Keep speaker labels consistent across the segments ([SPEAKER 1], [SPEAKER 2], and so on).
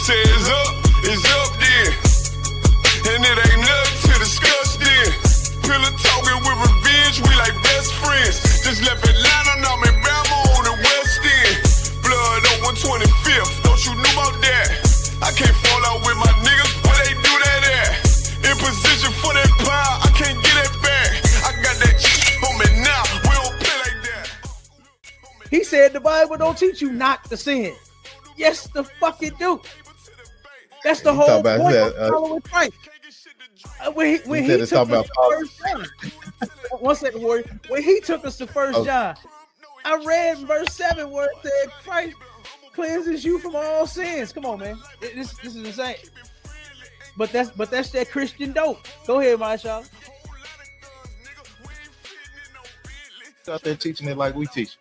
[SPEAKER 1] say it's up then. And it ain't nothing to discuss then. Pillar talking with revenge, we like best friends. Just left Atlanta, now I'm in Bama on the West End. Blood on 125th, don't you know about that? I can't fall out with my niggas, where they do that at? In position for that power, I can't get it back. I got that on me now, we don't play like that.
[SPEAKER 2] He said the Bible don't teach you not to sin. Yes, the fuck it do. That's the whole point of following Christ. When he took us to First John, one second, Warrior. When he took us to First John, I read verse 7 where it said Christ cleanses you from all sins. Come on, man. This is insane. But that's that Christian dope. Go ahead, Marshall.
[SPEAKER 3] Out there teaching it like we teach.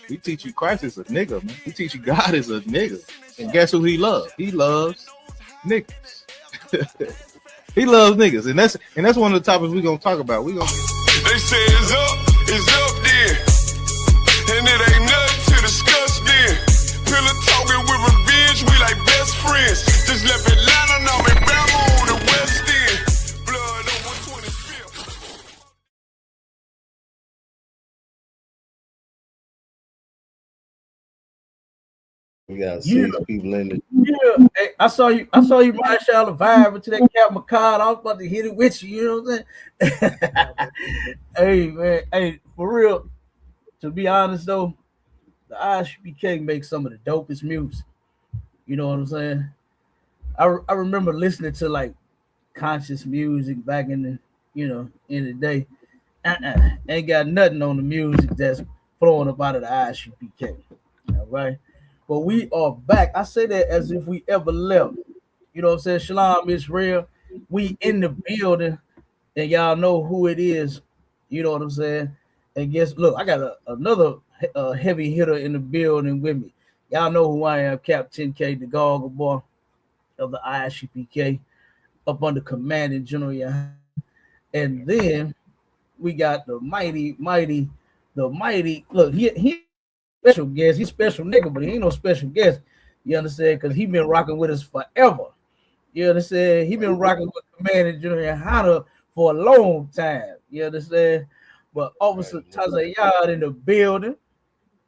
[SPEAKER 3] We teach you Christ is a nigga, man. We teach you God is a nigga. And guess who he loves? He loves niggas. He loves niggas. And that's one of the topics we're gonna talk about. They
[SPEAKER 1] say it's up then. And it ain't nothing to discuss then. Pillar talking with revenge, we like best friends. Just left Atlanta, now I'm in Bama on the West End. Blood on 125th.
[SPEAKER 3] We got 6 people in it.
[SPEAKER 2] Yeah, hey, I saw you, Marshall, vibe to that Cap McCall. I was about to hit it with you. You know what I'm saying? Hey, man, hey, for real. To be honest though, the ISUPK makes some of the dopest music. You know what I'm saying? I remember listening to like conscious music back in the in the day. Ain't got nothing on the music that's flowing up out of the ISUPK. All right. But we are back. I say that as if we ever left. You know what I'm saying? Shalom Israel. We in the building, and y'all know who it is. You know what I'm saying? And look, I got another heavy hitter in the building with me. Y'all know who I am, Captain K, the Goggle Boy of the ISUPK, up under Commanding General. And then we got the mighty. Look, he special guest. He's special nigga, but he ain't no special guest. You understand? Because he been rocking with us forever. You understand? He been rocking with Commanding General Hunter for a long time. You understand? But Officer Tazayad in the building.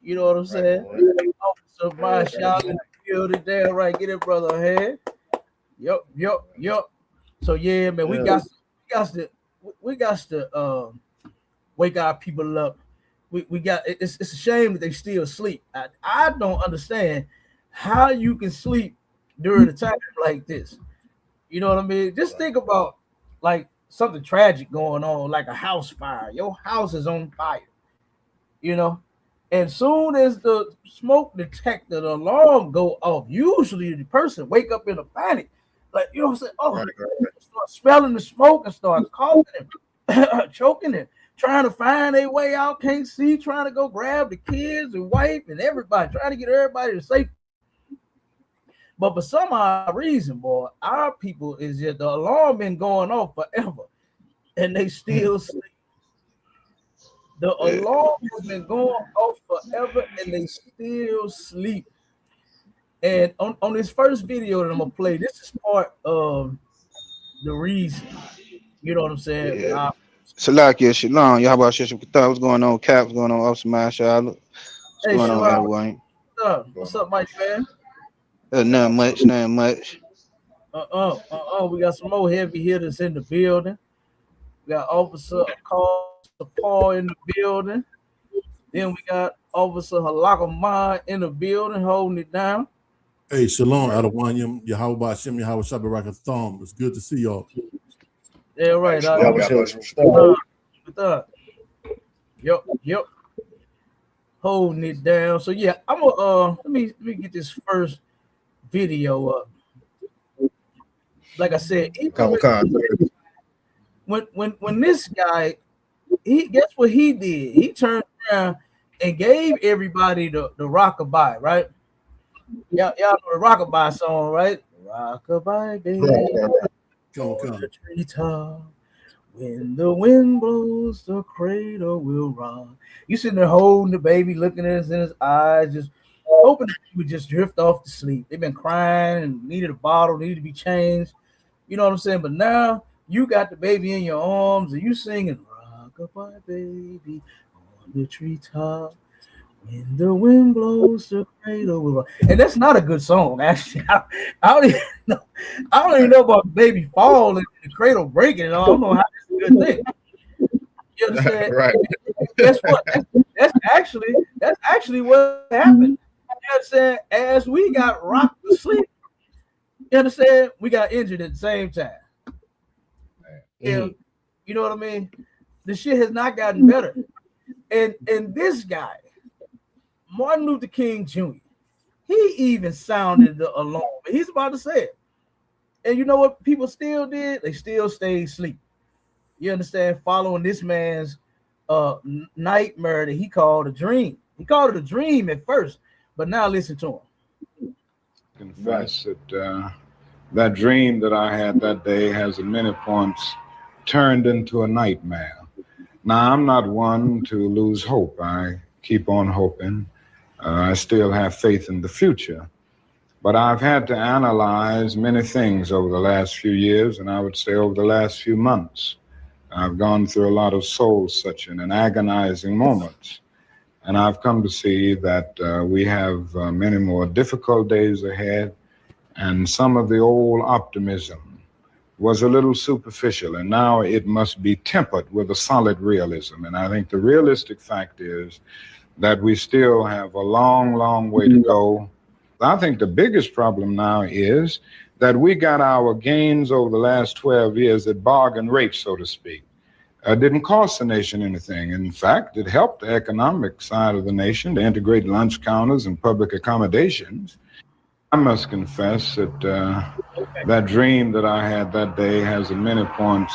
[SPEAKER 2] You know what I'm saying? Officer Marshall in the building. There, right? Get it, brother ahead. Yup. So yeah, man, we got to wake our people up. We got it's a shame that they still sleep. I don't understand how you can sleep during a time like this. You know what I mean? Just think about like something tragic going on, like a house fire. Your house is on fire, you know. And soon as the smoke detector, the alarm go off, usually the person wake up in a panic, like you know what I'm saying? Oh, right. Start smelling the smoke and start coughing and choking it. Trying to find their way out, can't see, trying to go grab the kids and wife and everybody, trying to get everybody to safety. But for some odd reason, boy, our people is just the alarm been going off forever and they still sleep. The alarm has been going off forever and they still sleep. And on this first video that I'm gonna play, this is part of the reason. You know what I'm saying?
[SPEAKER 4] Yeah. Salakia, Shalom. Y'all about Shishim Qatar. What's going on, Cap? What's going on, Officer Marshall? What's going on, everyone?
[SPEAKER 2] What's up, Mike, man?
[SPEAKER 4] Nothing much.
[SPEAKER 2] We got some more heavy hitters in the building. We got Officer Paul in the building. Then we got Officer Halakama in the building holding it down.
[SPEAKER 5] Hey, Shalom, Adawanyam, Yahweh Hashem, Yahweh Shabbat. It's good to see y'all.
[SPEAKER 2] Yeah, right. Yep. Holding it down. So yeah, I'm gonna let me get this first video up. Like I said, when this guy, guess what he did? He turned around and gave everybody the rockabye, right? Y'all know the rockabye song, right? Rockabye, baby.
[SPEAKER 5] Come.
[SPEAKER 2] The treetop. When the wind blows, the cradle will rock. You sitting there holding the baby, looking at us in his eyes, just hoping that he would just drift off to sleep. They've been crying and needed a bottle, needed to be changed. You know what I'm saying? But now you got the baby in your arms and you singing "Rock-a-bye Baby on the treetop. When the wind blows the cradle will rock." And that's not a good song, actually. I don't even know. I don't even know about baby fall and the cradle breaking. I don't know how that's a good thing. You understand?
[SPEAKER 3] Right.
[SPEAKER 2] Guess what? That's actually what happened. You understand? As we got rocked to sleep, you understand? We got injured at the same time. You know what I mean? The shit has not gotten better. And this guy, Martin Luther King Jr., he even sounded the alarm. He's about to say it. And you know what people still did? They still stayed asleep. You understand? Following this man's nightmare that he called a dream. He called it a dream at first, but now listen to him.
[SPEAKER 6] Confess that that dream that I had that day has at many points turned into a nightmare. Now, I'm not one to lose hope. I keep on hoping. I still have faith in the future. But I've had to analyze many things over the last few years, and I would say over the last few months. I've gone through a lot of soul-searching and agonizing moments. And I've come to see that we have many more difficult days ahead, and some of the old optimism was a little superficial, and now it must be tempered with a solid realism. And I think the realistic fact is that we still have a long, long way to go. I think the biggest problem now is that we got our gains over the last 12 years at bargain rates, so to speak. Didn't cost the nation anything. In fact, it helped the economic side of the nation to integrate lunch counters and public accommodations. I must confess that that dream that I had that day has at many points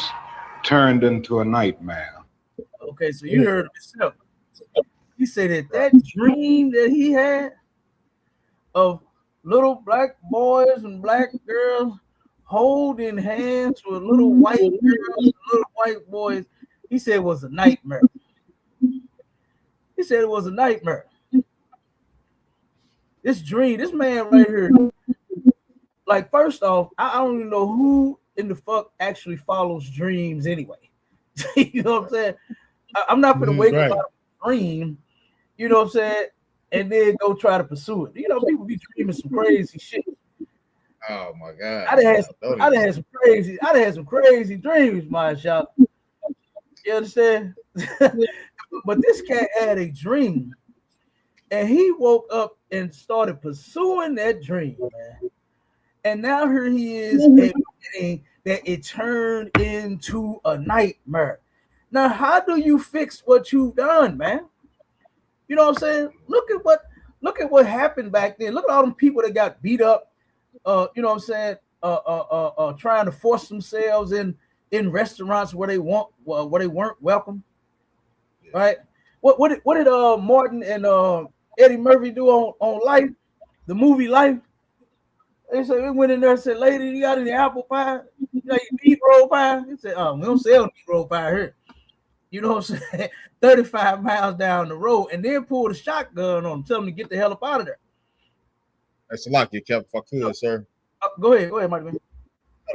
[SPEAKER 6] turned into a nightmare.
[SPEAKER 2] Okay, so you heard himself. He said that dream that he had of little black boys and black girls holding hands with little white girls and little white boys, he said it was a nightmare. He said it was a nightmare. This dream, this man right here, like, first off, I don't even know who in the fuck actually follows dreams anyway. You know what I'm saying? I'm not gonna wake up out of a dream, you know what I'm saying, and then go try to pursue it. You know, people be dreaming some crazy shit.
[SPEAKER 3] Oh my God!
[SPEAKER 2] I'd have had some crazy dreams, my shop. You understand? But this cat had a dream, and he woke up and started pursuing that dream, man. And now here he is admitting that it turned into a nightmare. Now, how do you fix what you've done, man? You know what I'm saying? Look at what happened back then. Look at all them people that got beat up. You know what I'm saying? Trying to force themselves in restaurants where they weren't welcome. Right? What did Martin and Eddie Murphy do on Life, the movie Life? They said we went in there and said, "Lady, you got any apple pie? You got any Negro pie?" He said, "Oh, we don't sell Negro pie here." You know what I'm saying? 35 miles down the road, and then pulled a shotgun on him, tell him to get the hell up out of there.
[SPEAKER 3] That's a lot, you kept if I could, sir.
[SPEAKER 2] Go ahead, Mike.
[SPEAKER 3] Got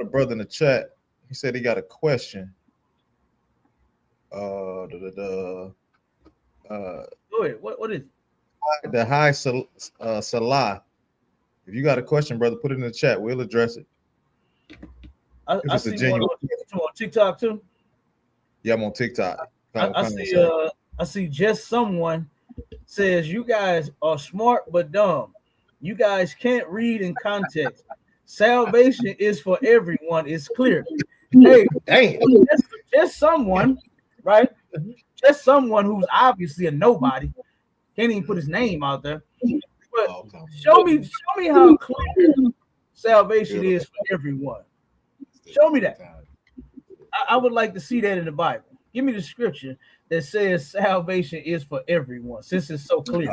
[SPEAKER 3] a brother in the chat. He said he got a question.
[SPEAKER 2] Go ahead. What is it?
[SPEAKER 3] The high Salah. If you got a question, brother, put it in the chat. We'll address it.
[SPEAKER 2] I see one on TikTok too.
[SPEAKER 3] Yeah, I'm on TikTok.
[SPEAKER 2] I see just someone says you guys are smart but dumb. You guys can't read in context. Salvation is for everyone. It's clear. Hey,
[SPEAKER 3] damn.
[SPEAKER 2] Just someone, right? Just someone who's obviously a nobody. Can't even put his name out there. But show me how clear salvation is for everyone. Show me that. I would like to see that in the Bible. Give me the scripture that says salvation is for everyone, since it's so clear.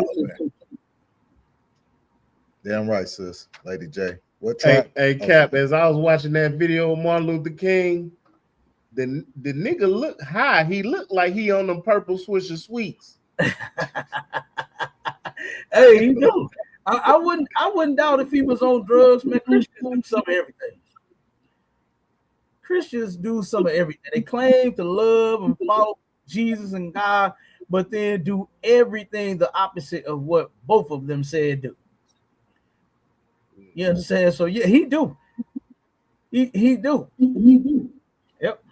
[SPEAKER 3] Damn right, sis, Lady J.
[SPEAKER 7] Hey, Cap, as I was watching that video of Martin Luther King, the nigga looked high. He looked like he on them purple Swisher Sweets.
[SPEAKER 2] Hey, he do. I wouldn't doubt if he was on drugs, man. Christians do some of everything. Christians do some of everything. They claim to love and follow Jesus and God, but then do everything the opposite of what both of them said do. You understand? So yeah, he do. He do. Yep.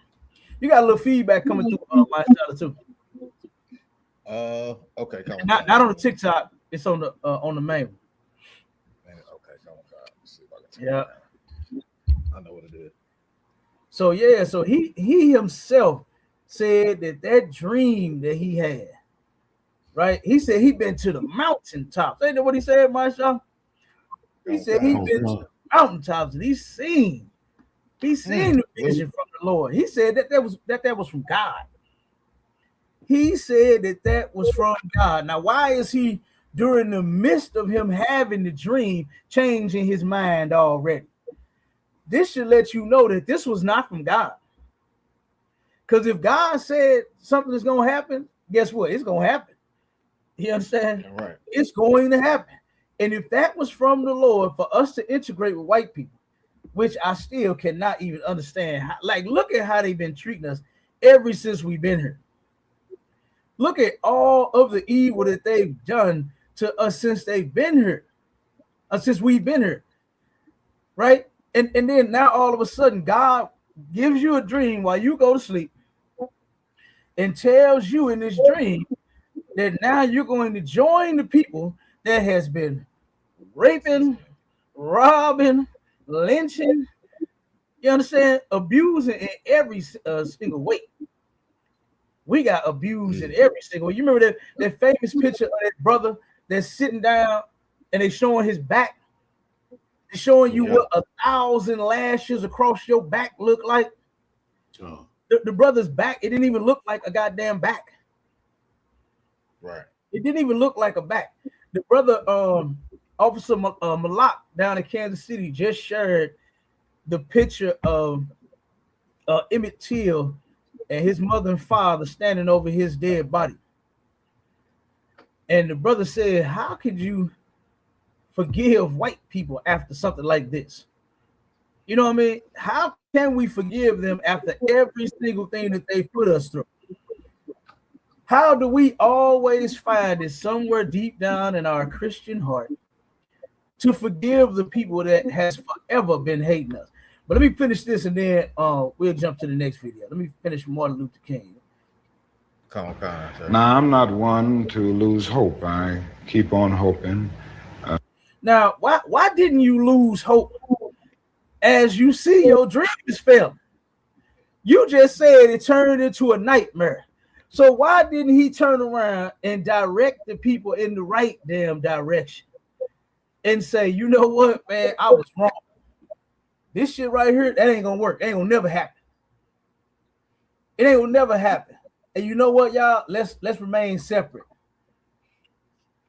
[SPEAKER 2] You got a little feedback coming through my channel too.
[SPEAKER 3] Okay.
[SPEAKER 2] Not on the TikTok. It's on the main one.
[SPEAKER 3] Okay, come on. Let's see if I can
[SPEAKER 2] Yeah.
[SPEAKER 3] I know what it is.
[SPEAKER 2] So yeah, so he himself said that dream that he had, right? He said he'd been to the mountaintops. Ain't that what he said, Marshall? He said he'd been to the mountaintops and he's seen the vision from the Lord. He said that was from God. He said that was from God. Now, why is he, during the midst of him having the dream, changing his mind already? This should let you know that this was not from God. Because if God said something is going to happen, guess what? It's going to happen. You understand?
[SPEAKER 3] Right.
[SPEAKER 2] It's going to happen. And if that was from the Lord for us to integrate with white people, which I still cannot even understand. Look at how they've been treating us ever since we've been here. Look at all of the evil that they've done to us since they've been here, since we've been here, right? And then now all of a sudden, God gives you a dream while you go to sleep and tells you in this dream that now you're going to join the people that has been raping, robbing, lynching, you understand, abusing in every single way. We got abused in every single way. You remember that famous picture of that brother that's sitting down and they showing his back? They're showing you what 1,000 lashes across your back look like.
[SPEAKER 5] Oh.
[SPEAKER 2] The brother's back, it didn't even look like a goddamn back.
[SPEAKER 3] Right.
[SPEAKER 2] It didn't even look like a back. The brother, Officer Malak down in Kansas City just shared the picture of Emmett Till and his mother and father standing over his dead body. And the brother said, how could you forgive white people after something like this? You know what I mean? How can we forgive them after every single thing that they put us through? How do we always find it somewhere deep down in our Christian heart to forgive the people that has forever been hating us? But let me finish this and then we'll jump to the next video. Let me finish Martin Luther King.
[SPEAKER 3] Come on, sir.
[SPEAKER 6] Now, I'm not one to lose hope. I keep on hoping.
[SPEAKER 2] Now, why didn't you lose hope as you see your dream is failing? You just said it turned into a nightmare. So why didn't he turn around and direct the people in the right damn direction and say, you know what, man, I was wrong. This shit right here, that ain't gonna work. It ain't gonna never happen. It ain't gonna never happen. And you know what, y'all? Let's remain separate.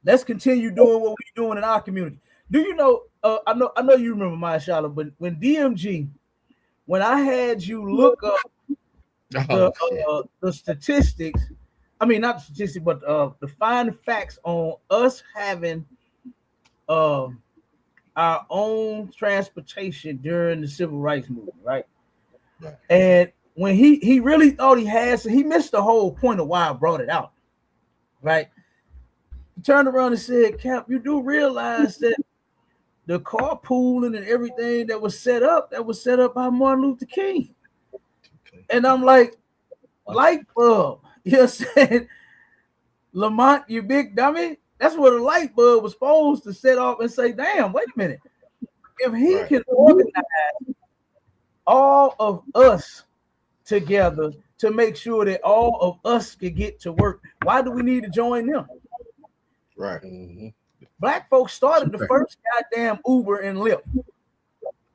[SPEAKER 2] Let's continue doing what we're doing in our community. Do you know? I know you remember Mashallah, but when DMG, when I had you look up the statistics, I mean not the statistics, but the fine facts on us having our own transportation during the civil rights movement, right? And when he really thought he had, so he missed the whole point of why I brought it out, right? He turned around and said, Cap, you do realize that the carpooling and everything that was set up by Martin Luther King. And I'm like, light bulb. You know what I'm saying? Lamont, you big dummy. That's what a light bulb was supposed to set off and say, damn, wait a minute. If he can organize all of us together to make sure that all of us can get to work, why do we need to join them?
[SPEAKER 3] Right.
[SPEAKER 2] Mm-hmm. Black folks started the first goddamn Uber and Lyft.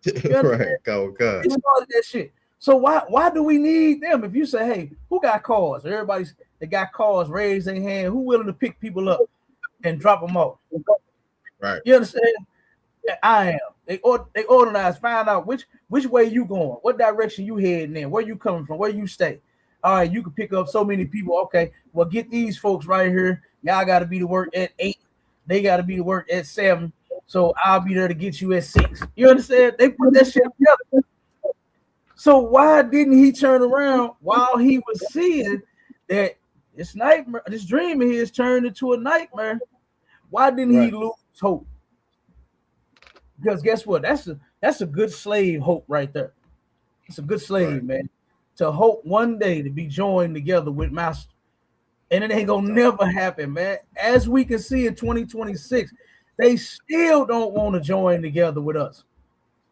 [SPEAKER 3] Right. Go.
[SPEAKER 2] They started that shit. So why do we need them? If you say, hey, who got cars? Everybody's that got cars, raise their hand. Who willing to pick people up and drop them off?
[SPEAKER 3] Right.
[SPEAKER 2] You understand? I am. They organize, find out which way you going, what direction you heading in, where you coming from, where you stay. All right, you can pick up so many people. Okay, well, get these folks right here. Y'all got to be to work at 8. They got to be to work at 7. So I'll be there to get you at 6. You understand? They put that shit together. So why didn't he turn around while he was seeing that this nightmare, this dream of his turned into a nightmare? Why didn't he lose hope? Because guess what? That's a good slave hope right there. It's a good slave, man. To hope one day to be joined together with Master. And it ain't gonna never happen, man. As we can see in 2026, they still don't want to join together with us.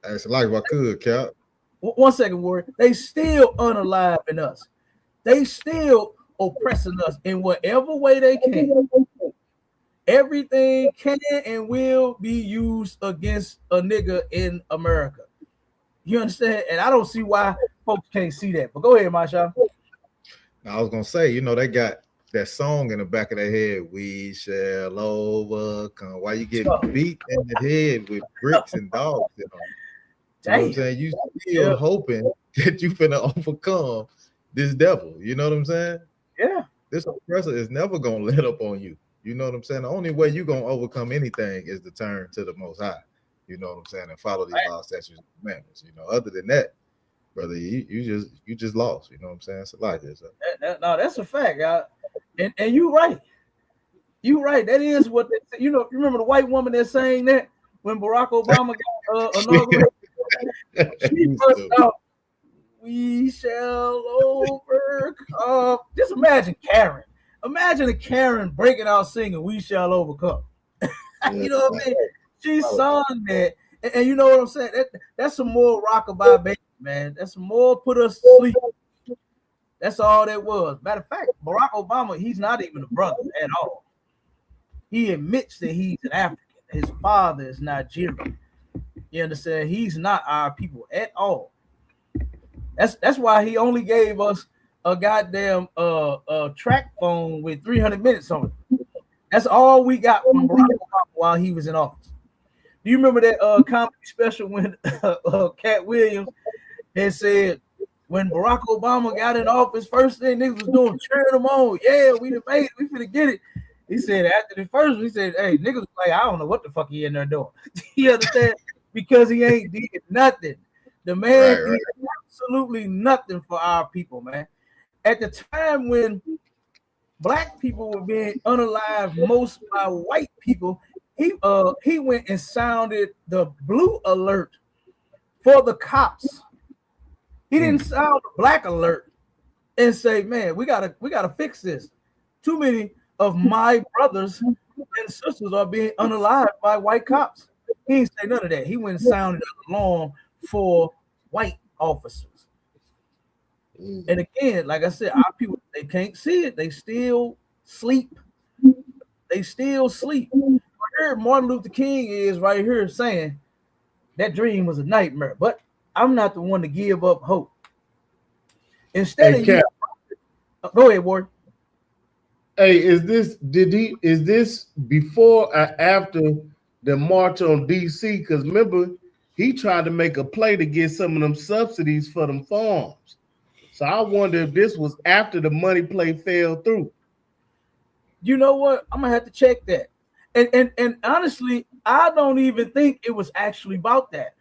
[SPEAKER 3] That's like I could, Cap.
[SPEAKER 2] 1 second, Warrior. They still unaliving us. They still oppressing us in whatever way they can. Everything can and will be used against a nigga in America. You understand? And I don't see why folks can't see that. But go ahead, Masha.
[SPEAKER 3] I was gonna say, you know, they got that song in the back of their head, "We shall overcome." Why you get beat in the head with bricks and dogs? You know what I'm saying? You still hoping that you finna overcome this devil. You know what I'm saying?
[SPEAKER 2] Yeah.
[SPEAKER 3] This oppressor is never gonna let up on you. You know what I'm saying? The only way you're gonna overcome anything is to turn to the Most High. You know what I'm saying? And follow these laws, statutes, and commandments. You know, other than that, brother, you just lost. You know what I'm saying? It's like this.
[SPEAKER 2] No, that's a fact, y'all. And you're right. You're right. That is what they say. You know. You remember the white woman that saying that when Barack Obama got inaugurated? She first out, "We shall overcome." Just imagine Karen. Imagine a Karen breaking out singing "We Shall Overcome." You know what I mean? She sung that, and you know what I'm saying? That's some more rockabye, baby, man. That's some more put us to sleep. That's all that was. Matter of fact, Barack Obama, he's not even a brother at all. He admits that he's an African. His father is Nigerian. You understand? He's not our people at all. That's why he only gave us a goddamn track phone with 300 minutes on it. That's all we got from Barack Obama while he was in office. Do you remember that comedy special when Cat Williams had said when Barack Obama got in office, first thing niggas was doing, cheering him on. Yeah, we done made it. We finna get it. He said after the first, he said, "Hey, niggas was like, I don't know what the fuck he in there doing." You understand? Because he ain't did nothing. The man did absolutely nothing for our people, man. At the time when black people were being unalived most by white people, he went and sounded the blue alert for the cops. He didn't sound the black alert and say, "Man, we gotta fix this. Too many of my brothers and sisters are being unalived by white cops." He didn't say none of that. He went and sounded an alarm for white officers. And again, like I said, our people, they can't see it. They still sleep. They still sleep. Here, Martin Luther King is right here saying that dream was a nightmare. But I'm not the one to give up hope. Instead of go ahead, Ward.
[SPEAKER 7] Hey, is this before or after the march on DC? Because remember, he tried to make a play to get some of them subsidies for them farms. So I wonder if this was after the money play fell through.
[SPEAKER 2] You know what? I'm gonna have to check that. And honestly, I don't even think it was actually about that.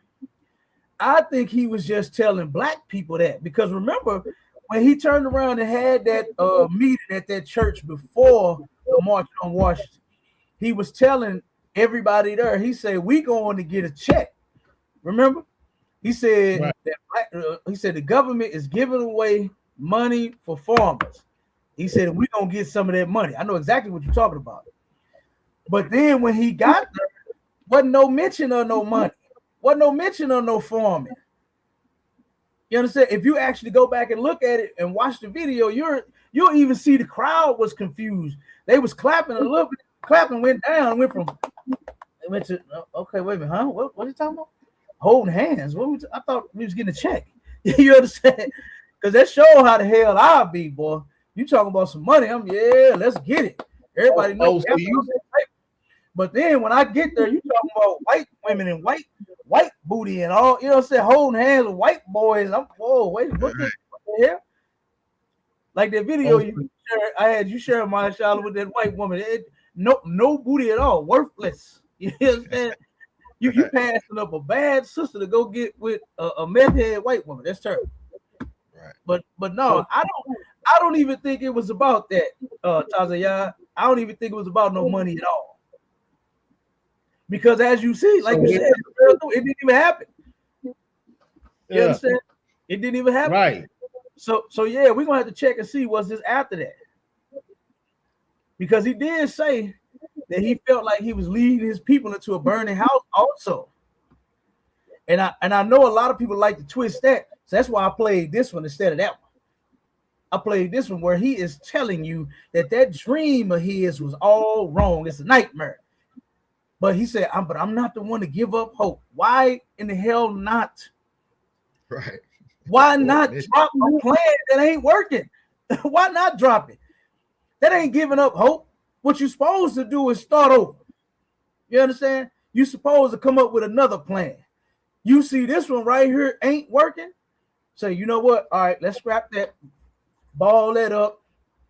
[SPEAKER 2] I think he was just telling black people that, because remember when he turned around and had that meeting at that church before the March on Washington, he was telling everybody there, he said, "We going to get a check." Remember? He said that he said the government is giving away money for farmers. He said we're gonna get some of that money. I know exactly what you're talking about. But then when he got there, wasn't no mention of no money, wasn't no mention of no farming. You understand? If you actually go back and look at it and watch the video, you'll even see the crowd was confused. They was clapping a little bit, clapping went down, went to okay, wait a minute, huh? What are you talking about? Holding hands. I thought we was getting a check. You understand? Because that show how the hell I'll be, boy. You talking about some money? Let's get it. Everybody knows. But then when I get there, you talking about white women and white booty and all, you know what I'm saying, holding hands with white boys. I'm wait, what the hell? Like that video I had you sharing my child with that white woman. No booty at all, worthless. You understand? You passing up a bad sister to go get with a meth head white woman. That's terrible.
[SPEAKER 3] Right.
[SPEAKER 2] But no, I don't even think it was about that, Tazaya. I don't even think it was about no money at all. Because as you see, like you said, it didn't even happen. You understand? It didn't even happen.
[SPEAKER 7] Right.
[SPEAKER 2] So yeah, we're gonna have to check and see what's this after that. Because he did say that he felt like he was leading his people into a burning house also. And I know a lot of people like to twist that. So that's why I played this one instead of that one. I played this one where he is telling you that dream of his was all wrong. It's a nightmare. But he said, I'm not the one to give up hope. Why in the hell not?
[SPEAKER 3] Right.
[SPEAKER 2] Why not drop a plan that ain't working? Why not drop it? That ain't giving up hope. What you're supposed to do is start over. You understand? You're supposed to come up with another plan. You see this one right here ain't working. Say, you know what? All right, let's scrap that, ball that up.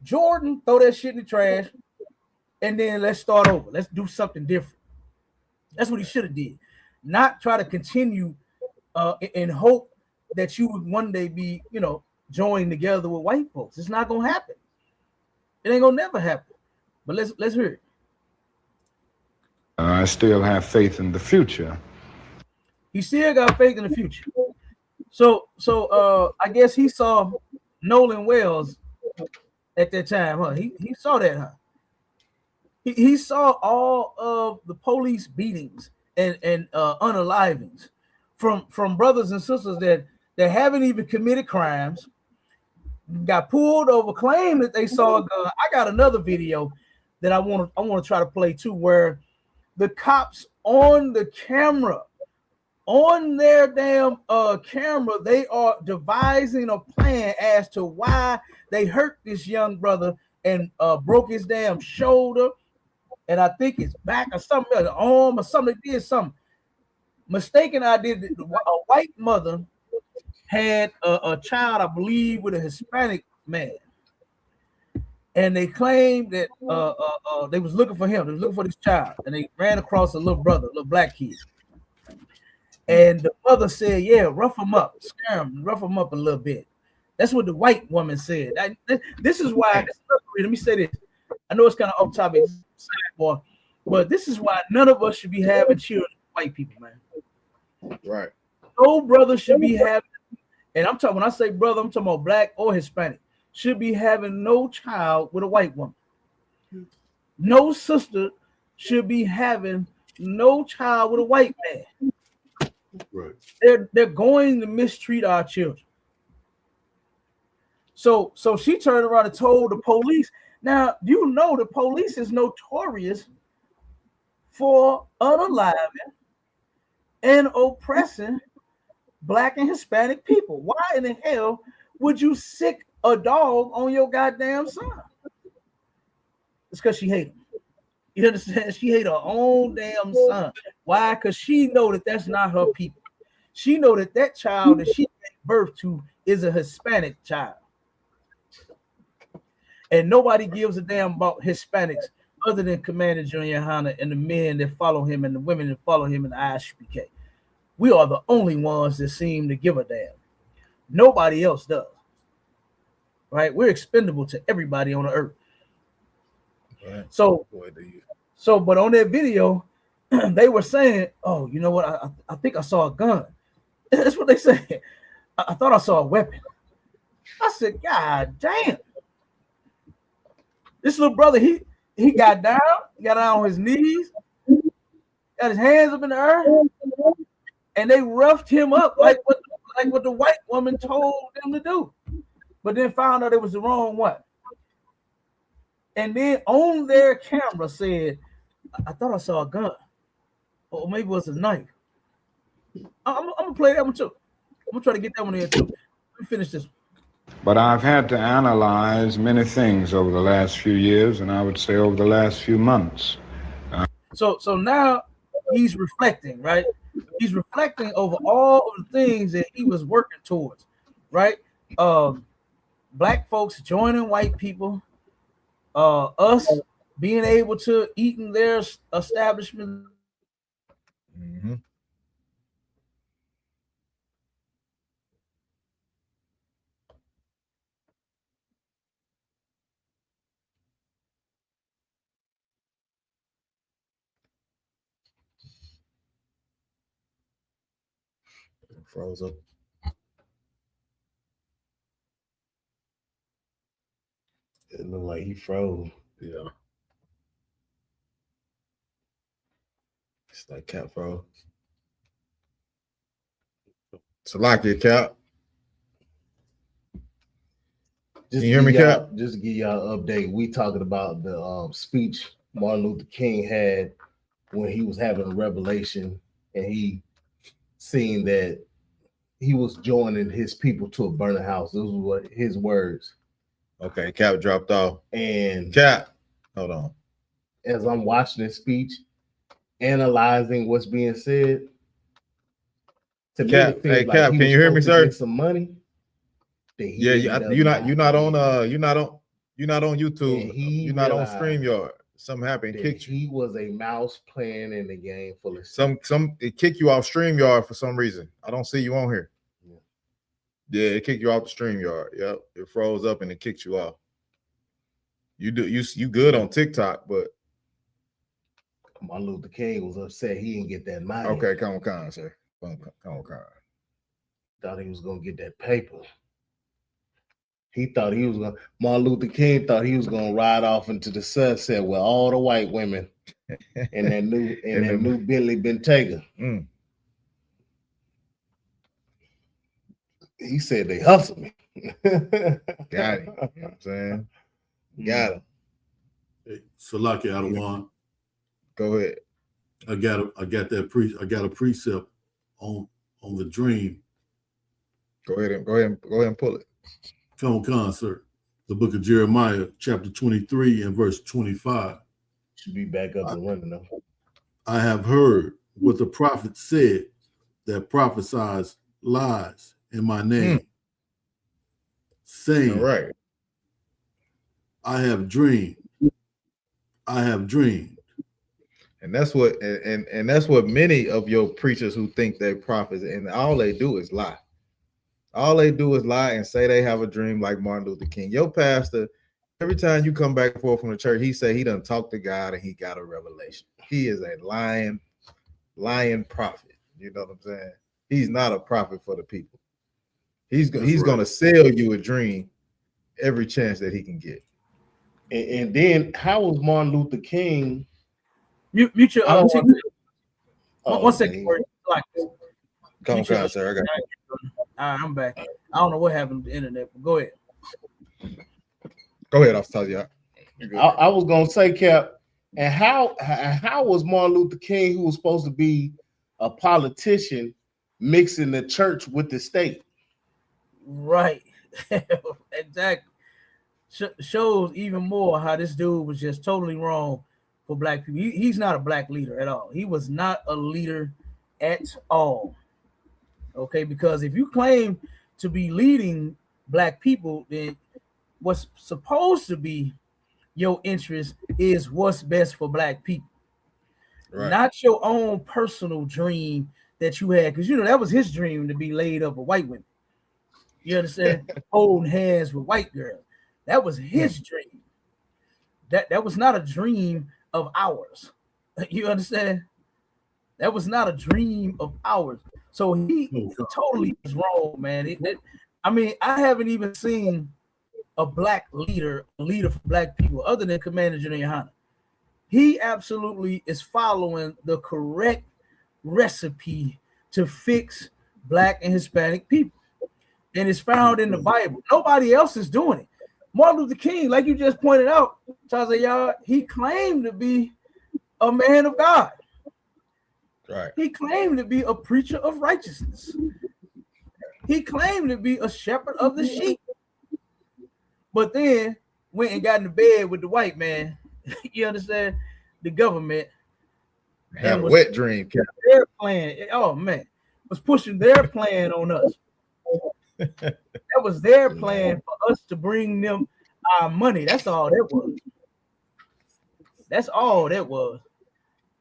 [SPEAKER 2] Jordan, throw that shit in the trash, and then let's start over. Let's do something different. That's what he should have did. Not try to continue in hope that you would one day be, joined together with white folks. It's not gonna happen. It ain't gonna never happen. But let's hear it.
[SPEAKER 6] I still have faith in the future.
[SPEAKER 2] He still got faith in the future. So I guess he saw Nolan Wells at that time, huh? He saw that, huh? He saw all of the police beatings and unalivings from brothers and sisters that haven't even committed crimes, got pulled over, claimed that they saw a gun. I got another video that I want to try to play too, where the cops on the camera, on their damn camera, they are devising a plan as to why they hurt this young brother and broke his damn shoulder, and I think his back or something, an arm or something. They did something. Mistaken, I did. A white mother had a child, I believe, with a Hispanic man, and they claimed that they was looking for him. They was looking for this child, and they ran across a little brother, a little black kid. And the mother said, "Yeah, rough him up, scare him, rough him up a little bit." That's what the white woman said. This is why. Let me say this. I know it's kind of off topic, but this is why none of us should be having children with white people, man.
[SPEAKER 3] Right.
[SPEAKER 2] No brother should be having, and I'm talking, when I say brother, I'm talking about black or Hispanic, should be having no child with a white woman. No sister should be having no child with a white man.
[SPEAKER 5] Right.
[SPEAKER 2] They're going to mistreat our children. So she turned around and told the police. Now, you know the police is notorious for unaliving and oppressing black and Hispanic people. Why in the hell would you sick a dog on your goddamn son? It's because she hate him. You understand? She hate her own damn son. Why? Because she know that that's not her people. She know that child that she gave birth to is a Hispanic child. And nobody gives a damn about Hispanics other than Commander Junior Hanna and the men that follow him and the women that follow him in the ISPK. We are the only ones that seem to give a damn. Nobody else does. Right? We're expendable to everybody on the earth.
[SPEAKER 3] Right.
[SPEAKER 2] So, but on that video, they were saying, "Oh, you know what? I think I saw a gun." That's what they said. I thought I saw a weapon. I said, "God damn!" This little brother, he got down on his knees, got his hands up in the air, and they roughed him up like what the white woman told them to do, but then found out it was the wrong one. And then on their camera said, "I thought I saw a gun, or maybe it was a knife." I'm gonna play that one too. I'm gonna try to get that one in too. Let me finish this one.
[SPEAKER 6] But I've had to analyze many things over the last few years, and I would say over the last few months.
[SPEAKER 2] So now he's reflecting, right? He's reflecting over all of the things that he was working towards, right? Black folks joining white people, us being able to eat in their establishment,
[SPEAKER 3] Mm-hmm. Froze up.
[SPEAKER 7] It looked like he froze.
[SPEAKER 3] Yeah. It's like Cap froze. Salakia, Cap.
[SPEAKER 7] Just
[SPEAKER 3] Can you hear me, Cap?
[SPEAKER 7] Just to give y'all an update, we talking about the speech Martin Luther King had when he was having a revelation and he seen that he was joining his people to a burning house. Those were what his words.
[SPEAKER 3] Okay, Cap dropped off.
[SPEAKER 7] And
[SPEAKER 3] Cap, hold on.
[SPEAKER 7] as I'm watching this speech, analyzing what's being said, to
[SPEAKER 3] Cap,
[SPEAKER 7] me, it feels
[SPEAKER 3] hey
[SPEAKER 7] like
[SPEAKER 3] Cap,
[SPEAKER 7] he
[SPEAKER 3] can
[SPEAKER 7] was
[SPEAKER 3] you hear me,
[SPEAKER 7] supposed to
[SPEAKER 3] sir?
[SPEAKER 7] get some money.
[SPEAKER 3] Yeah, you're not on YouTube. You're not on StreamYard. Something happened, kicked you.
[SPEAKER 7] He was a mouse playing in the game full of
[SPEAKER 3] It kicked you off StreamYard for some reason. I don't see you on here. Yeah, it kicked you off the StreamYard. Yep, it froze up and it kicked you off. You good on TikTok, but
[SPEAKER 7] Martin Luther King was upset he didn't get that money.
[SPEAKER 3] okay, come on, sir. Come on.
[SPEAKER 7] Thought he was gonna get that paper. He thought he was gonna. Martin Luther King thought he was gonna ride off into the sunset with all the white women in that new Bentley Bentayga.
[SPEAKER 3] Mm.
[SPEAKER 7] He said they hustled me.
[SPEAKER 3] Got it. You know what I'm saying? Got him.
[SPEAKER 5] Hey, Salaki Adawan,
[SPEAKER 3] Go ahead.
[SPEAKER 5] I got a precept on the dream.
[SPEAKER 3] Go ahead and pull it.
[SPEAKER 5] Come on, sir. The book of Jeremiah, chapter 23 and verse 25.
[SPEAKER 7] Should be back up and running though.
[SPEAKER 5] I have heard what the prophet said that prophesies lies in my name, saying,
[SPEAKER 3] All right.
[SPEAKER 5] I have dreamed.
[SPEAKER 3] And that's what and that's what many of your preachers who think they're prophets and all they do is lie. All they do is lie and say they have a dream like Martin Luther King. Your pastor, every time you come back and forth from the church, he say he done talked to God and he got a revelation. He is a lying prophet. You know what I'm saying? He's not a prophet for the people. He's going to sell you a dream every chance that he can get.
[SPEAKER 7] And then how was Martin Luther King?
[SPEAKER 2] Mute your
[SPEAKER 7] One
[SPEAKER 2] second.
[SPEAKER 3] Come on, sir. I got you.
[SPEAKER 2] All right, I'm back. I don't know what happened to the internet, but go ahead.
[SPEAKER 3] Go ahead, Officer Taziah.
[SPEAKER 7] I was gonna say, Cap, and how was Martin Luther King, who was supposed to be a politician, mixing the church with the state?
[SPEAKER 2] Right. Exactly. Shows even more how this dude was just totally wrong for black people. He's not a black leader at all. He was not a leader at all. Okay, because if you claim to be leading black people, then what's supposed to be your interest is what's best for black people, right? Not your own personal dream that you had, because that was his dream to be laid up with white women. You understand? Holding hands with white girls. That was his dream. That was not a dream of ours. You understand? That was not a dream of ours. So he totally was wrong, man. I haven't even seen a black leader for black people other than Commander General Yohana. He absolutely is following the correct recipe to fix black and Hispanic people. And it's found in the Bible. Nobody else is doing it. Martin Luther King, like you just pointed out, Taziah, he claimed to be a man of God.
[SPEAKER 3] Right.
[SPEAKER 2] He claimed to be a preacher of righteousness. He claimed to be a shepherd of the sheep. But then went and got in the bed with the white man. You understand? The government
[SPEAKER 3] had a wet dream.
[SPEAKER 2] Their plan. Oh man, was pushing their plan on us. That was their plan for us to bring them our money. That's all that was. That's all that was.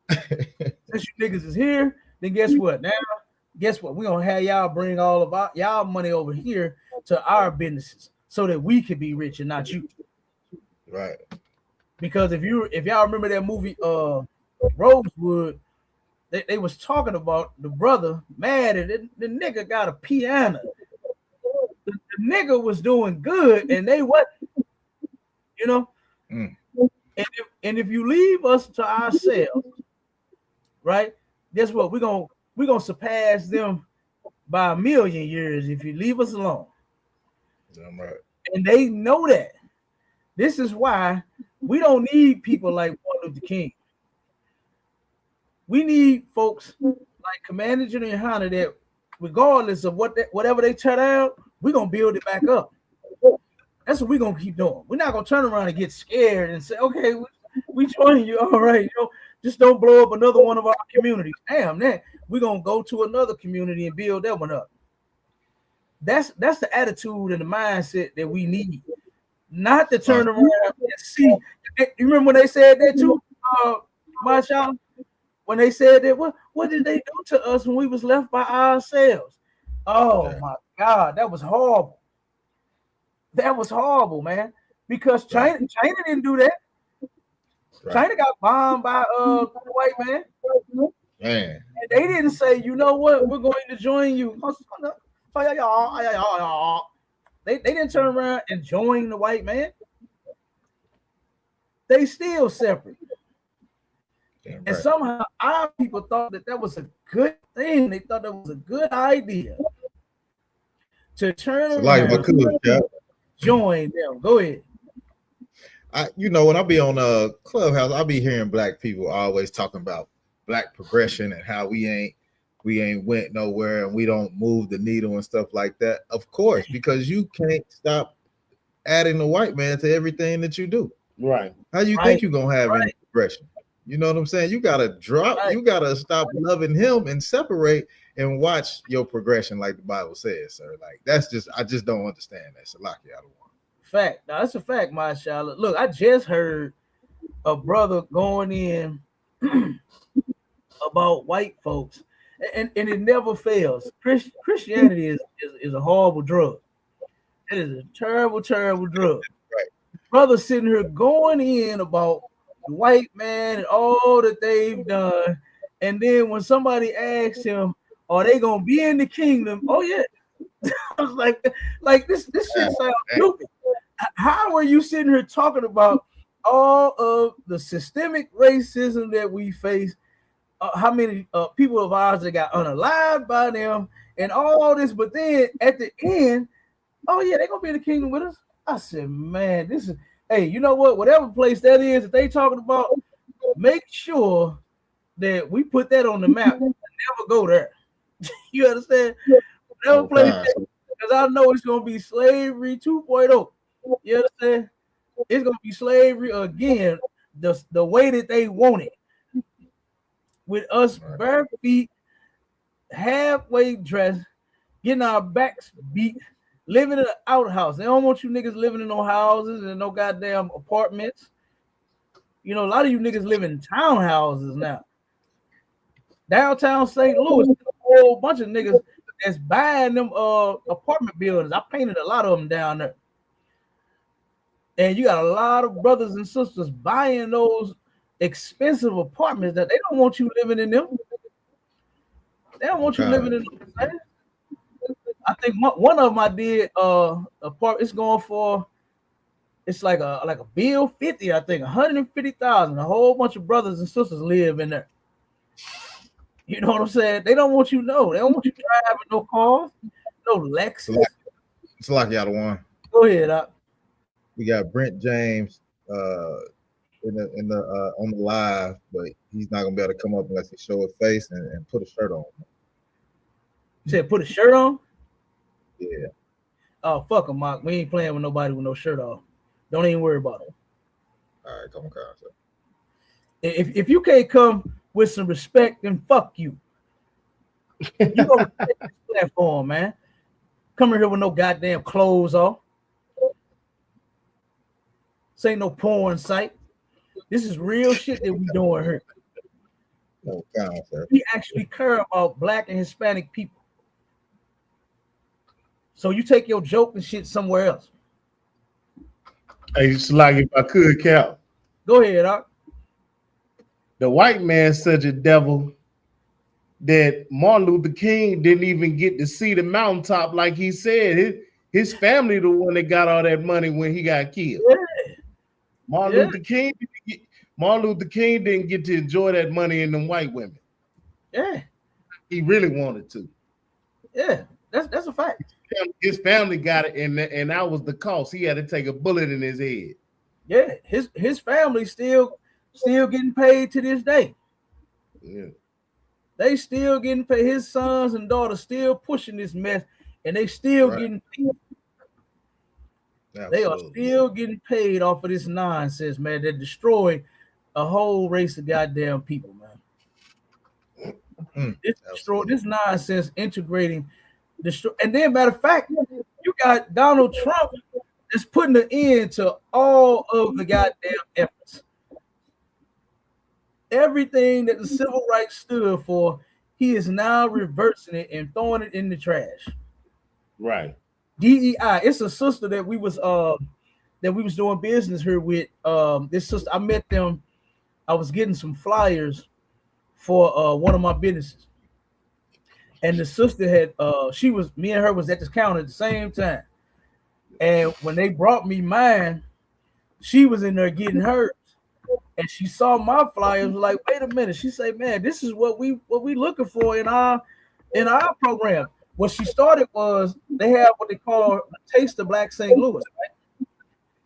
[SPEAKER 2] Since you niggas is here, then guess what? Now, guess what? We're gonna have y'all bring all of y'all money over here to our businesses so that we can be rich and not you.
[SPEAKER 3] Right.
[SPEAKER 2] Because if y'all remember that movie Rosewood, they was talking about the brother mad at the nigga got a piano. The nigga was doing good and they what, you know. And if you leave us to ourselves, right? Guess what? We're gonna surpass them by 1 million years if you leave us alone.
[SPEAKER 3] Damn right.
[SPEAKER 2] And they know that. This is why we don't need people like Martin Luther King. We need folks like Commander General Hunter that, regardless of whatever they turn out, we're gonna build it back up. That's what we're gonna keep doing. We're not gonna turn around and get scared and say, okay, we join you. All right, just don't blow up another one of our communities. Damn, that we're gonna go to another community and build that one up. That's the attitude and the mindset that we need. Not to turn around and see. You remember when they said that too, Marshall? When they said that, what did they do to us when we was left by ourselves? Oh my God, that was horrible. That was horrible, man. Because China didn't do that. Right. China got bombed by the white man.
[SPEAKER 3] Man.
[SPEAKER 2] And they didn't say, you know what, we're going to join you. They didn't turn around and join the white man. They still separate.
[SPEAKER 3] Damn right.
[SPEAKER 2] And somehow our people thought that was a good thing. They thought that was a good idea to turn around and join them. Go ahead.
[SPEAKER 3] When I be on Clubhouse, I be hearing black people always talking about black progression and how we ain't went nowhere and we don't move the needle and stuff like that. Of course, because you can't stop adding the white man to everything that you do.
[SPEAKER 7] Right.
[SPEAKER 3] How you think you're gonna have any progression? You know what I'm saying? You gotta drop, you gotta stop loving him and separate and watch your progression, like the Bible says, sir. Like I just don't understand that. Salaki, I don't want.
[SPEAKER 2] Fact. Now that's a fact, mashallah. Look, I just heard a brother going in about white folks, and it never fails. Christianity is a horrible drug. It is a terrible, terrible drug.
[SPEAKER 3] Right.
[SPEAKER 2] Brother sitting here going in about the white man and all that they've done, and then when somebody asks him, "Are they gonna be in the kingdom?" Oh yeah. I was like this shit sounds stupid. How are you sitting here talking about all of the systemic racism that we face? How many people of ours that got unalived by them and all this, but then at the end, oh yeah, they're gonna be in the kingdom with us. I said, man, this is, hey, you know what? Whatever place that is that they talking about, make sure that we put that on the map and never go there. You understand? Whatever place, because I know it's gonna be slavery 2.0. You understand? It's gonna be slavery again, the way that they want it. With us bare feet, halfway dressed, getting our backs beat, living in an outhouse. They don't want you niggas living in no houses and no goddamn apartments. You know, a lot of you niggas live in townhouses now. Downtown St. Louis, a whole bunch of niggas that's buying them apartment buildings. I painted a lot of them down there. And you got a lot of brothers and sisters buying those expensive apartments that they don't want you living in them. They don't want you living in them. I think one of them I did apartment. It's going for, it's like a bill 50. I think 150,000. A whole bunch of brothers and sisters live in there. You know what I'm saying? They don't want you to know. They don't want you driving no cars, no Lexus.
[SPEAKER 3] It's like y'all the one.
[SPEAKER 2] Go ahead.
[SPEAKER 3] We got Brent James in the on the live, but he's not gonna be able to come up unless he show his face and put a shirt on.
[SPEAKER 2] You said put a shirt on?
[SPEAKER 3] Yeah.
[SPEAKER 2] Oh, fuck him, Mark. We ain't playing with nobody with no shirt on. Don't even worry about it.
[SPEAKER 3] All right, come on, sir.
[SPEAKER 2] If you can't come with some respect, then fuck you. You gonna respect this platform, man. Come here with no goddamn clothes on. This ain't no porn site. This is real shit that we doing here.
[SPEAKER 3] Oh, God, sir.
[SPEAKER 2] We actually care about Black and Hispanic people. So you take your joke and shit somewhere else.
[SPEAKER 7] Hey, it's like if I could, Cal.
[SPEAKER 2] Go ahead, Doc.
[SPEAKER 7] The white man's such a devil that Martin Luther King didn't even get to see the mountaintop like he said. His family the one that got all that money when he got killed.
[SPEAKER 2] Yeah.
[SPEAKER 7] Martin Luther King didn't get to enjoy that money in them white women.
[SPEAKER 2] Yeah.
[SPEAKER 7] He really wanted to.
[SPEAKER 2] Yeah, that's a fact.
[SPEAKER 7] His family got it, and that was the cost. He had to take a bullet in his head.
[SPEAKER 2] Yeah, his family still getting paid to this day.
[SPEAKER 7] Yeah.
[SPEAKER 2] They still getting paid. His sons and daughters still pushing this mess, and they still getting paid. They are still getting paid off of this nonsense, man. That destroyed a whole race of goddamn people, man. This nonsense integrating, and then matter of fact, you got Donald Trump that's putting an end to all of the goddamn efforts. Everything that the civil rights stood for, he is now reversing it and throwing it in the trash.
[SPEAKER 7] Right.
[SPEAKER 2] DEI. It's a sister that we was doing business here with. This sister, I met them. I was getting some flyers for one of my businesses, and the sister had me and her was at this counter at the same time. And when they brought me mine, she was in there getting hers. And she saw my flyers, was like, wait a minute. She said, man, this is what we looking for in our program. What she started was they have what they call a Taste of Black St. Louis, right?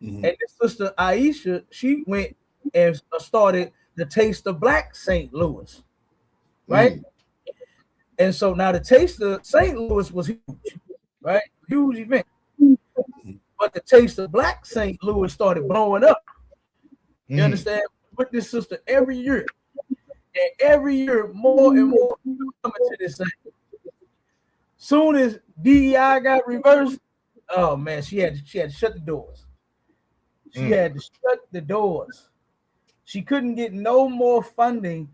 [SPEAKER 2] Mm-hmm. And this sister Aisha, she went and started the Taste of Black St. Louis, right? Mm. And so now the Taste of St. Louis was huge, right? Huge event. But the Taste of Black St. Louis started blowing up. You understand? With this sister every year, and every year more and more people coming to this thing. Soon as DEI got reversed, oh man, she had to shut the doors. She had to shut the doors. She couldn't get no more funding.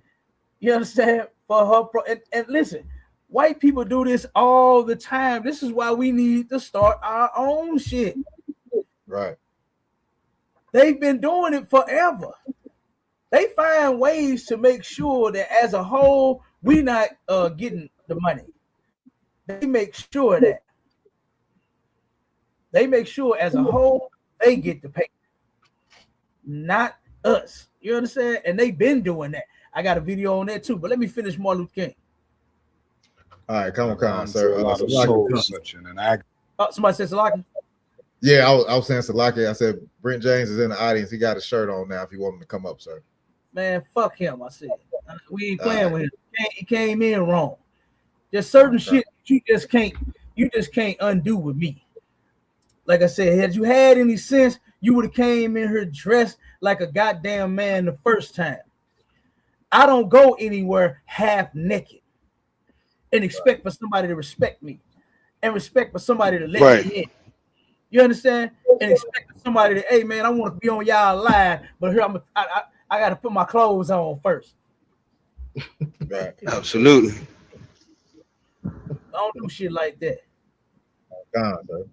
[SPEAKER 2] You understand? For her and listen, white people do this all the time. This is why we need to start our own shit.
[SPEAKER 3] Right.
[SPEAKER 2] They've been doing it forever. They find ways to make sure that as a whole, we not getting the money. They make sure that. They make sure as a whole, they get the pay. Not us. You understand? And they've been doing that. I got a video on that too, but let me finish Martin Luther King.
[SPEAKER 3] All right, come on, sir.
[SPEAKER 2] Somebody said Salaki?
[SPEAKER 3] Yeah, I was saying Salaki. I said Brent James is in the audience. He got a shirt on now if you want him to come up, sir.
[SPEAKER 2] Man, fuck him. I said we ain't playing with him. He came in wrong. There's certain shit you just can't undo with me. Like I said, had you had any sense, you would have came in here dressed like a goddamn man the first time. I don't go anywhere half naked and expect for somebody to respect me and respect for somebody to let me in. You understand? And expect somebody to, hey man, I want to be on y'all live, but here I got to put my clothes on first.
[SPEAKER 4] Right. Absolutely.
[SPEAKER 2] I don't do shit like that.
[SPEAKER 3] God, bro.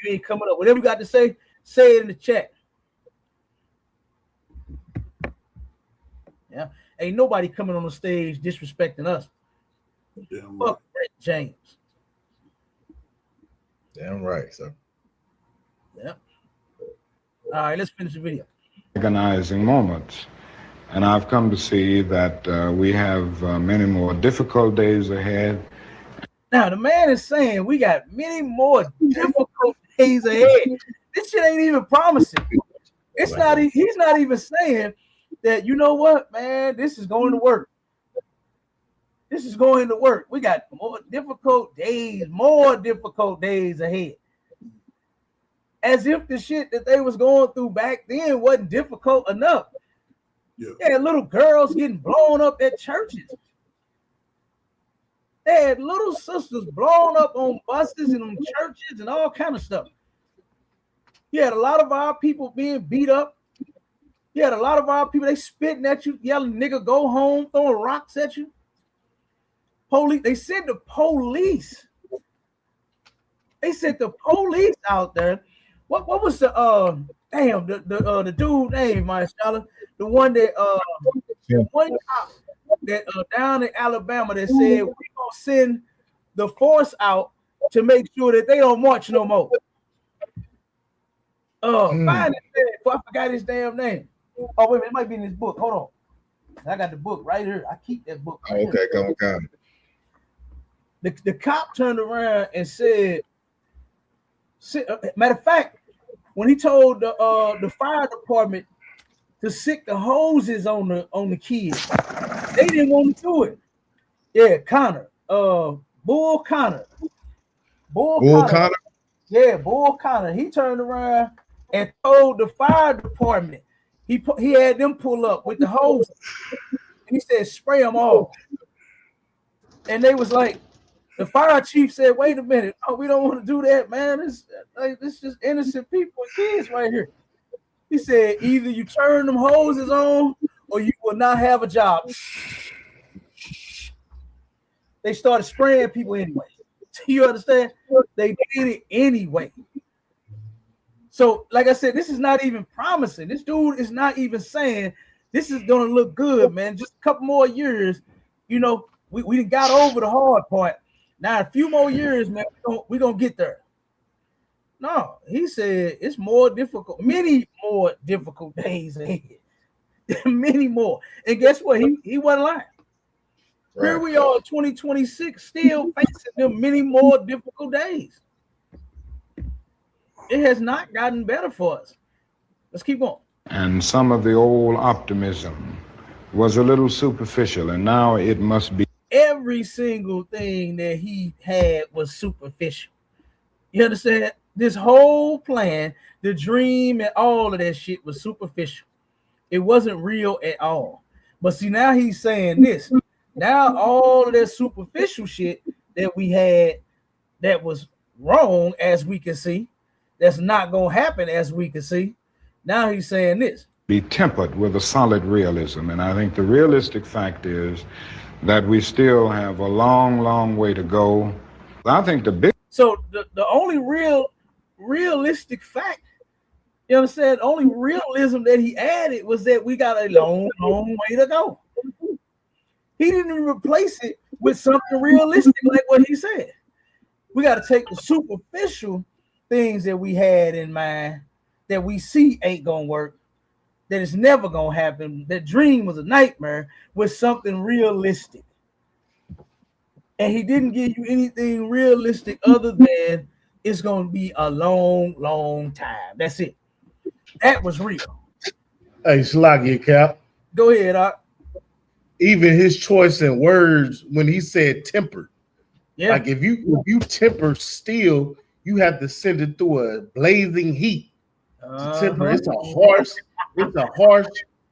[SPEAKER 2] You ain't coming up. Whatever you got to say it in the chat. Yeah. Ain't nobody coming on the stage disrespecting us.
[SPEAKER 5] Damn
[SPEAKER 2] Fuck Brent James.
[SPEAKER 3] Damn right, sir.
[SPEAKER 2] Yeah. All right, let's finish the video.
[SPEAKER 6] Agonizing moments. And I've come to see that we have many more difficult days ahead.
[SPEAKER 2] Now, the man is saying we got many more difficult days ahead. This shit ain't even promising. It's not. He's not even saying that, you know what, man, this is going to work. This is going to work. We got more difficult days ahead. As if the shit that they was going through back then wasn't difficult enough. Yeah, little girls getting blown up at churches. They had little sisters blown up on buses and on churches and all kind of stuff. You had a lot of our people being beat up. He had a lot of our people, they spitting at you, yelling, nigga, go home, throwing rocks at you. Police, they sent the police. They sent the police out there. What was the the dude name, Marshall? The one that one cop that down in Alabama that said we gonna send the force out to make sure that they don't march no more. Find it. I forgot his damn name. Oh, wait a minute, it might be in this book. Hold on. I got the book right here. I keep that book. Right
[SPEAKER 3] okay,
[SPEAKER 2] here.
[SPEAKER 3] come.
[SPEAKER 2] The cop turned around and said, matter of fact, when he told the fire department to sick the hoses on the kids, they didn't want to do it. Yeah, Connor. Bull Connor. Yeah, Bull Connor. He turned around and told the fire department he had them pull up with the hose. And he said, spray them all. And they was like, the fire chief said, wait a minute. Oh, we don't want to do that, man. This just innocent people and kids right here. He said, either you turn them hoses on or you will not have a job. They started spraying people anyway. You understand? They did it anyway. So, like I said, this is not even promising. This dude is not even saying this is going to look good, man. Just a couple more years, you know, we got over the hard part. Now, a few more years, man, we're going to get there. No, he said it's more difficult, many more difficult days ahead. Many more. And guess what? He wasn't lying. Right. Here we are in 2026, still facing them many more difficult days. It has not gotten better for us. Let's keep going.
[SPEAKER 6] And some of the old optimism was a little superficial, and now it must be.
[SPEAKER 2] Every single thing that he had was superficial. You understand? This whole plan, the dream, and all of that shit was superficial. It wasn't real at all. But see, now he's saying this. Now all of that superficial shit that we had that was wrong, as we can see, that's not going to happen, as we can see. Now he's saying this.
[SPEAKER 6] Be tempered with a solid realism. And I think the realistic fact is that we still have a long, long way to go. I think the big...
[SPEAKER 2] So the only realistic fact, you understand, only realism that he added was that we got a long, long way to go. He didn't even replace it with something realistic like what he said. We got to take the superficial things that we had in mind that we see ain't going to work, that it's never going to happen. That dream was a nightmare with something realistic. And he didn't give you anything realistic other than it's going to be a long, long time. That's it. That was real.
[SPEAKER 7] Hey, Slagia Cap.
[SPEAKER 2] Go ahead, Art.
[SPEAKER 7] Even his choice in words when he said tempered.
[SPEAKER 2] Yeah.
[SPEAKER 7] Like if you temper steel, you have to send it through a blazing heat. To temper, it's a harsh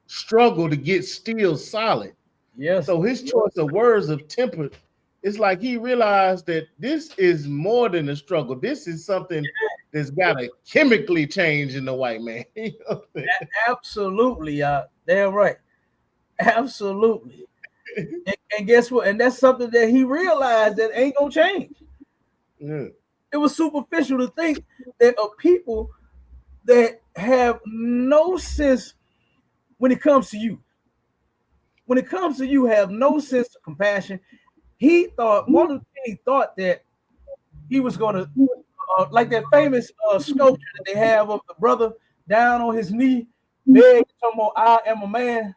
[SPEAKER 7] struggle to get steel solid.
[SPEAKER 2] Yeah.
[SPEAKER 7] So his choice of words of tempered, it's like he realized that this is more than a struggle. This is something that's got to chemically change in the white man. You know?
[SPEAKER 2] Absolutely, damn right. Absolutely. And guess what? And that's something that he realized that ain't gonna change.
[SPEAKER 7] Yeah.
[SPEAKER 2] It was superficial to think that of people that have no sense when it comes to you. When it comes to you, have no sense of compassion. He thought, Martin Luther King thought that he was gonna like that famous sculpture that they have of the brother down on his knee, begging, talking about, I am a man.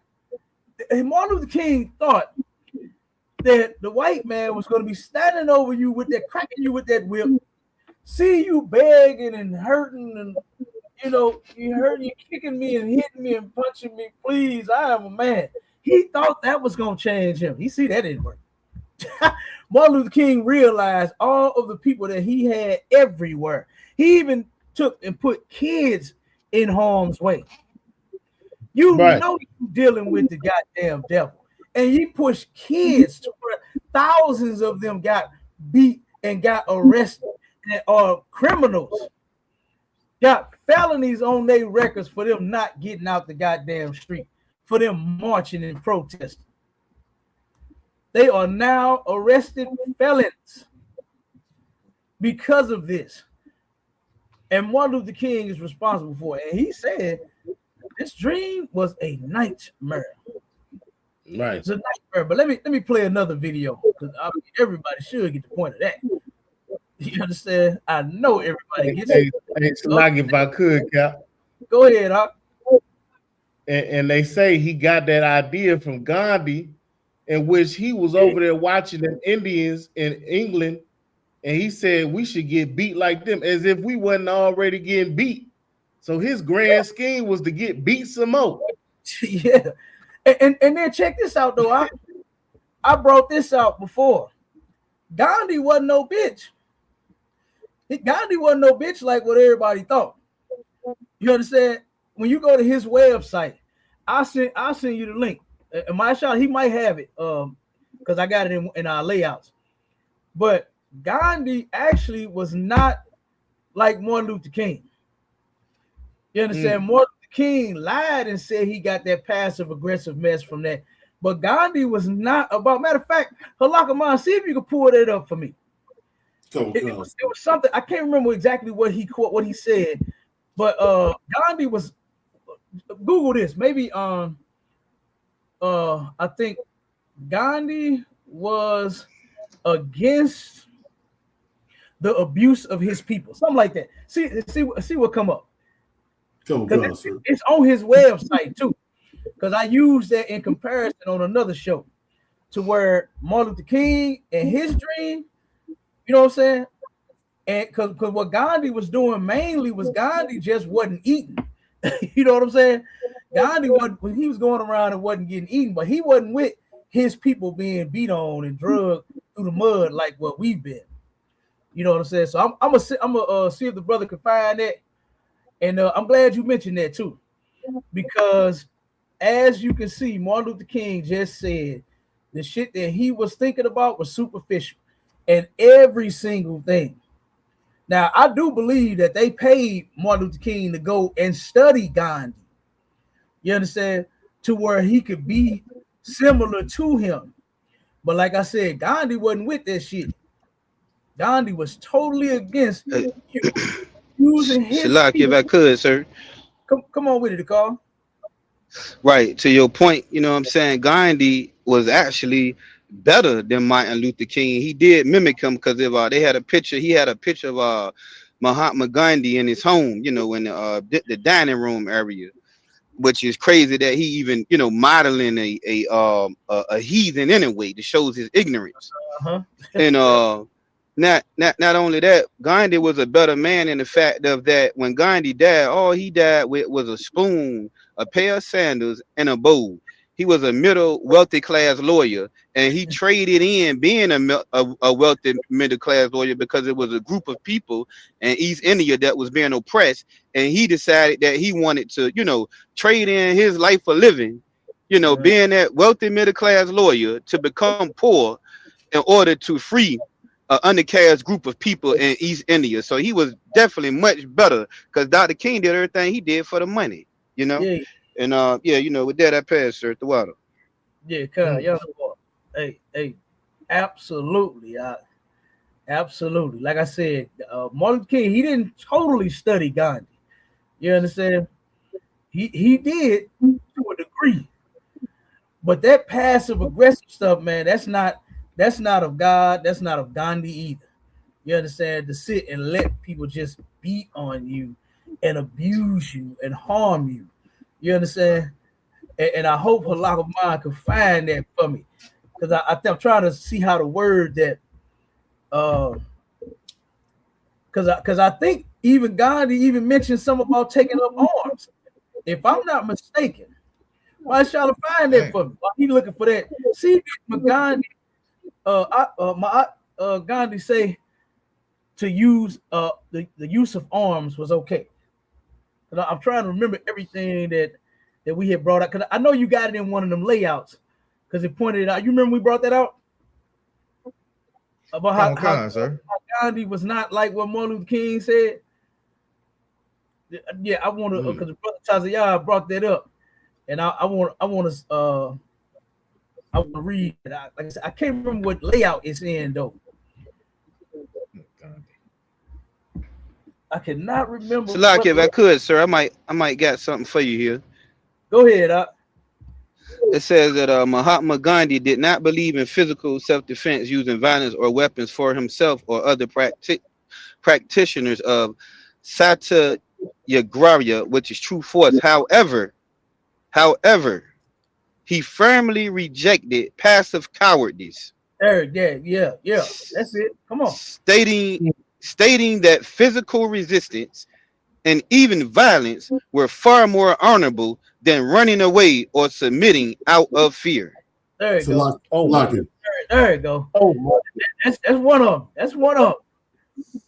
[SPEAKER 2] And Martin Luther King thought that the white man was going to be standing over you with that, cracking you with that whip, see you begging and hurting, and you know, you hurting, you kicking me and hitting me and punching me. Please, I am a man. He thought that was going to change him. He see that didn't work. Martin Luther King realized all of the people that he had everywhere. He even took and put kids in harm's way. You know you're dealing with the goddamn devil. And he pushed kids to where thousands of them got beat and got arrested, and criminals got felonies on their records for them not getting out the goddamn street, for them marching and protesting. They are now arrested felons because of this. And Martin Luther King is responsible for it. And he said this dream was a nightmare.
[SPEAKER 7] Right.
[SPEAKER 2] It's a nightmare. But let me play another video, because everybody should get the point of that. You understand? I know everybody gets it.
[SPEAKER 7] Hey, Salaki, if I could, Cap.
[SPEAKER 2] Go ahead, Hawk.
[SPEAKER 7] And they say he got that idea from Gandhi, in which he was over there watching the Indians in England, and he said we should get beat like them, as if we wasn't already getting beat. So his grand scheme was to get beat some more.
[SPEAKER 2] Yeah. And then check this out, though. I brought this out before. Gandhi wasn't no bitch. Gandhi wasn't no bitch like what everybody thought. You understand? When you go to his website, I'll send you the link. And my shot, he might have it, because I got it in our layouts. But Gandhi actually was not like Martin Luther King. You understand? Martin Luther King lied and said he got that passive aggressive mess from that. But Gandhi was not about. Matter of fact, Halakaman, see if you can pull that up for me. It was something, I can't remember exactly what he said, but Gandhi was, Google this, maybe I think Gandhi was against the abuse of his people, something like that. See what come up. It's on his website too, because I used that in comparison on another show, to where Martin Luther King and his dream. You know what I'm saying? And because what Gandhi was doing mainly was Gandhi just wasn't eating. You know what I'm saying? Gandhi when he was going around and wasn't getting eaten, but he wasn't with his people being beat on and drugged through the mud like what we've been. You know what I'm saying? So I'm gonna see if the brother can find that. And I'm glad you mentioned that too, because as you can see, Martin Luther King just said the shit that he was thinking about was superficial. And every single thing. Now, I do believe that they paid Martin Luther King to go and study Gandhi. You understand? To where he could be similar to him. But like I said, Gandhi wasn't with that shit. Gandhi was totally against using his
[SPEAKER 4] Shalak, if I could, sir.
[SPEAKER 2] Come on with it, Carl.
[SPEAKER 4] Right. To your point, you know what I'm saying? Gandhi was actually better than Martin Luther King. He did mimic him because they had a picture. He had a picture of Mahatma Gandhi in his home, you know, in the dining room area, which is crazy that he even, you know, modeling a heathen anyway that shows his ignorance. And not only that, Gandhi was a better man in the fact of that when Gandhi died, all he died with was a spoon, a pair of sandals, and a bowl. He was a middle wealthy class lawyer, and he traded in being a wealthy middle class lawyer because it was a group of people in East India that was being oppressed, and he decided that he wanted to, you know, trade in his life for living, you know, being that wealthy middle class lawyer to become poor in order to free an undercast group of people in East India. So he was definitely much better because Dr. King did everything he did for the money, you know. Yeah. And you know, with that I passed, sir, at the water.
[SPEAKER 2] Yeah, hey, absolutely. Absolutely. Like I said, Martin Luther King, he didn't totally study Gandhi. You understand? He did to a degree. But that passive aggressive stuff, man, that's not of God, that's not of Gandhi either. You understand? To sit and let people just beat on you and abuse you and harm you. You understand? And I hope Halakaman can find that for me, because I'm trying to see how to word that. Because I think even Gandhi even mentioned something about taking up arms. If I'm not mistaken, why shall I find that for me? Why he looking for that? See, Gandhi, Gandhi say to use the use of arms was okay. I'm trying to remember everything that we had brought out, because I know you got it in one of them layouts because it pointed it out. You remember we brought that out about how Gandhi was not like what Martin Luther King said. Yeah, I want to because the brother Tazayah brought that up, and I want to read it. Like I said, I can't remember what layout it's in though. I cannot remember.
[SPEAKER 4] So, like, if I could, sir, I might got something for you here.
[SPEAKER 2] Go ahead.
[SPEAKER 4] It says that Mahatma Gandhi did not believe in physical self-defense using violence or weapons for himself or other practitioners of Satyagraha, which is true force. However, he firmly rejected passive cowardice.
[SPEAKER 2] Yeah. That's it. Come on.
[SPEAKER 4] Stating that physical resistance and even violence were far more honorable than running away or submitting out of fear.
[SPEAKER 2] There you go. There you go.
[SPEAKER 7] Oh,
[SPEAKER 2] that's one of them. That's one of them.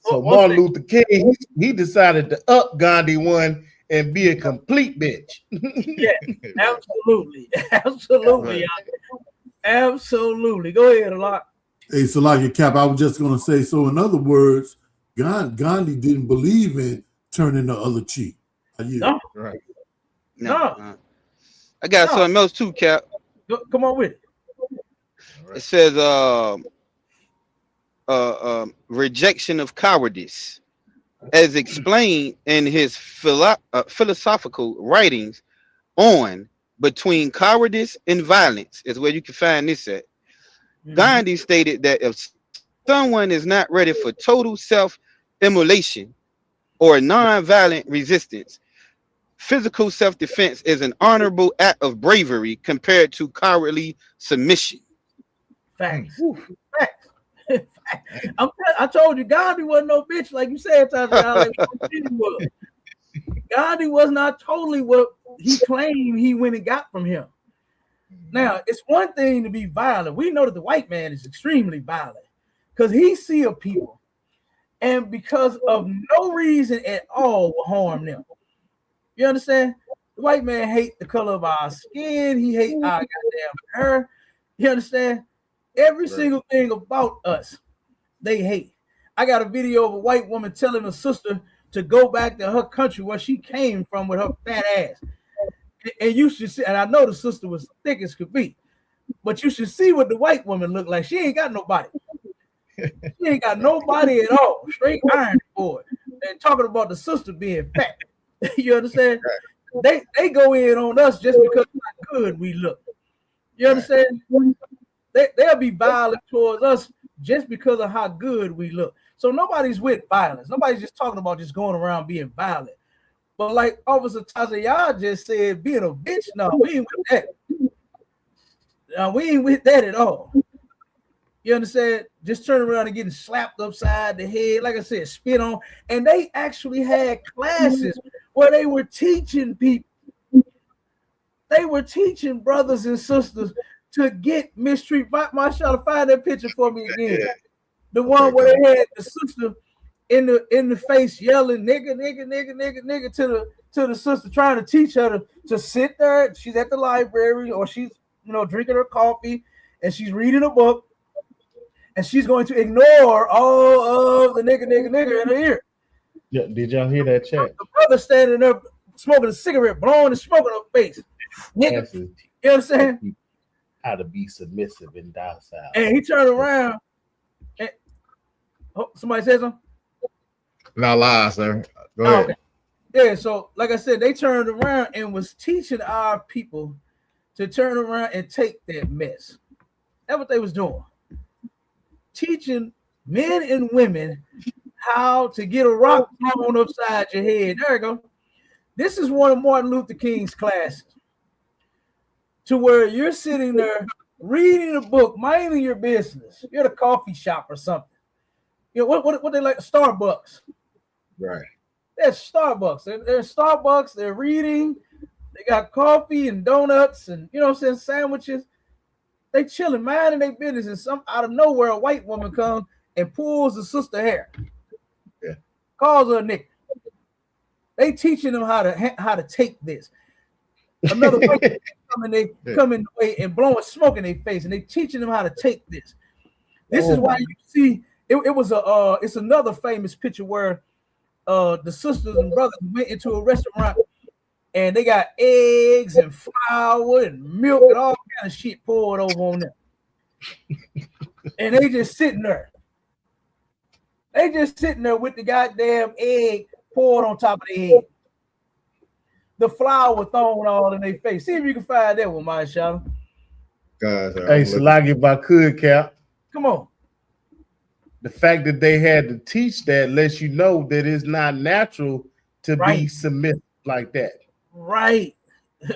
[SPEAKER 7] So Martin Luther King, he decided to up Gandhi one and be a complete bitch.
[SPEAKER 2] Yeah, absolutely. Absolutely. Go ahead, a lot.
[SPEAKER 5] Hey, Salaki Cap, I was just going to say, so in other words, Gandhi didn't believe in turning the other cheek.
[SPEAKER 2] No.
[SPEAKER 7] Right.
[SPEAKER 2] No.
[SPEAKER 4] I got something else too, Cap.
[SPEAKER 2] Come on with it.
[SPEAKER 4] It says rejection of cowardice, as explained in his philosophical writings on Between Cowardice and Violence, is where you can find this at. Gandhi stated that if someone is not ready for total self-immolation or non-violent resistance, physical self-defense is an honorable act of bravery compared to cowardly submission.
[SPEAKER 2] Facts. I told you, Gandhi wasn't no bitch like you said, Gandhi was not totally what he claimed he went and got from him. Now, it's one thing to be violent. We know that the white man is extremely violent because he see a people and because of no reason at all will harm them. You understand? The white man hate the color of our skin. He hate our goddamn hair. You understand? Every single thing about us, they hate. I got a video of a white woman telling a sister to go back to her country where she came from with her fat ass. And you should see, and I know the sister was thick as could be, but you should see what the white woman looked like. She ain't got nobody. She ain't got nobody at all. Straight iron board. And talking about the sister being fat. You understand? They go in on us just because of how good we look. You understand? They'll be violent towards us just because of how good we look. So nobody's with violence. Nobody's just talking about just going around being violent. But like Officer Tazayah just said, being a bitch, no, we ain't with that. No, we ain't with that at all. You understand? Just turn around and getting slapped upside the head, like I said, spit on. And they actually had classes where they were teaching people. They were teaching brothers and sisters to get mistreated. Mashallah, find that picture for me again. The one where they had the sister in the face yelling nigga to the sister, trying to teach her to sit there. She's at the library or she's drinking her coffee and she's reading a book and she's going to ignore all of the nigga in her ear.
[SPEAKER 7] Yeah, did y'all hear that chat?
[SPEAKER 2] The brother standing there smoking a cigarette, blowing and smoking her face. Nigga, you know what I'm saying?
[SPEAKER 7] How to be submissive and docile.
[SPEAKER 2] And he turned around and somebody said something?
[SPEAKER 8] No lie, sir. Go ahead.
[SPEAKER 2] Okay. Yeah, so like I said, they turned around and was teaching our people to turn around and take that mess. That's what they was doing. Teaching men and women how to get a rock thrown upside your head. There you go. This is one of Martin Luther King's classes. To where you're sitting there reading a book, minding your business. You're at a coffee shop or something. You know what they like? Starbucks.
[SPEAKER 8] Right.
[SPEAKER 2] That's Starbucks. They're Starbucks. They're reading. They got coffee and donuts and sandwiches. They chilling, minding their business, and some out of nowhere a white woman comes and pulls the sister hair.
[SPEAKER 8] Yeah.
[SPEAKER 2] Calls her a nigga. They teaching them how to take this. Another white come in the way and blowing smoke in their face, and they teaching them how to take this. This is why you see it's another famous picture where the sisters and brothers went into a restaurant and they got eggs and flour and milk and all kind of shit poured over on them. And they just sitting there. They just sitting there with the goddamn egg poured on top of the egg. The flour thrown all in their face. See if you can find that one, my shot.
[SPEAKER 8] Guys,
[SPEAKER 7] Hey, Salagi, if I could, Cap.
[SPEAKER 2] Come on.
[SPEAKER 7] The fact that they had to teach that lets you know that it's not natural to be submissive like that.
[SPEAKER 2] Right.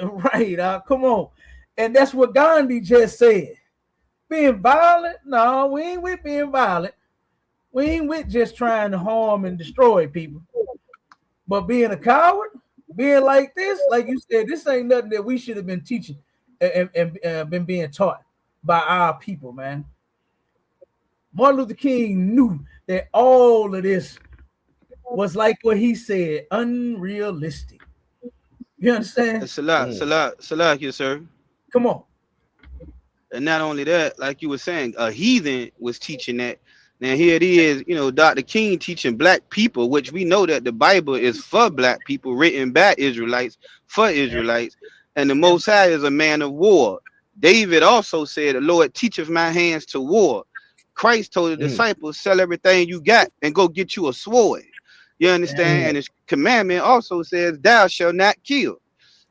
[SPEAKER 2] Right. Come on. And that's what Gandhi just said. Being violent? No, we ain't with being violent. We ain't with just trying to harm and destroy people. But being a coward, being like this, like you said, this ain't nothing that we should have been teaching and been being taught by our people, man. Martin Luther King knew that all of this was like what he said, unrealistic. You understand?
[SPEAKER 4] Salah, yes, sir.
[SPEAKER 2] Come on.
[SPEAKER 4] And not only that, like you were saying, a heathen was teaching that. Now here it is, Dr. King teaching black people, which we know that the Bible is for black people, written by Israelites, for Israelites, and the Most High is a man of war. David also said, the Lord teacheth my hands to war. Christ told the disciples, sell everything you got and go get you a sword. You understand? And his commandment also says, thou shalt not kill.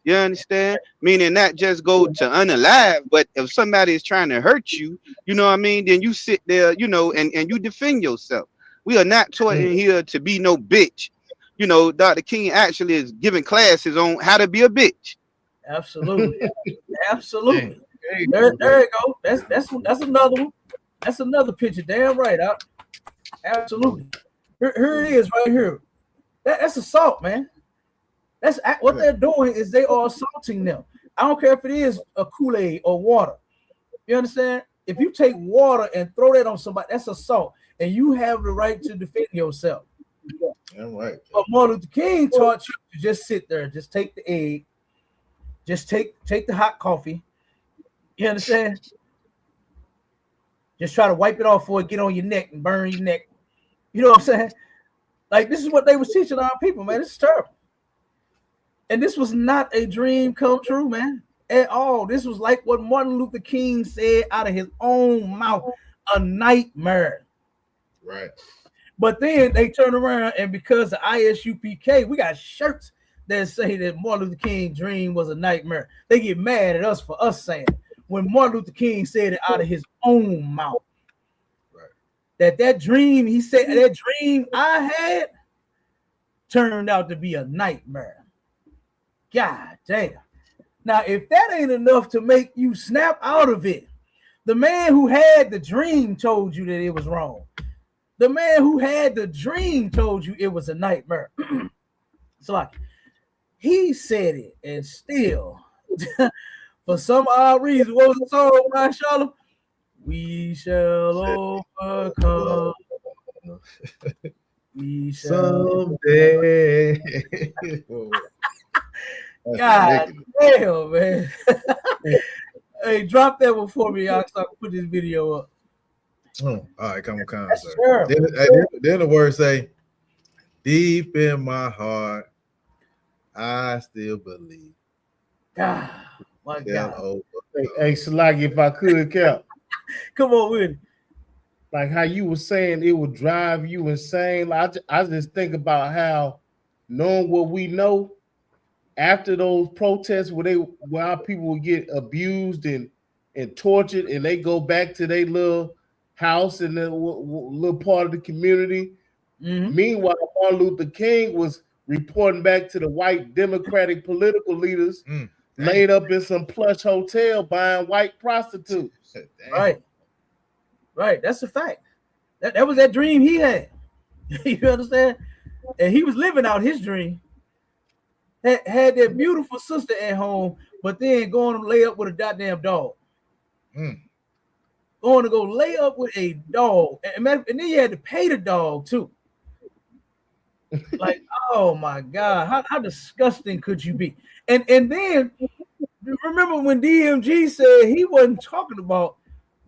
[SPEAKER 4] You understand? Meaning not just go to unalive, but if somebody is trying to hurt you, you know what I mean? Then you sit there, and you defend yourself. We are not taught in here to be no bitch. Dr. King actually is giving classes on how to be a bitch.
[SPEAKER 2] Absolutely. Absolutely. There you go. That's another one. That's another picture. Damn right. Absolutely. Here it is right here. That's assault, man. That's what they're doing is they are assaulting them. I don't care if it is a Kool-Aid or water. You understand? If you take water and throw that on somebody, that's assault. And you have the right to defend yourself.
[SPEAKER 8] All right.
[SPEAKER 2] But Martin Luther King taught you to just sit there, just take the egg, just take the hot coffee. You understand? Just try to wipe it off before it get on your neck and burn your neck. You know what I'm saying? Like, this is what they was teaching our people, man. This is terrible. And this was not a dream come true, man, at all. This was like what Martin Luther King said out of his own mouth, a nightmare.
[SPEAKER 8] Right.
[SPEAKER 2] But then they turn around, and because of ISUPK, we got shirts that say that Martin Luther King's dream was a nightmare. They get mad at us for us saying it, when Martin Luther King said it out of his own mouth. Right. That dream, he said, that dream I had turned out to be a nightmare. God damn. Now, if that ain't enough to make you snap out of it, the man who had the dream told you that it was wrong. The man who had the dream told you it was a nightmare. So like, he said it, and still, for some odd reason, what was the song, Mashallah? We shall overcome. We shall
[SPEAKER 8] someday.
[SPEAKER 2] God damn, man. Hey, drop that one for me, y'all, so I can put this video up.
[SPEAKER 8] All right, come on, sir. Then the words say, deep in my heart, I still believe.
[SPEAKER 2] God, my God.
[SPEAKER 7] Hey, Salagi, if I could, Cap.
[SPEAKER 2] Come on with it.
[SPEAKER 7] Like how you were saying it would drive you insane. Like, I just think about how knowing what we know, after those protests where our people would get abused and tortured, and they go back to their little house in the little part of the community. Mm-hmm. Meanwhile, Martin Luther King was reporting back to the white Democratic political leaders laid up in some plush hotel buying white prostitutes.
[SPEAKER 2] Right. That's a fact. That was that dream he had. You understand? And he was living out his dream. Had that beautiful sister at home, but then going to lay up with a goddamn dog. Going to go lay up with a dog. And then you had to pay the dog too. Like, oh my God, how disgusting could you be? And then remember when DMG said he wasn't talking about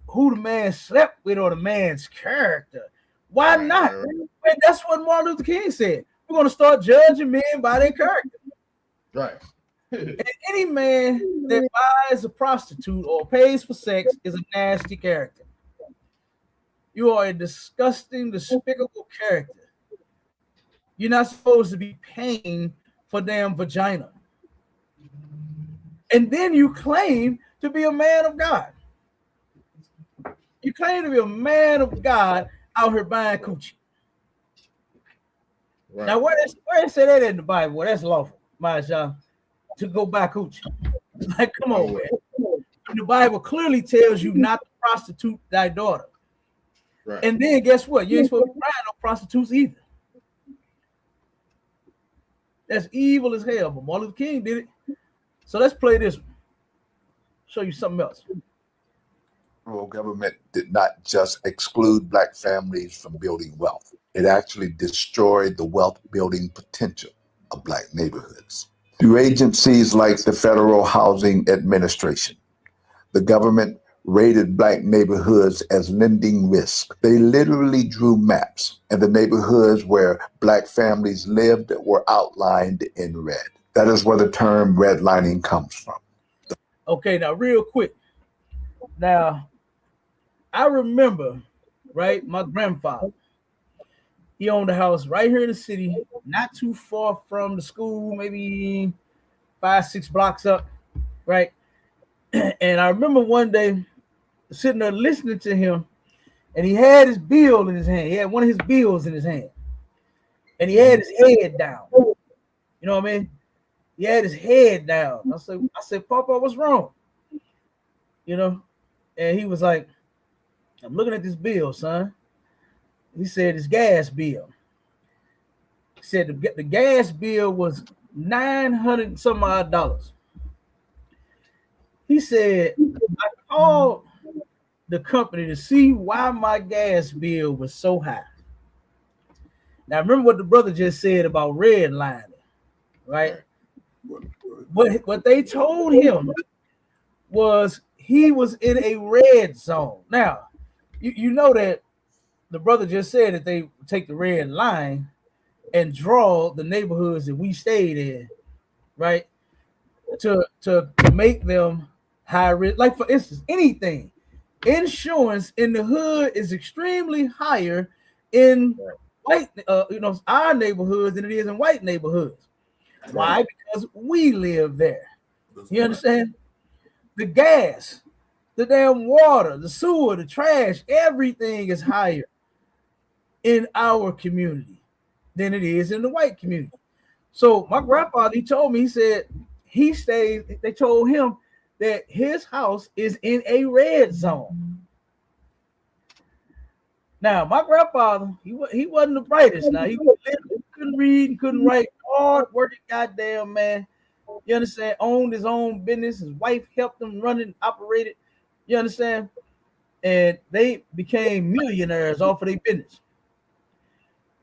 [SPEAKER 2] who the man slept with or the man's character. Why not? And that's what Martin Luther King said. we're going to start judging men by their character.
[SPEAKER 3] Right.
[SPEAKER 2] And any man that buys a prostitute or pays for sex is a nasty character. You are a disgusting, despicable character. You're not supposed to be paying for damn vagina. And then you claim to be a man of God. You claim to be a man of God out here buying coochie. Right. Now, where it say that in the Bible? Well, that's lawful, Masha, to go buy coochie. Like, come on, man. The Bible clearly tells you not to prostitute thy daughter. Right. And then guess what? You ain't supposed to be buying no prostitutes either. That's evil as hell, but Martin Luther King did it. So let's play this one. Show you something else.
[SPEAKER 9] Federal government did not just exclude Black families from building wealth. It actually destroyed the wealth building potential of Black neighborhoods. Through agencies like the Federal Housing Administration, the government rated Black neighborhoods as lending risk. They literally drew maps, and the neighborhoods where Black families lived were outlined in red. That is where the term redlining comes from.
[SPEAKER 2] Okay, now real quick. Now, I remember, right, my grandfather, he owned a house right here in the city, not too far from the school, maybe 5-6 blocks up, right? And I remember one day sitting there listening to him, and he had his bill in his hand. He had one of his bills in his hand, and he had his head down. You know what I mean? He had his head down. I said, Papa, what's wrong? You know, and he was like, I'm looking at this bill, son. He said his gas bill. He said the gas bill was $900 some odd. He said, I called the company to see why my gas bill was so high. Now, remember what the brother just said about redlining, right? What they told him was he was in a red zone. Now, you know that the brother just said that they take the red line and draw the neighborhoods that we stayed in, right? To make them high risk. Like, for instance, anything. Insurance in the hood is extremely higher in white, our neighborhoods than it is in white neighborhoods. Why? Because we live there. You understand? The gas, the damn water, the sewer, the trash, everything is higher in our community than it is in the white community. So my grandfather, he told me, he said they told him that his house is in a red zone. Now, my grandfather, he wasn't the brightest. Now, he couldn't read, couldn't write, hard working goddamn man. You understand? Owned his own business. His wife helped him run it, operate it. You understand? And they became millionaires off of their business.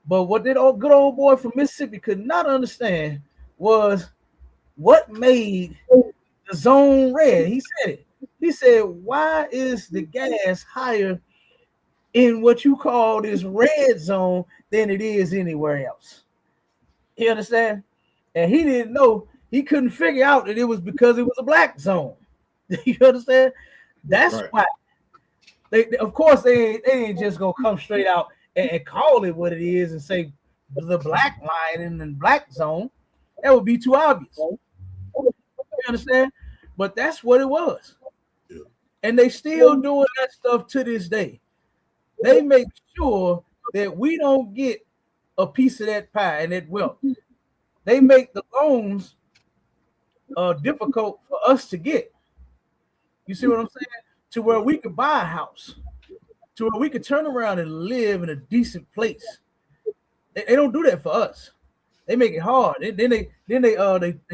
[SPEAKER 2] But what that good old boy from Mississippi could not understand was what made the zone red. He said it. He said, why is the gas higher in what you call this red zone than it is anywhere else? You understand? And he didn't know. He couldn't figure out that it was because it was a black zone. You understand? That's right. Why. Of course, they ain't just gonna come straight out and call it what it is and say the black line in the black zone. That would be too obvious. You understand? But that's what it was. Yeah. And they still doing that stuff to this day. They make sure that we don't get a piece of that pie and that wealth. They make the loans difficult for us to get. You see what I'm saying? To where we could buy a house, to where we could turn around and live in a decent place. They don't do that for us. They make it hard. Then they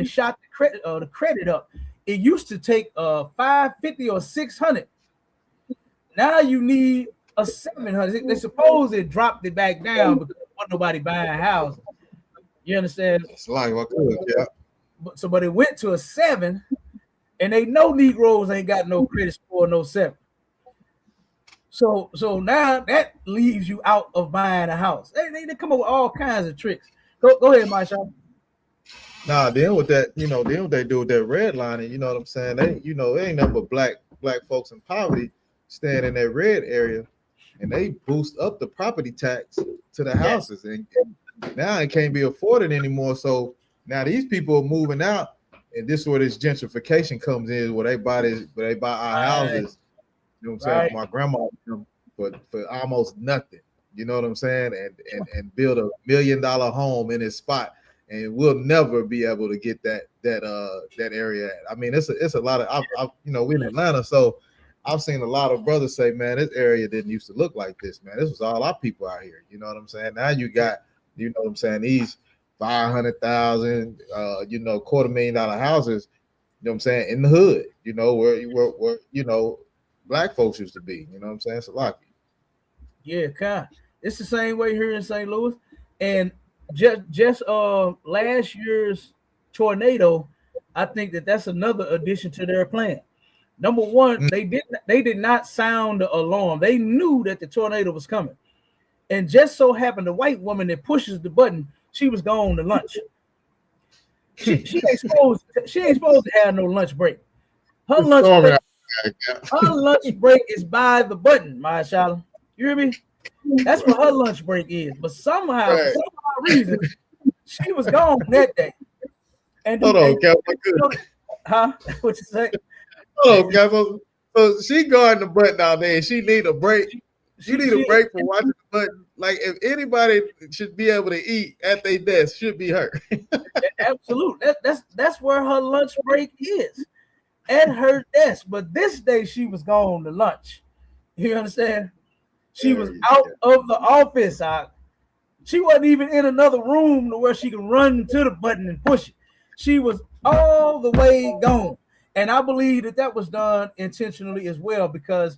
[SPEAKER 2] shot the credit up. It used to take $550 or $600. Now you need a $700. They suppose they dropped it back down because there wasn't nobody buying houses. You understand?
[SPEAKER 8] It's like what could, yeah.
[SPEAKER 2] But it went to a 7, and they know Negroes ain't got no credit score, no 7. So now that leaves you out of buying a house. They come up with all kinds of tricks. Go ahead, Marshawn.
[SPEAKER 8] Nah, then with that, then what they do with that redlining, you know what I'm saying? They, it ain't nothing but black folks in poverty staying in that red area, and they boost up the property tax to the houses, and now it can't be afforded anymore. So now these people are moving out, and this is where this gentrification comes in, where they buy our houses. You know what I'm saying? For my grandma, for almost nothing. You know what I'm saying? And build $1 million home in his spot, and we'll never be able to get that area. I mean, it's a lot of we're in Atlanta, so I've seen a lot of brothers say, man, this area didn't used to look like this, man. This was all our people out here. You know what I'm saying? Now you got, you know what I'm saying, these 500,000, $250,000 houses, you know what I'm saying, in the hood, where black folks used to be. You know what I'm saying? It's a lot.
[SPEAKER 2] Yeah, kind. It's the same way here in St. Louis, and just last year's tornado, I think that's another addition to their plan. Number one, they did not sound the alarm. They knew that the tornado was coming, and just so happened the white woman that pushes the button, she was gone to lunch. She ain't supposed to have no lunch break. Her lunch break is by the button, Marshawn. You hear me? That's what her lunch break is. But somehow, for some reason, she was gone that day. And
[SPEAKER 8] hold on, Cap.
[SPEAKER 2] Huh? What you say?
[SPEAKER 8] Hold on, Cap. So she guarding the button out there, and she need a break. She need a break from watching the button. Like, if anybody should be able to eat at their desk, should be her.
[SPEAKER 2] Absolutely. That's where her lunch break is, at her desk. But this day she was gone to lunch. You understand? She was out of the office. She wasn't even in another room to where she could run to the button and push it. She was all the way gone. And I believe that was done intentionally as well, because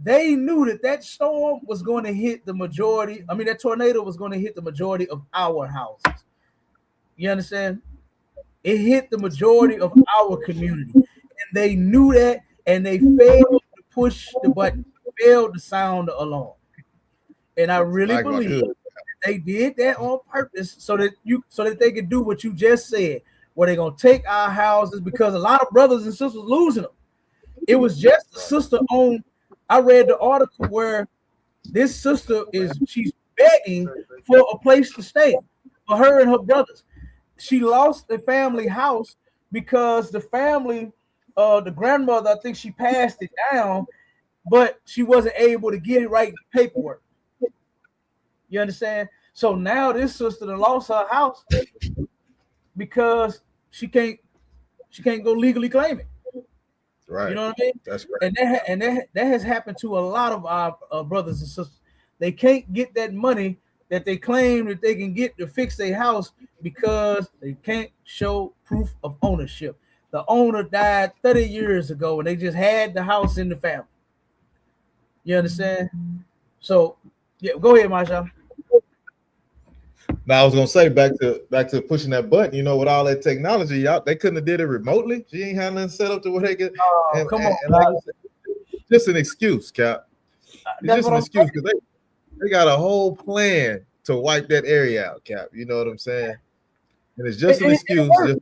[SPEAKER 2] they knew that storm was going to hit the majority. I mean, that tornado was going to hit the majority of our houses. You understand? It hit the majority of our community. And they knew that, and they failed to push the button, failed to sound the alarm. And I really believe they did that on purpose so that they could do what you just said, where they're going to take our houses, because a lot of brothers and sisters losing them. It was just a sister I read the article where this sister she's begging for a place to stay for her and her brothers. She lost the family house because the family, the grandmother, I think she passed it down, but she wasn't able to get it right in paperwork. You understand? So now this sister lost her house because she can't go legally claim it.
[SPEAKER 8] Right.
[SPEAKER 2] You know what I mean?
[SPEAKER 8] That's right.
[SPEAKER 2] And that has happened to a lot of our brothers and sisters. They can't get that money that they claim that they can get to fix their house because they can't show proof of ownership. The owner died 30 years ago, and they just had the house in the family. You understand? So, yeah, go ahead, Marshawn.
[SPEAKER 8] Now I was gonna say back to pushing that button. With all that technology, they couldn't have did it remotely. She ain't had nothing set up to where they could.
[SPEAKER 2] Come on,
[SPEAKER 8] like just an excuse, Cap. It's just an excuse because they got a whole plan to wipe that area out, Cap. You know what I'm saying? And it's just an excuse. Just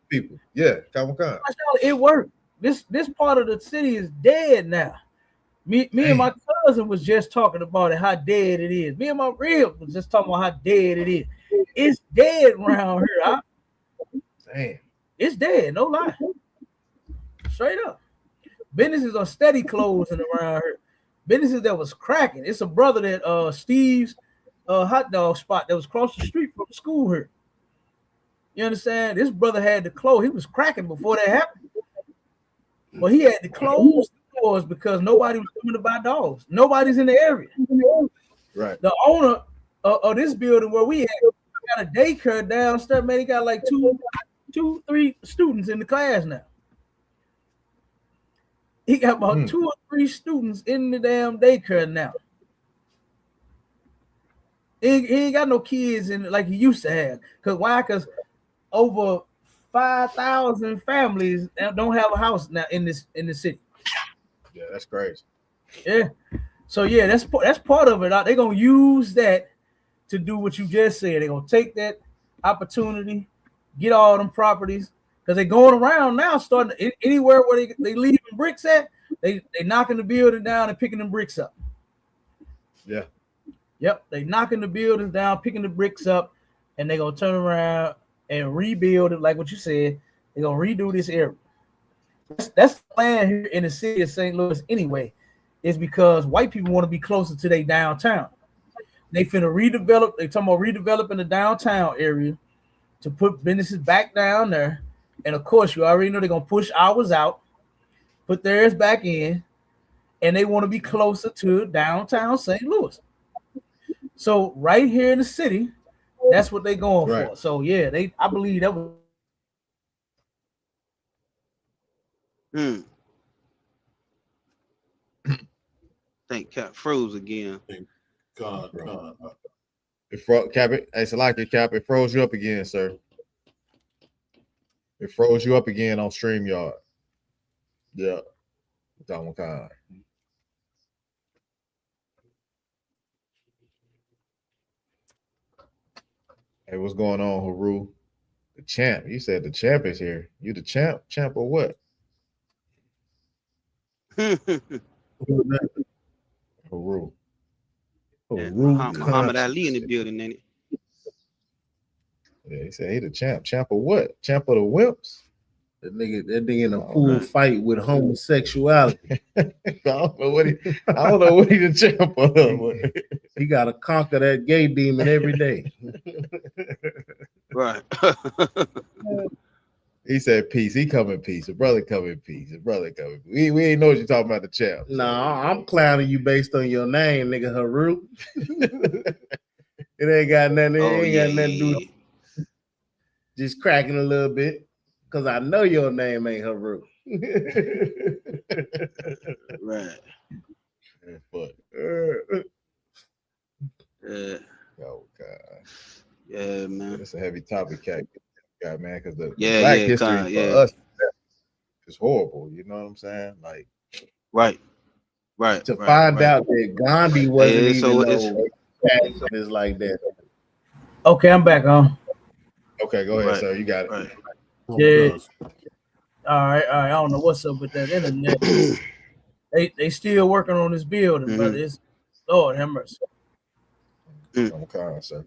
[SPEAKER 8] people, yeah, come on.
[SPEAKER 2] It worked. This part of the city is dead now. Me and my cousin was just talking about it, how dead it is. Me and my rib was just talking about how dead it is. It's dead around here.
[SPEAKER 8] Damn.
[SPEAKER 2] It's dead, no lie. Straight up. Businesses are steady closing around here. Businesses that was cracking. It's a brother that Steve's hot dog spot that was across the street from the school here. You understand? This brother had to close. He was cracking before that happened. But he had to close doors because nobody was coming to buy dogs. Nobody's in the area.
[SPEAKER 8] Right.
[SPEAKER 2] The owner of this building where we got a daycare downstairs, man. He got like 3 students in the class now. He got about 2 or 3 students in the damn daycare now. He ain't got no kids in like he used to have. Because over 5,000 families don't have a house now in the city.
[SPEAKER 8] Yeah, that's crazy.
[SPEAKER 2] Yeah. So yeah, that's part of it. They're gonna use that to do what you just said. They're gonna take that opportunity, get all them properties, because they're going around now, starting anywhere where they leaving bricks at, they knocking the building down and picking them bricks up.
[SPEAKER 8] Yeah.
[SPEAKER 2] Yep, they knocking the buildings down, picking the bricks up, and they're gonna turn around and rebuild it, like what you said. They're gonna redo this area. That's the plan here in the city of St. Louis anyway, is because white people want to be closer to their downtown. They finna redevelop, they talking about redeveloping the downtown area to put businesses back down there. And of course, you already know they're gonna push ours out, put theirs back in, and they want to be closer to downtown St. Louis. So right here in the city, that's what they're going for. So yeah, I believe that was.
[SPEAKER 4] Think Cap froze again.
[SPEAKER 5] God.
[SPEAKER 8] Cap it. Hey, Salaki, Cap, it froze you up again, sir. It froze you up again on StreamYard. Yeah. That one kind. Hey, what's going on, Haru? The champ. You said the champ is here. You the champ? Champ or what? Haru.
[SPEAKER 4] Muhammad Ali in the building, ain't it?
[SPEAKER 8] Yeah, he said he the champ. Champ of what? Champ of the wimps?
[SPEAKER 7] That nigga in a pool fight with homosexuality.
[SPEAKER 8] I don't know what he the champ of.
[SPEAKER 7] He gotta conquer that gay demon every day.
[SPEAKER 4] Right.
[SPEAKER 8] He said peace. He come in peace. A brother come in peace. A brother come in peace. We ain't know what you're talking about the champ.
[SPEAKER 7] Nah, I'm clowning you based on your name, nigga. Haru. It ain't got nothing. Got nothing to do with just cracking a little bit. Cause I know your name ain't Haru.
[SPEAKER 4] Right.
[SPEAKER 8] But oh God.
[SPEAKER 4] Yeah, man.
[SPEAKER 8] It's a heavy topic, cat, man. Because the
[SPEAKER 4] Black
[SPEAKER 8] history for us is horrible. You know what I'm saying? Like,
[SPEAKER 4] right.
[SPEAKER 7] To find out that Gandhi wasn't even it's like that.
[SPEAKER 2] Okay, I'm back on.
[SPEAKER 8] Okay, go ahead, sir. You got it.
[SPEAKER 2] Yeah. All right. I don't know what's up with that internet. they still working on this building, brother. It's Lord have mercy.
[SPEAKER 8] Okay, sir.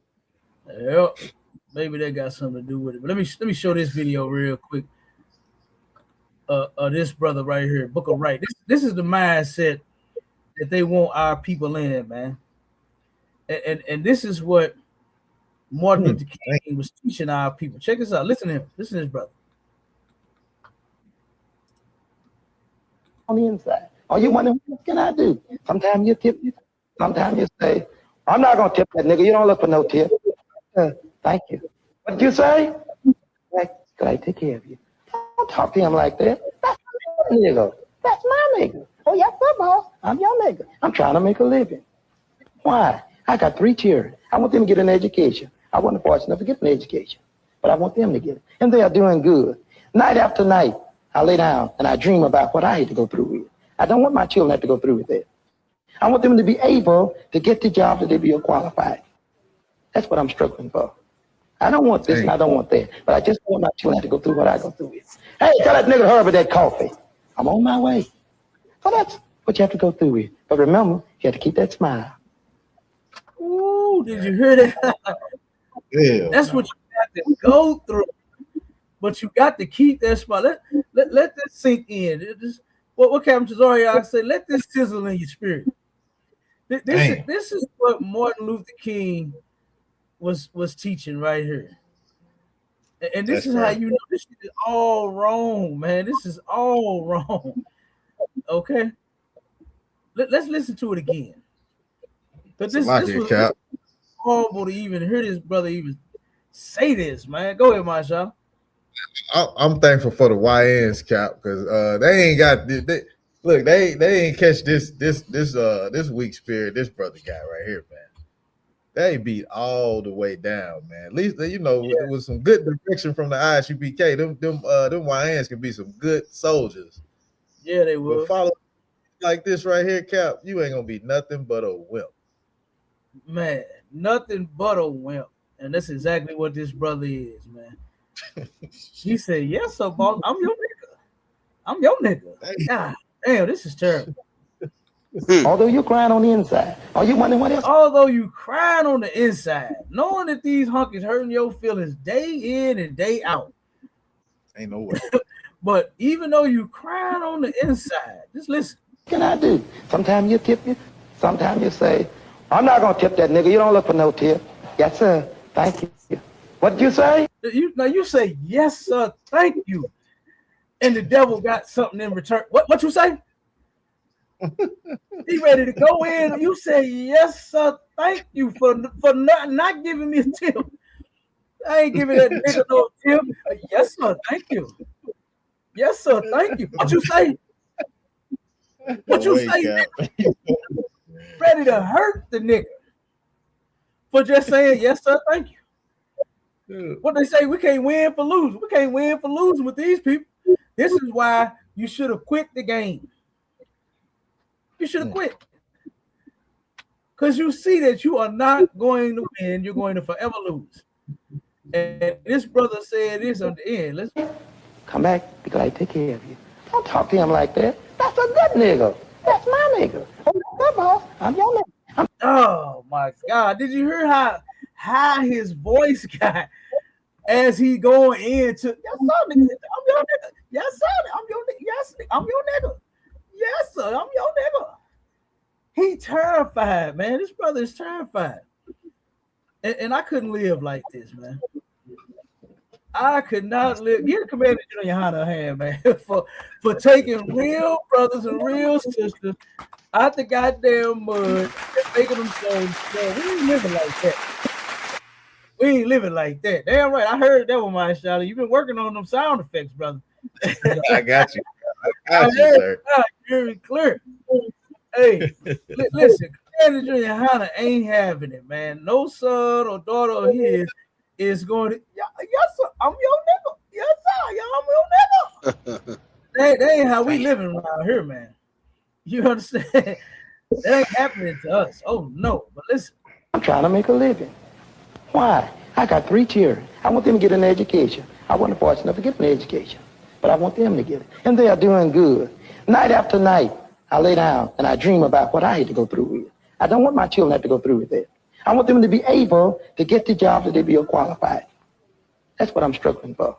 [SPEAKER 2] Yep. Maybe that got something to do with it. But let me show this video real quick. This brother right here, Booker Wright. This is the mindset that they want our people in, man. And this is what Martin Luther King was teaching our people. Check this out. Listen to him. Listen to this brother.
[SPEAKER 10] On the inside. Oh, you wonder what can I do? Sometimes you tip, sometimes you say, I'm not gonna tip that nigga. You don't look for no tip. Thank you. What did you say? Like, could I take care of you? Don't talk to him like that. That's my nigga. That's my nigga. Oh, yes, sir, boss. I'm your nigga. I'm trying to make a living. Why? I got 3 children. I want them to get an education. I wasn't fortunate enough to get an education, but I want them to get it. And they are doing good. Night after night, I lay down and I dream about what I had to go through with. I don't want my children to have to go through with that. I want them to be able to get the job that they be qualified. That's what I'm struggling for. I don't want this and I don't want that, but I just want my children to go through what I go through with. Hey, tell that nigga to hurry with that coffee. I'm on my way. So that's what you have to go through with. But remember, you have to keep that smile.
[SPEAKER 2] Ooh, did you hear that?
[SPEAKER 8] Yeah.
[SPEAKER 2] That's what you got to go through. But you got to keep that smile. Let this sink in. What Captain Cesario said, let this sizzle in your spirit. This is what Martin Luther King was teaching right here. And this is how you know this is all wrong, man. This is all wrong. Okay? Let's listen to it again. But this was horrible to even hear this brother even say this, man. Go ahead, Marshall.
[SPEAKER 8] I'm thankful for the YNs, Cap, because they ain't got they ain't catch this weak spirit this brother got right here, man. They beat all the way down, man. At least it was some good direction from the ISUPK. Them YNs can be some good soldiers.
[SPEAKER 2] Yeah, they will.
[SPEAKER 8] But follow like this right here, Cap, you ain't gonna be nothing but a wimp.
[SPEAKER 2] Man, nothing but a wimp. And that's exactly what this brother is, man. He said, yes, sir, boss. I'm your nigga. I'm your nigga. God damn, this is terrible.
[SPEAKER 10] Although you're crying on the inside. Are you wondering what else?
[SPEAKER 2] Although you crying on the inside, knowing that these hunkies hurting your feelings day in and day out.
[SPEAKER 8] Ain't no way.
[SPEAKER 2] But even though you crying on the inside, just listen.
[SPEAKER 10] What can I do? Sometimes you tip you. Sometimes you say, I'm not going to tip that nigga. You don't look for no tip. Yes, sir. Thank you. What did you say?
[SPEAKER 2] You say, yes, sir. Thank you. And the devil got something in return. What you say? He ready to go in. You say, yes, sir. Thank you for not giving me a tip. I ain't giving that nigga no tip. Yes, sir. Thank you. Yes, sir. Thank you. What you say? What you say? Ready to hurt the nigga for just saying, yes, sir. Thank you. What they say, we can't win for losing. We can't win for losing with these people. This is why you should have quit the game. You should have quit. Because you see that you are not going to win. You're going to forever lose. And this brother said this at the end. Let's
[SPEAKER 10] come back, be glad to take care of you. Don't talk to him like that. That's a good nigga. That's my nigga. I'm your nigga.
[SPEAKER 2] Oh my God. Did you hear how his voice got as he going into yes, sir, nigga. I'm your nigga. Yes, sir. I'm your nigga. Yes, I'm your nigga. Yes, sir. I'm your nigga. He terrified, man. This brother is terrified. And I couldn't live like this, man. I could not live. Get a Commander Junior Hunter hand, man, for taking real brothers and real sisters out the goddamn mud and making them so. Man, we ain't living like that. We ain't living like that. Damn right. I heard that one, my Charlie. You've been working on them sound effects, brother.
[SPEAKER 8] I got you. I got you, sir.
[SPEAKER 2] Very clear. Hey, listen, Commander Junior Hunter ain't having it, man. No son or daughter of his is going to, yes, sir, I'm your nigga. Yes, sir, I'm your nigga. that ain't how we living around here, man. You understand? That ain't happening to us. Oh, no. But listen.
[SPEAKER 10] I'm trying to make a living. Why? I got 3 children. I want them to get an education. I wasn't fortunate enough to get an education, but I want them to get it. And they are doing good. Night after night, I lay down and I dream about what I had to go through with. I don't want my children to have to go through with that. I want them to be able to get the jobs that they be qualified. That's what I'm struggling for.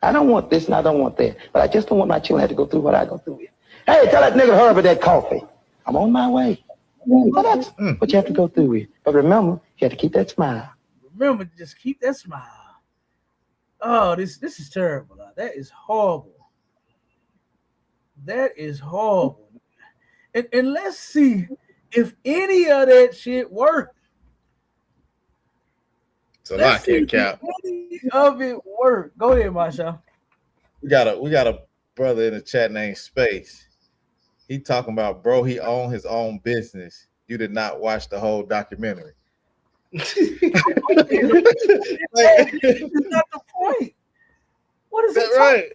[SPEAKER 10] I don't want this and I don't want that, but I just don't want my children to have to go through what I go through with. Hey, tell that nigga to hurry up with that coffee. I'm on my way. Well, that's what you have to go through with. But remember, you have to keep that smile.
[SPEAKER 2] Remember, just keep that smile. Oh, this is terrible. That is horrible. That is horrible. And let's see if any of that shit worked.
[SPEAKER 8] It's a lot here, Cap.
[SPEAKER 2] Any of it worked. Go ahead, Masha.
[SPEAKER 8] We got a brother in the chat named Space. He talking about, bro, he owned his own business. You did not watch the whole documentary.
[SPEAKER 2] It's not the point. What is it right?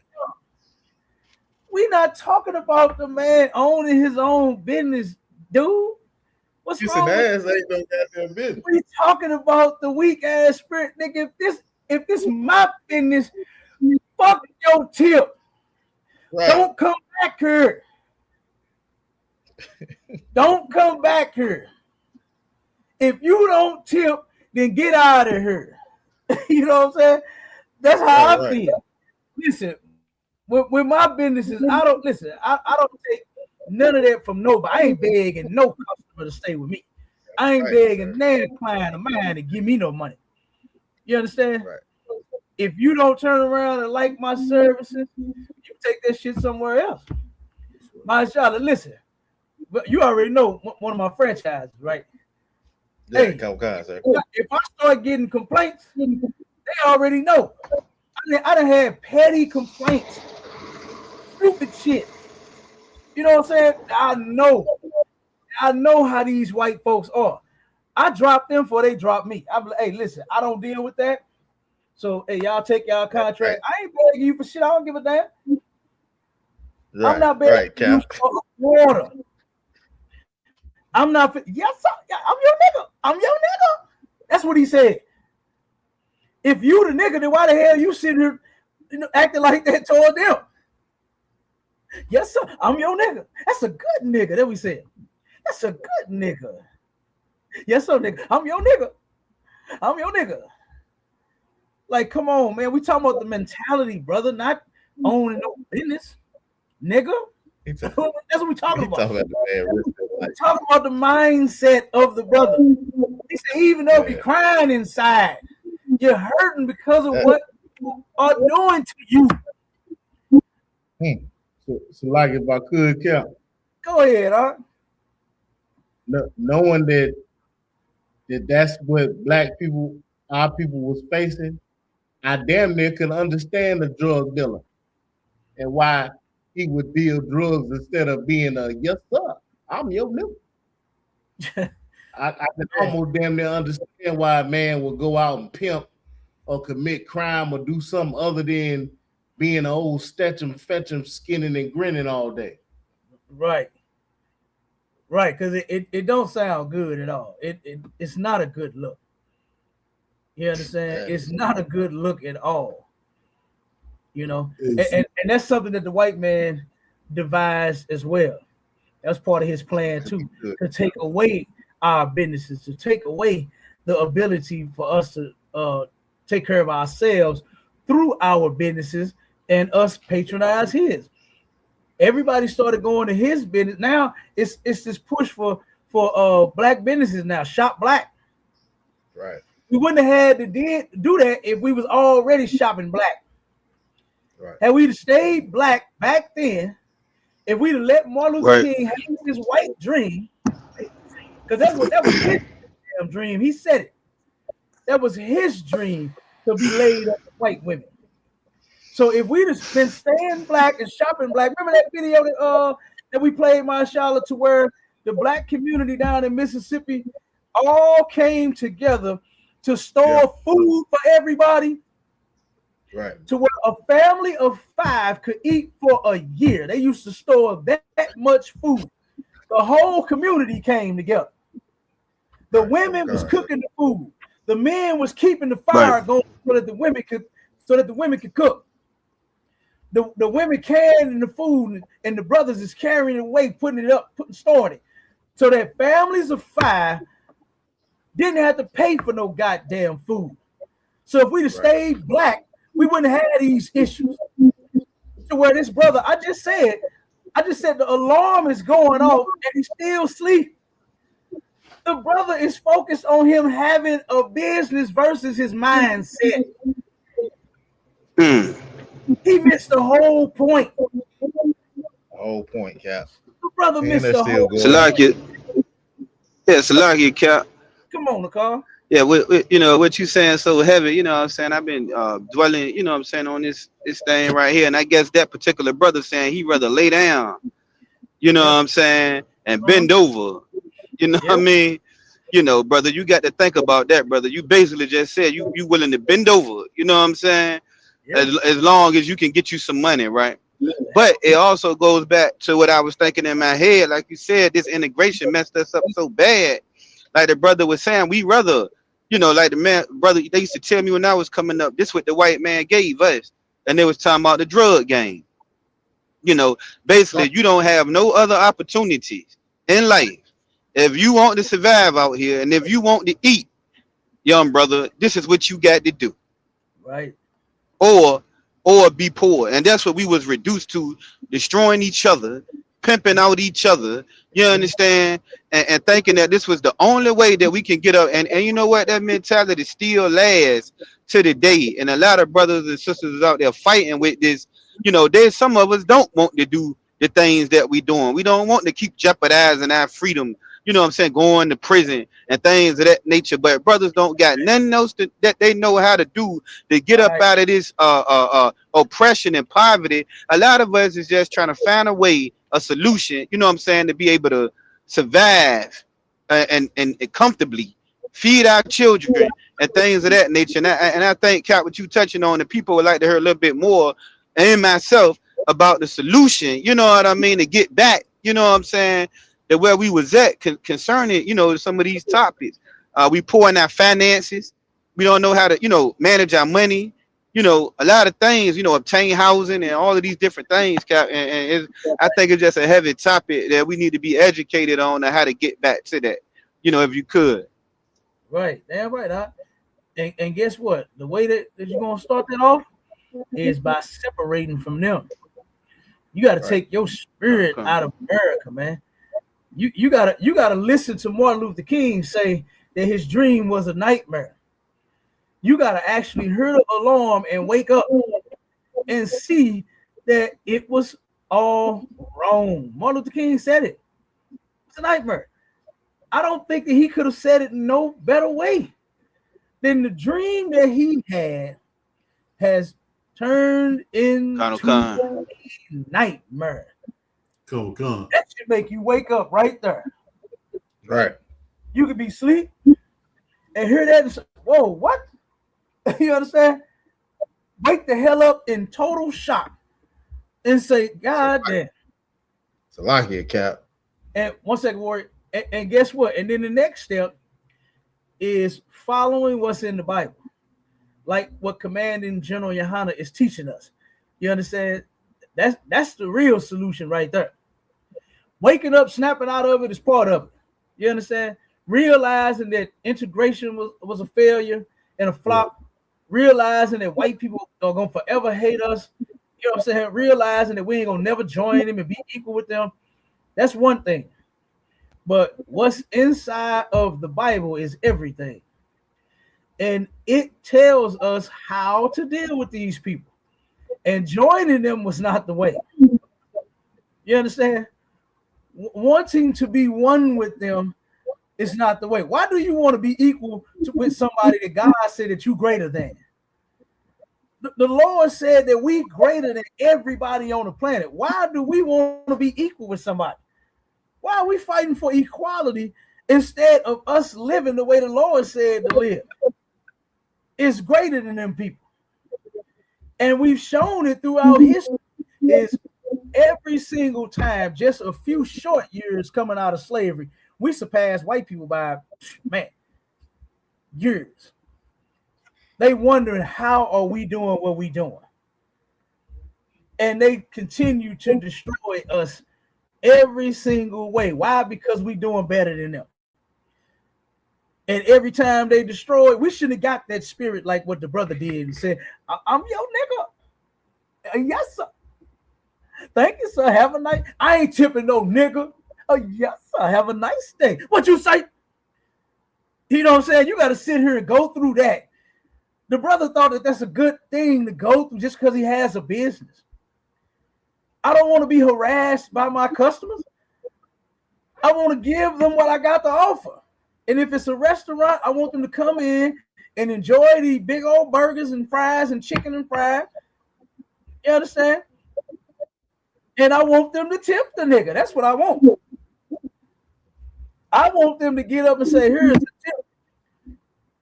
[SPEAKER 2] We're not talking about the man owning his own business, dude. What's wrong?
[SPEAKER 8] Ass ain't no goddamn business.
[SPEAKER 2] We talking about the weak ass spirit, nigga. If this my business, fuck your tip. Right. Don't come back here. Don't come back here. If you don't tip, then get out of here. You know what I'm saying? That's how I feel. Listen, with my businesses, I don't take none of that from nobody. I ain't begging no customer to stay with me. I ain't begging no client of mine to give me no money. You understand? Right. If you don't turn around and like my services, you take that shit somewhere else. My Charlotte, listen, you already know one of my franchises, right?
[SPEAKER 8] Yeah,
[SPEAKER 2] hey, if I start getting complaints, they already know. I done had petty complaints, stupid shit. You know what I'm saying? I know how these white folks are. I drop them before they drop me. I'm like, hey, listen, I don't deal with that. So, hey, y'all take y'all contract. I ain't begging you for shit. I don't give a damn. Right, I'm not begging you for water. I'm not. Yes, sir. I'm your nigga. I'm your nigga. what he said. If you the nigga, then why the hell you sitting here, acting like that toward them? Yes, sir. I'm your nigga. That's a good nigga. That we said. That's a good nigga. Yes, sir, nigga. I'm your nigga. I'm your nigga. Like, come on, man. We talking about the mentality, brother, not owning no business, nigga. That's what we talking about. We're talking about the mindset of the brother. He said, even though you're crying inside, you're hurting because of what people are doing to you.
[SPEAKER 7] So like if I could count.
[SPEAKER 2] Go ahead, huh?
[SPEAKER 7] Knowing that's what black people, our people was facing, I damn near can understand the drug dealer and why he would deal drugs instead of being a yes sir, I'm your nigga. I can almost damn near understand why a man would go out and pimp or commit crime or do something other than being an old stetchum, fetchum, skinning and grinning all day.
[SPEAKER 2] Right. Right, because it don't sound good at all. It's not a good look. You understand? It's not a good look at all. You know, and that's something that the white man devised as well. That's part of his plan too, to take away our businesses, to take away the ability for us to take care of ourselves through our businesses and us patronize his. Everybody started going to his business. Now it's this push for black businesses now. Shop black.
[SPEAKER 8] Right.
[SPEAKER 2] We wouldn't have had to do that if we was already shopping black.
[SPEAKER 8] Right.
[SPEAKER 2] Had we stayed black back then, if we'd have let Martin Luther King have his white dream, because that was his damn dream. He said it. That was his dream to be laid up with white women. So if we'd have been staying black and shopping black, remember that video that we played, Mashallah, to where the black community down in Mississippi all came together to store food for everybody.
[SPEAKER 8] Right.
[SPEAKER 2] To where a family of 5 could eat for a year. They used to store that much food. The whole community came together. The women was cooking the food. The men was keeping the fire going so that the women could cook. The women carrying the food and the brothers is carrying it away, putting it up, storing it. So that families of 5 didn't have to pay for no goddamn food. So if we'd have stayed black, we wouldn't have had these issues. To where this brother, I just said the alarm is going off and he's still asleep. The brother is focused on him having a business versus his mindset. He missed the whole point.
[SPEAKER 8] The whole point, Cap.
[SPEAKER 2] The brother missed the whole point.
[SPEAKER 4] Salakia, Cap.
[SPEAKER 2] Come on, Nicole.
[SPEAKER 4] Yeah, you know what you saying so heavy. You know what I'm saying? I've been dwelling, you know what I'm saying, on this thing right here. And I guess that particular brother saying he rather lay down, you know what I'm saying, and bend over. You know what I mean? You know, brother, you got to think about that, brother. You basically just said you willing to bend over, you know what I'm saying? As long as you can get you some money, right? But it also goes back to what I was thinking in my head. Like you said, this integration messed us up so bad. Like the brother was saying, we rather, you know, like the man, brother, they used to tell me when I was coming up, this what the white man gave us. And they was talking about the drug game. You know, basically, you don't have no other opportunities in life. If you want to survive out here and if you want to eat, young brother, this is what you got to do.
[SPEAKER 2] Right.
[SPEAKER 4] Or be poor. And that's what we was reduced to, destroying each other, pimping out each other, you understand, and thinking that this was the only way that we can get up. And you know what, that mentality still lasts to the day. And a lot of brothers and sisters out there fighting with this. You know, there's some of us don't want to do the things that we doing. We don't want to keep jeopardizing our freedom, you know what I'm saying, going to prison and things of that nature. But brothers don't got nothing else that they know how to do to get up out of this oppression and poverty. A lot of us is just trying to find a way, a solution, you know what I'm saying, to be able to survive and comfortably feed our children and things of that nature. And I think, Cap, what you touching on, the people would like to hear a little bit more, and myself, about the solution, you know what I mean, to get back, you know what I'm saying, that where we was at concerning, you know, some of these topics. We poor in our finances. We don't know how to, manage our money. A lot of things, obtain housing and all of these different things, Cap. And I think it's just a heavy topic that we need to be educated on how to get back to that, if you could.
[SPEAKER 2] Right, damn right. And guess what? The way that you're going to start that off is by separating from them. You got to take your spirit out of America, man. You gotta listen to Martin Luther King say that his dream was a nightmare. You gotta actually hear the alarm and wake up and see that it was all wrong. Martin Luther King said it. It's a nightmare. I don't think that he could have said it in no better way than the dream that he had has turned into a nightmare. That should make you wake up right there.
[SPEAKER 7] Right.
[SPEAKER 2] You could be asleep and hear that and say, whoa, what? You understand? Wake the hell up in total shock and say, God damn.
[SPEAKER 7] It's a lot here, Cap.
[SPEAKER 2] And 1 second, Warrior. And guess what? And then the next step is following what's in the Bible. Like what Commanding General Yohana is teaching us. You understand? That's the real solution right there. Waking up, snapping out of it is part of it. You understand? Realizing that integration was a failure and a flop. Realizing that white people are going to forever hate us. You know what I'm saying? Realizing that we ain't going to never join them and be equal with them. That's one thing. But what's inside of the Bible is everything. And it tells us how to deal with these people. And joining them was not the way. You understand? Wanting to be one with them is not the way. Why do you want to be equal with somebody that God said that you greater than? The Lord said that we greater than everybody on the planet. Why do we want to be equal with somebody? Why are we fighting for equality instead of us living the way the Lord said to live? It's greater than them people. And we've shown it throughout history. Is every single time, just a few short years coming out of slavery, we surpassed white people by, years. They wondering how are we doing what we doing? And they continue to destroy us every single way. Why? Because we doing better than them. And every time they destroy, we should have got that spirit like what the brother did and said, I'm your nigga. Yes, sir. Thank you, sir. Have a nice. I ain't tipping no nigga. Oh, yes, sir. Have a nice day. What you say? You know what I'm saying? You got to sit here and go through that. The brother thought that that's a good thing to go through just because he has a business. I don't want to be harassed by my customers. I want to give them what I got to offer. And if it's a restaurant, I want them to come in and enjoy these big old burgers and fries and chicken and fries. You understand? And I want them to tip the nigga. That's what I want. I want them to get up and say, here's the tip.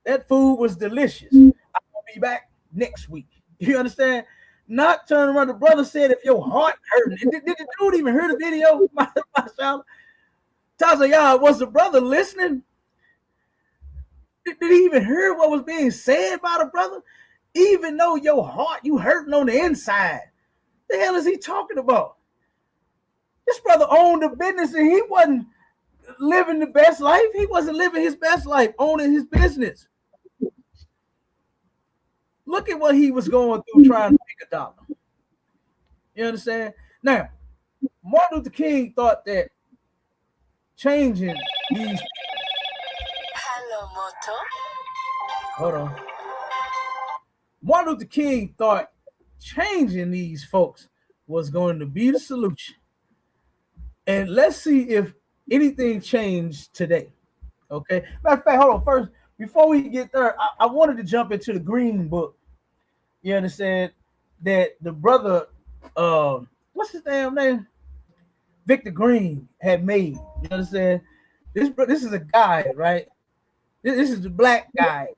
[SPEAKER 2] That food was delicious. I'm going to be back next week. You understand? Not turn around. The brother said, if your heart hurting. Did the dude even hear the video? My child. Taza, was the brother listening? Did he even hear what was being said by the brother? Even though your heart, you hurting on the inside. The hell is he talking about? This brother owned a business and he wasn't living the best life. He wasn't living his best life, owning his business. Look at what he was going through trying to make $1. You understand? Now, Martin Luther King thought that changing these.
[SPEAKER 11] Hello, Moto.
[SPEAKER 2] Hold on. Martin Luther King thought changing these folks was going to be the solution. And let's see if anything changed today. Okay. Matter of fact, hold on. First, before we get there, I wanted to jump into the Green Book. You understand that the brother, what's his damn name? Victor Green had made. You understand? This is a guide, right? This is the black guy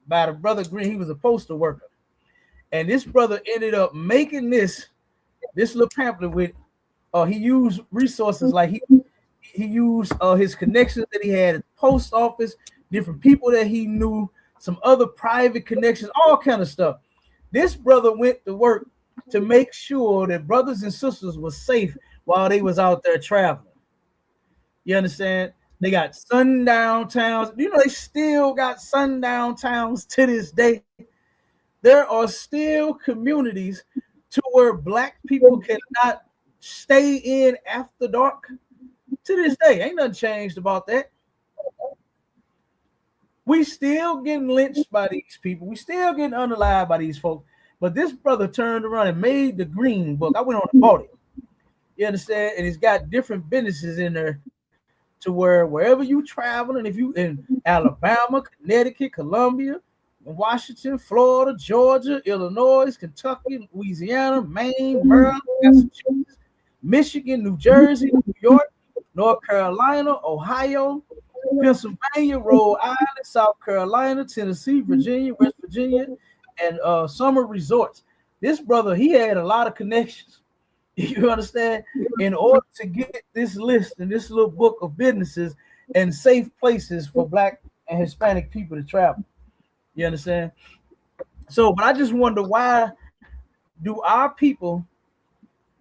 [SPEAKER 2] by the brother Green. He was a postal worker. And this brother ended up making this little pamphlet with, he used resources like he used his connections that he had at the post office. different people that he knew, some other private connections, all kind of stuff. This brother went to work to make sure that brothers and sisters were safe while they was out there traveling. You understand? They got sundown towns. You know, they still got sundown towns to this day. There are still communities to where black people cannot stay in after dark. To this day, ain't nothing changed about that. We still getting lynched by these people. We still getting unalived by these folks. But this brother turned around and made the Green Book. I went on and bought it. You understand? And it's got different businesses in there to where wherever you travel, and if you in Alabama, Connecticut, Columbia, Washington, Florida, Georgia, Illinois, Kentucky, Louisiana, Maine, Maryland, Massachusetts, Michigan, New Jersey, New York, North Carolina, Ohio, Pennsylvania, Rhode Island, South Carolina, Tennessee, Virginia, West Virginia, and summer resorts. This brother, he had a lot of connections. You understand? In order to get this list and this little book of businesses and safe places for black and Hispanic people to travel. You understand? So, but I just wonder, why do our people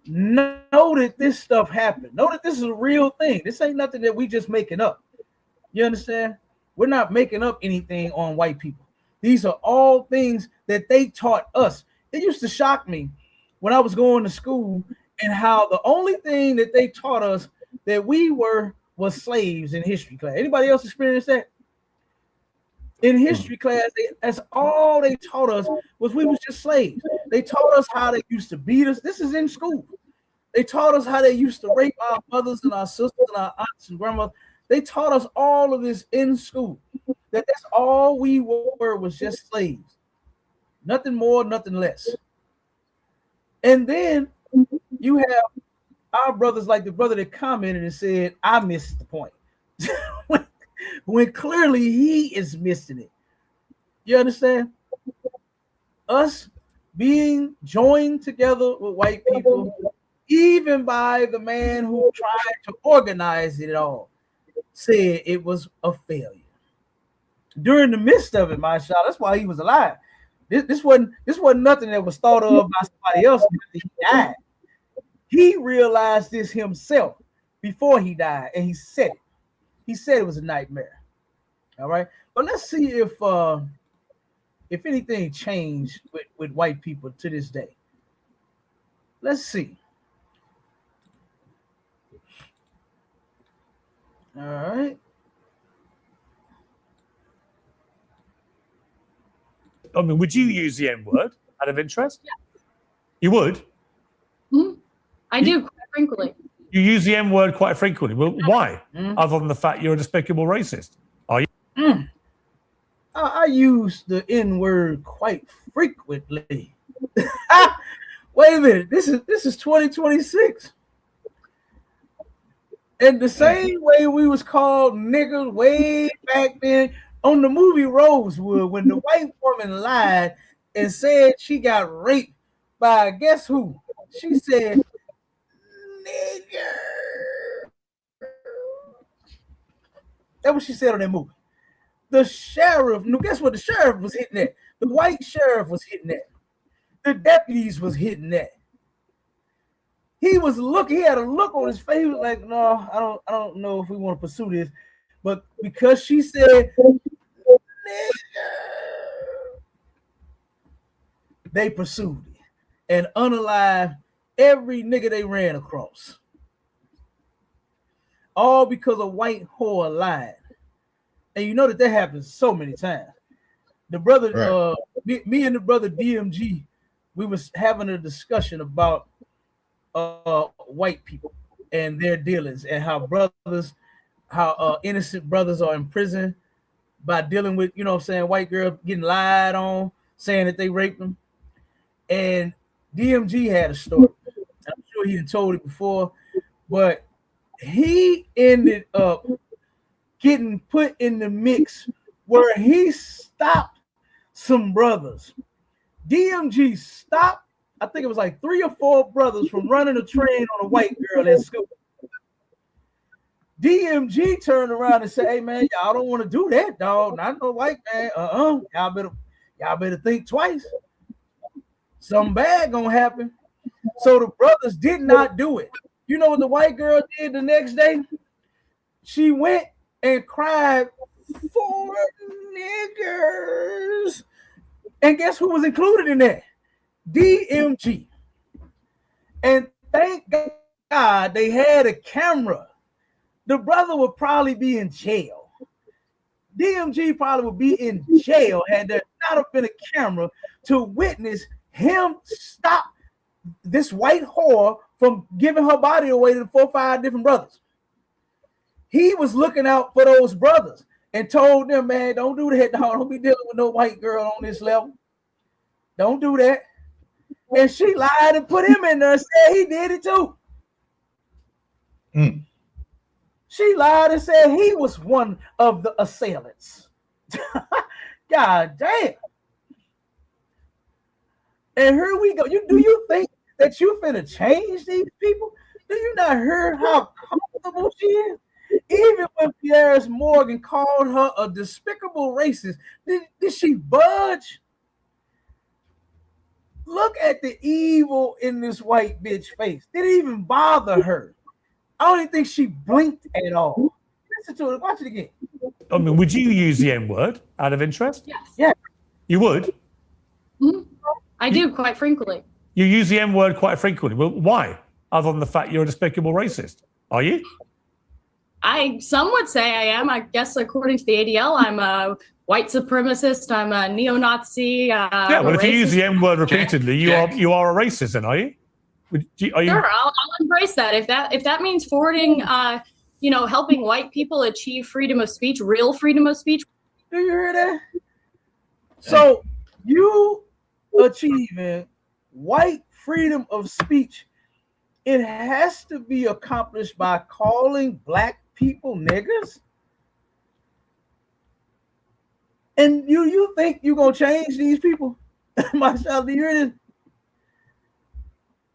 [SPEAKER 2] know that this stuff happened? Know that this is a real thing. This ain't nothing that we just making up. You understand? We're not making up anything on white people. These are all things that they taught us. It used to shock me when I was going to school and how the only thing that they taught us that we was slaves in history class. Anybody else experience that? In history class, that's all they taught us, was we was just slaves. They taught us how they used to beat us. This is in school. They taught us how they used to rape our mothers and our sisters and our aunts and grandmothers. They taught us all of this in school. That's all we were, was just slaves. Nothing more, nothing less. And then you have our brothers, like the brother that commented and said, I missed the point. when clearly he is missing it. You understand? Us being joined together with white people, even by the man who tried to organize it all, said it was a failure. During the midst of it, mashallah, that's why he was alive. This wasn't nothing that was thought of by somebody else after he died. He realized this himself before he died, and he said it. He said it was a nightmare. All right, but let's see if anything changed with white people to this day. Let's see. All right.
[SPEAKER 12] I mean, would you use the N-word out of interest?
[SPEAKER 13] Yeah.
[SPEAKER 12] You would?
[SPEAKER 13] Mm-hmm. I do quite frequently.
[SPEAKER 12] You use the N-word quite frequently. Well, why? Other than the fact you're a despicable racist. Are you?
[SPEAKER 2] I use the N-word quite frequently. Wait a minute. This is 2026. And the same way we was called niggas way back then on the movie Rosewood, when the white woman lied and said she got raped by guess who? She said, nigger. That's what she said on that movie. The sheriff, guess what the sheriff was hitting at? The white sheriff was hitting at. The deputies was hitting at. He was looking, he had a look on his face. He was like, no, I don't know if we want to pursue this. But because she said, nigger, they pursued it and unalived every nigga they ran across. All because a white whore lied. And you know that happens so many times. The brother, right. Me and the brother DMG, we was having a discussion about white people and their dealings and how innocent brothers are in prison by dealing with, white girl getting lied on, saying that they raped them. And DMG had a story. I'm sure he had told it before, but he ended up getting put in the mix where he stopped some brothers. DMG stopped, I think it was like 3 or 4 brothers from running a train on a white girl at school. DMG turned around and said, "Hey man, y'all don't want to do that, dog. Not no white man. Y'all better think twice. Something bad gonna happen." So the brothers did not do it. You know what the white girl did the next day? She went and cried for niggers. And guess who was included in that? DMG. And thank God they had a camera. The brother would probably be in jail. DMG probably would be in jail had there not have been a camera to witness him stop this white whore from giving her body away to 4 or 5 different brothers. He was looking out for those brothers and told them, man, don't do that, dog. Don't be dealing with no white girl on this level. Don't do that. And she lied and put him in there and said he did it too. She lied and said he was one of the assailants. God damn. And here we go. Do you think that you finna change these people? Do you not hear how comfortable she is? Even when Piers Morgan called her a despicable racist, did she budge? Look at the evil in this white bitch face. Did it even bother her? I don't even think she blinked at all. Listen to it. Watch it again.
[SPEAKER 12] I mean, would you use the N-word out of interest?
[SPEAKER 13] Yes.
[SPEAKER 2] Yeah.
[SPEAKER 12] You would?
[SPEAKER 13] I do quite frequently.
[SPEAKER 12] You use the N-word quite frequently. Well, why? Other than the fact you're a despicable racist. Are you?
[SPEAKER 13] Some would say I am. I guess according to the ADL, I'm a white supremacist. I'm a neo-Nazi.
[SPEAKER 12] Yeah, well, if you use the N-word repeatedly, you are a racist, then, are you? Are you?
[SPEAKER 13] Sure, I'll embrace that. If that means forwarding, helping white people achieve freedom of speech, real freedom of speech.
[SPEAKER 2] Do you hear that? So you achieving white freedom of speech, it has to be accomplished by calling black people niggers? And you think you're gonna change these people? Marshall, do you hear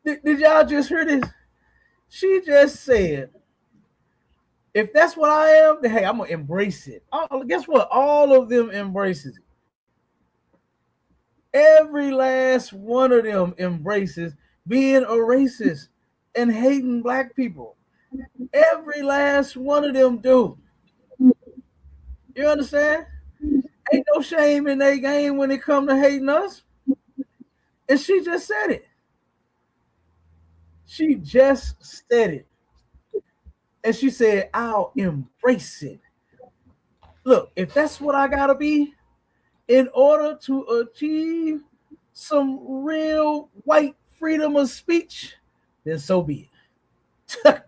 [SPEAKER 2] this? Did y'all just hear this? She just said, if that's what I am, then hey, I'm gonna embrace it. Guess what? All of them embraces it. Every last one of them embraces being a racist and hating black people. Every last one of them do. You understand? Ain't no shame in their game when it comes to hating us. And she just said it. She just said it. And she said, I'll embrace it. Look, if that's what I gotta be in order to achieve some real white freedom of speech, then so be it.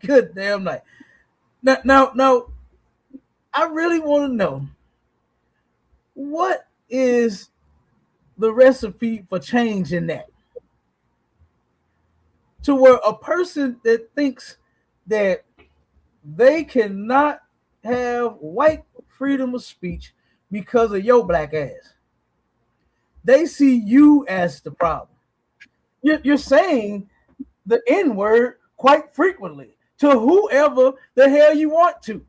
[SPEAKER 2] Good damn night. Now, I really want to know, what is the recipe for changing that? To where a person that thinks that they cannot have white freedom of speech because of your black ass, they see you as the problem. You're saying the N-word quite frequently to whoever the hell you want to.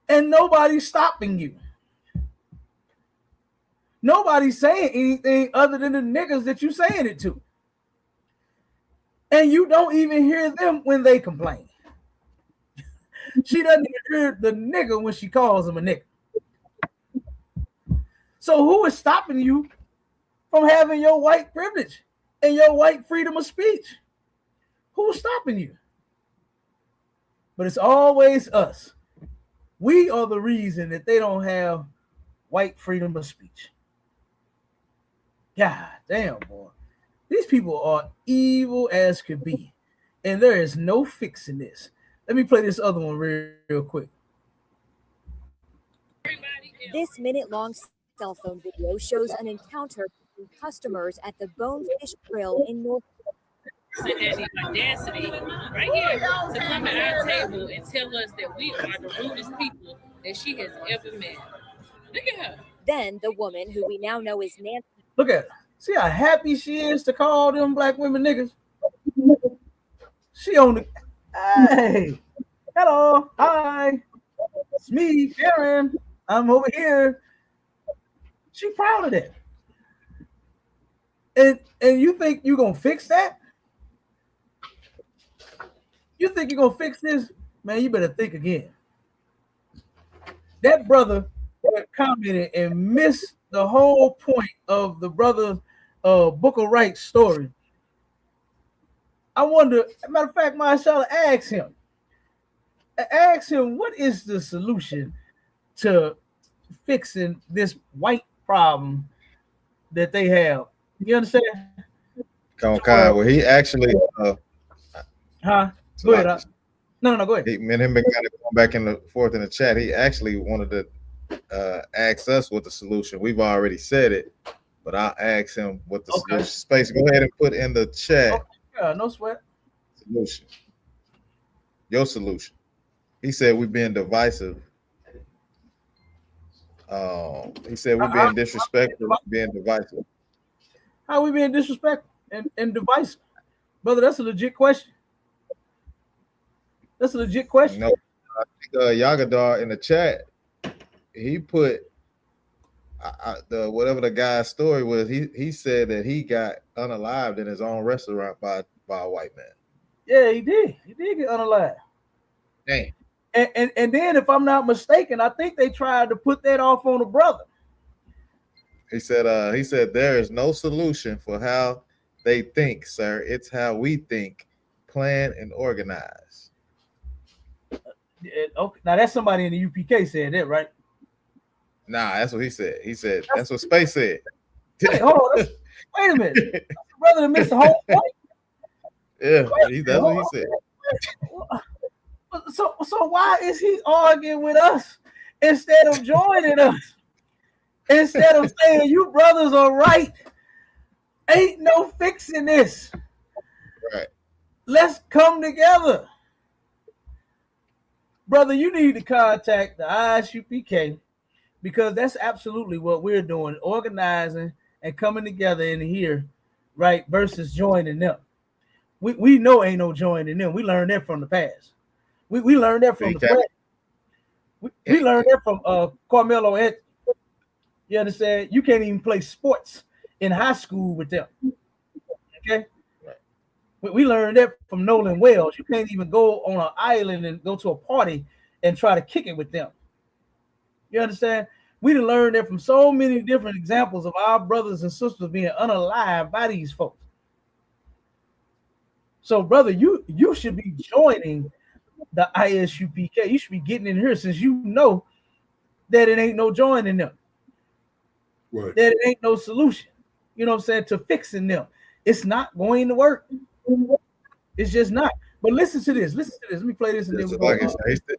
[SPEAKER 2] And nobody's stopping you. Nobody's saying anything other than the niggas that you saying it to. And you don't even hear them when they complain. She doesn't even hear the nigga when she calls him a nigga. So who is stopping you from having your white privilege and your white freedom of speech? Who's stopping you? But it's always us. We are the reason that they don't have white freedom of speech. God damn, boy. These people are evil as could be. And there is no fixing this. Let me play this other one real quick.
[SPEAKER 14] This minute-long cell phone video shows an encounter between customers at the Bonefish Grill in North.
[SPEAKER 15] And the audacity right here to come at our table and tell us that we are the rudest people that she has ever met. Look at her.
[SPEAKER 14] Then the woman, who we now know is Nancy.
[SPEAKER 2] Look at her. See how happy she is to call them black women niggas? She on the hey, hello, hi, it's me, Karen. I'm over here. She proud of that. And you think you're gonna fix that? You think you're gonna fix this? Man, you better think again. That brother commented and missed the whole point of the brother Booker Wright story. I wonder, matter of fact, Marshall asked him, what is the solution to fixing this white problem that they have? You understand?
[SPEAKER 8] Well, he actually
[SPEAKER 2] huh? Go ahead. No, go ahead.
[SPEAKER 8] Me and him been kind of going back and forth in the chat. He actually wanted to ask us what the solution. We've already said it, but I'll ask him what the solution. Space, go ahead and put in the chat.
[SPEAKER 2] Yeah, no sweat.
[SPEAKER 8] Solution. Your solution. He said we're being divisive. He said we're being disrespectful, being divisive.
[SPEAKER 2] How we being disrespectful and divisive? Brother, that's a legit question. That's a legit question.
[SPEAKER 8] No, I think Yagadar in the chat, he put the whatever the guy's story was. He said that he got unalived in his own restaurant by a white man.
[SPEAKER 2] Yeah, he did. He did get unalived.
[SPEAKER 8] Damn.
[SPEAKER 2] And then, if I'm not mistaken, I think they tried to put that off on a brother.
[SPEAKER 8] He said there is no solution for how they think, sir. It's how we think, plan, and organize.
[SPEAKER 2] Okay, now that's somebody in the UPK said that, right?
[SPEAKER 8] Nah, that's what he said. He said that's what Space said.
[SPEAKER 2] Wait, hold on. Wait a minute. Brother that missed the whole point.
[SPEAKER 8] Yeah, that's what he said.
[SPEAKER 2] So why is he arguing with us instead of joining us? Instead of saying you brothers are right, ain't no fixing this.
[SPEAKER 8] Right.
[SPEAKER 2] Let's come together. Brother, you need to contact the ISUPK because that's absolutely what we're doing, organizing and coming together in here, right, versus joining them. We know ain't no joining them. We learned that from the past. We learned that from the past. We learned that from Carmelo and you understand? You can't even play sports in high school with them. Okay? We learned that from Nolan Wells. You can't even go on an island and go to a party and try to kick it with them. You understand? We done learned that from so many different examples of our brothers and sisters being unalived by these folks. So, brother, you should be joining the ISUPK. You should be getting in here since you know that it ain't no joining them.
[SPEAKER 5] Right.
[SPEAKER 2] That it ain't no solution. You know what I'm saying? To fixing them. It's not going to work. It's just not. But listen to this. Let me play this and then we'll go on.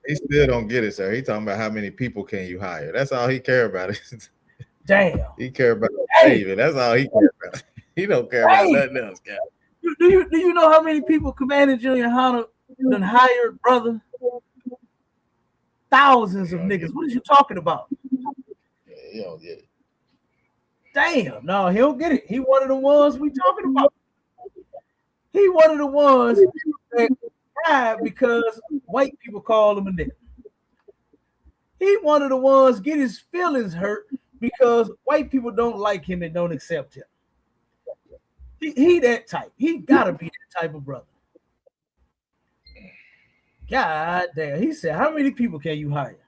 [SPEAKER 8] He still don't get it, sir. He talking about how many people can you hire. That's all he care about.
[SPEAKER 2] Damn.
[SPEAKER 8] He care about David. That's all he care about. He don't care about nothing else, guy.
[SPEAKER 2] Do you know how many people Commander Julian Hunter done hired, brother? Thousands of niggas. What are you talking about?
[SPEAKER 8] Yeah, he don't get it.
[SPEAKER 2] Damn, no, he don't get it. He one of the ones we talking about. He one of the ones that cried because white people call him a nigga. He one of the ones get his feelings hurt because white people don't like him and don't accept him. He that type. He gotta be that type of brother. God damn. He said, how many people can you hire?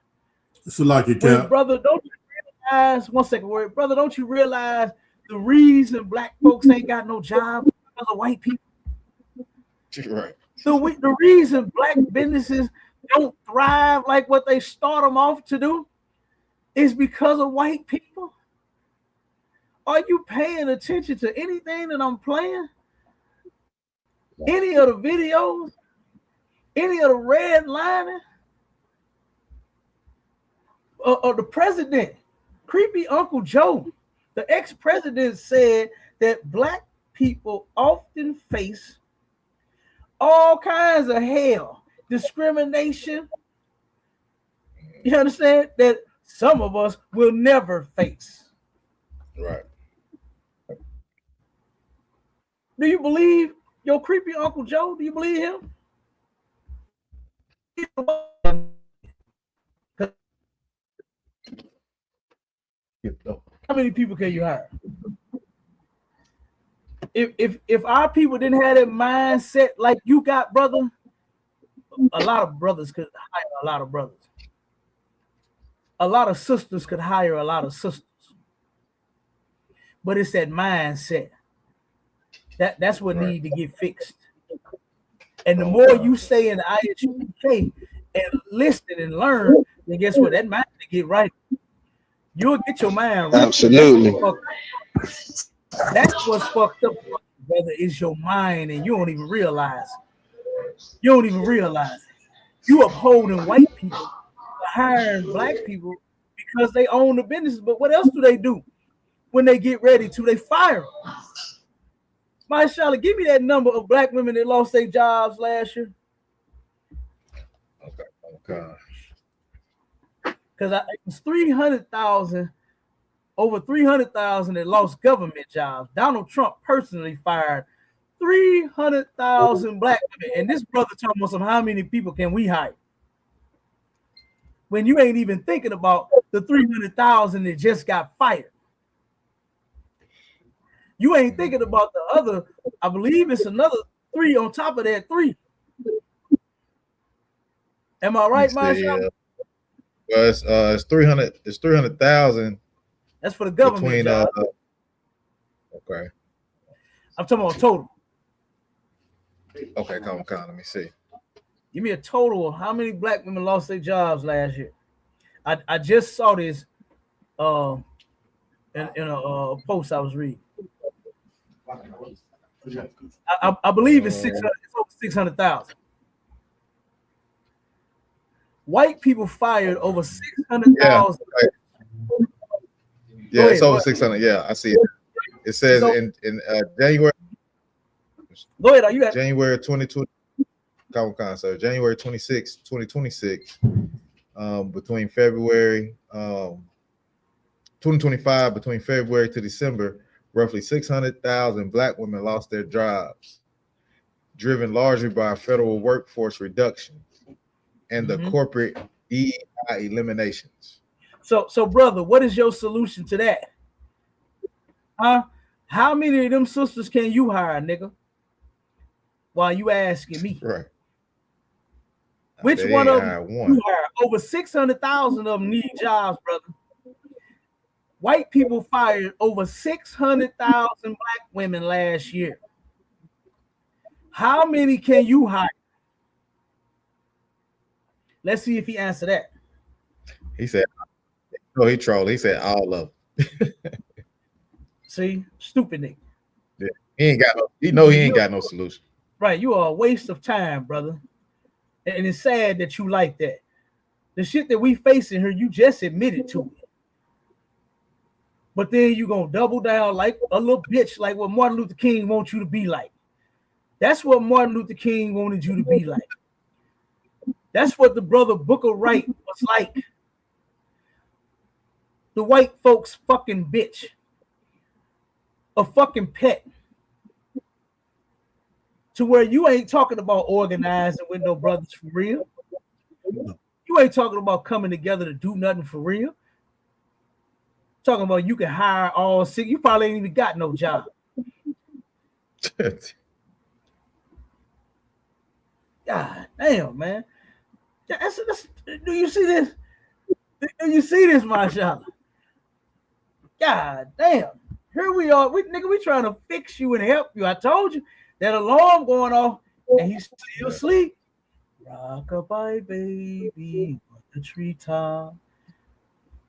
[SPEAKER 5] It's like you can.
[SPEAKER 2] Brother, don't you realize, one second word, brother, don't you realize the reason black folks ain't got no job because of white people?
[SPEAKER 8] Right.
[SPEAKER 2] So the reason black businesses don't thrive like what they start them off to do is because of white people. Are you paying attention to anything that I'm playing? Any of the videos? Any of the redlining? Or the president, creepy Uncle Joe, the ex-president said that black people often face all kinds of hell, discrimination. You understand? That some of us will never face.
[SPEAKER 8] Right.
[SPEAKER 2] Do you believe your creepy Uncle Joe? Do you believe him? How many people can you hire? If our people didn't have that mindset like you got, brother, a lot of brothers could hire a lot of brothers. A lot of sisters could hire a lot of sisters. But it's that mindset. That's what need to get fixed. And the more you stay in the ISUPK and listen and learn, then guess what? That mind to get right. You'll get your mind right.
[SPEAKER 4] Absolutely.
[SPEAKER 2] That's what's fucked up, brother, is your mind, and you don't even realize it. You don't even realize it. You upholding white people, hiring black people because they own the business. But what else do they do when they get ready to? They fire them. Mashallah, give me that number of black women that lost their jobs last year.
[SPEAKER 8] Okay.
[SPEAKER 2] Because it was 300,000, over 300,000 that lost government jobs. Donald Trump personally fired 300,000 black women. And this brother talking about how many people can we hire? When you ain't even thinking about the 300,000 that just got fired. You ain't thinking about the other, I believe it's another 3 on top of that 3. Am I right, Marshall?
[SPEAKER 8] Well, it's 300. It's 300,000.
[SPEAKER 2] That's for the government.
[SPEAKER 8] Between, okay.
[SPEAKER 2] I'm talking about total.
[SPEAKER 8] Okay, come on. Let me see.
[SPEAKER 2] Give me a total of how many black women lost their jobs last year. I just saw this in a post I was reading. I believe it's 600. It's over 600,000. White people fired over 600,000.
[SPEAKER 8] Yeah, it's over 600. Yeah, I see it. It says in January.
[SPEAKER 2] Go ahead. Are you at
[SPEAKER 8] January 2020? So January 26, 2026. Between February 2025, between February to December, roughly 600,000 black women lost their jobs, driven largely by federal workforce reduction and the corporate DEI eliminations.
[SPEAKER 2] So brother, what is your solution to that? Huh? How many of them sisters can you hire, nigga? While you asking me.
[SPEAKER 8] Right.
[SPEAKER 2] Which one of them you hire? Over 600,000 of them need jobs, brother. White people fired over 600,000 black women last year. How many can you hire? Let's see if he answered that.
[SPEAKER 8] He said, no, he trolled. He said all of them.
[SPEAKER 2] See, stupid nigga.
[SPEAKER 8] Yeah. He ain't got no solution.
[SPEAKER 2] Right, you are a waste of time, brother. And it's sad that you like that. The shit that we facing here, you just admitted to it. But then you gonna double down like a little bitch, like what Martin Luther King wants you to be like. That's what Martin Luther King wanted you to be like. That's what the brother Booker Wright was like. The white folks fucking bitch. A fucking pet. To where you ain't talking about organizing with no brothers for real. You ain't talking about coming together to do nothing for real. Talking about you can hire all 6. You probably ain't even got no job. God damn, man. Do you see this? Do you see this, Mashallah? God damn. Here we are. We trying to fix you and help you. I told you that alarm going off and he's still asleep. Rockabye, baby, on the treetop.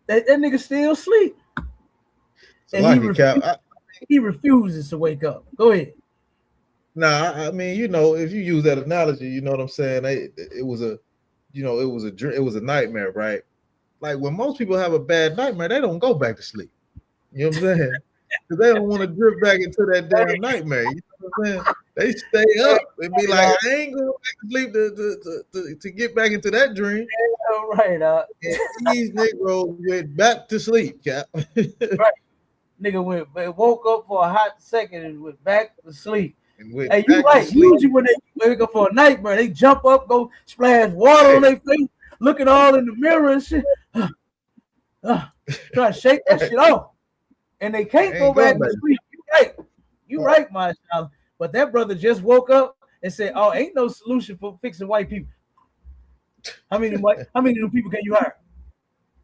[SPEAKER 2] That nigga still asleep. And he refuses to wake up. Go ahead.
[SPEAKER 8] Nah, I mean, if you use that analogy, you know what I'm saying? It was a nightmare, right? Like when most people have a bad nightmare, they don't go back to sleep. You know what I'm saying? Because they don't want to drift back into that damn nightmare. You know what I'm saying? They stay up and be like, I ain't going back to sleep to get back into that dream.
[SPEAKER 2] Right.
[SPEAKER 8] And these Negroes went back to sleep, Cap.
[SPEAKER 2] Right. Nigga woke up for a hot second and went back to sleep.
[SPEAKER 8] And went
[SPEAKER 2] Hey, you
[SPEAKER 8] back to
[SPEAKER 2] right.
[SPEAKER 8] sleep.
[SPEAKER 2] Usually when they wake up for a nightmare, they jump up, go splash water on their face, looking all in the mirror and shit. Try to shake that shit off. And they can't go back to sleep. You right, Marshall. But that brother just woke up and said, "Oh, ain't no solution for fixing white people." How many new people can you hire?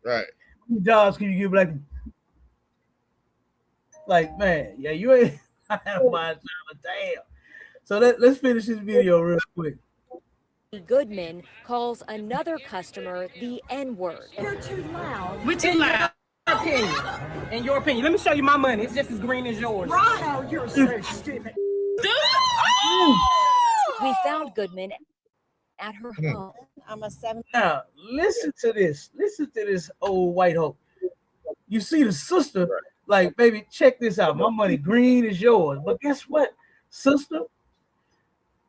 [SPEAKER 8] Right.
[SPEAKER 2] How many jobs can you give black people? Like, man, yeah, you ain't Marshall. Damn. So let's finish this video real quick.
[SPEAKER 14] Goodman calls another customer the N-word.
[SPEAKER 16] You're too loud.
[SPEAKER 15] We're too loud.
[SPEAKER 16] In your opinion, let me show you my money. It's just as green as yours. Rhino, you're so stupid.
[SPEAKER 14] We found Goodman at her home.
[SPEAKER 16] I'm a 7.
[SPEAKER 2] Now, listen to this. Listen to this old white hope. You see the sister, like, baby, check this out. My money green is yours. But guess what, sister?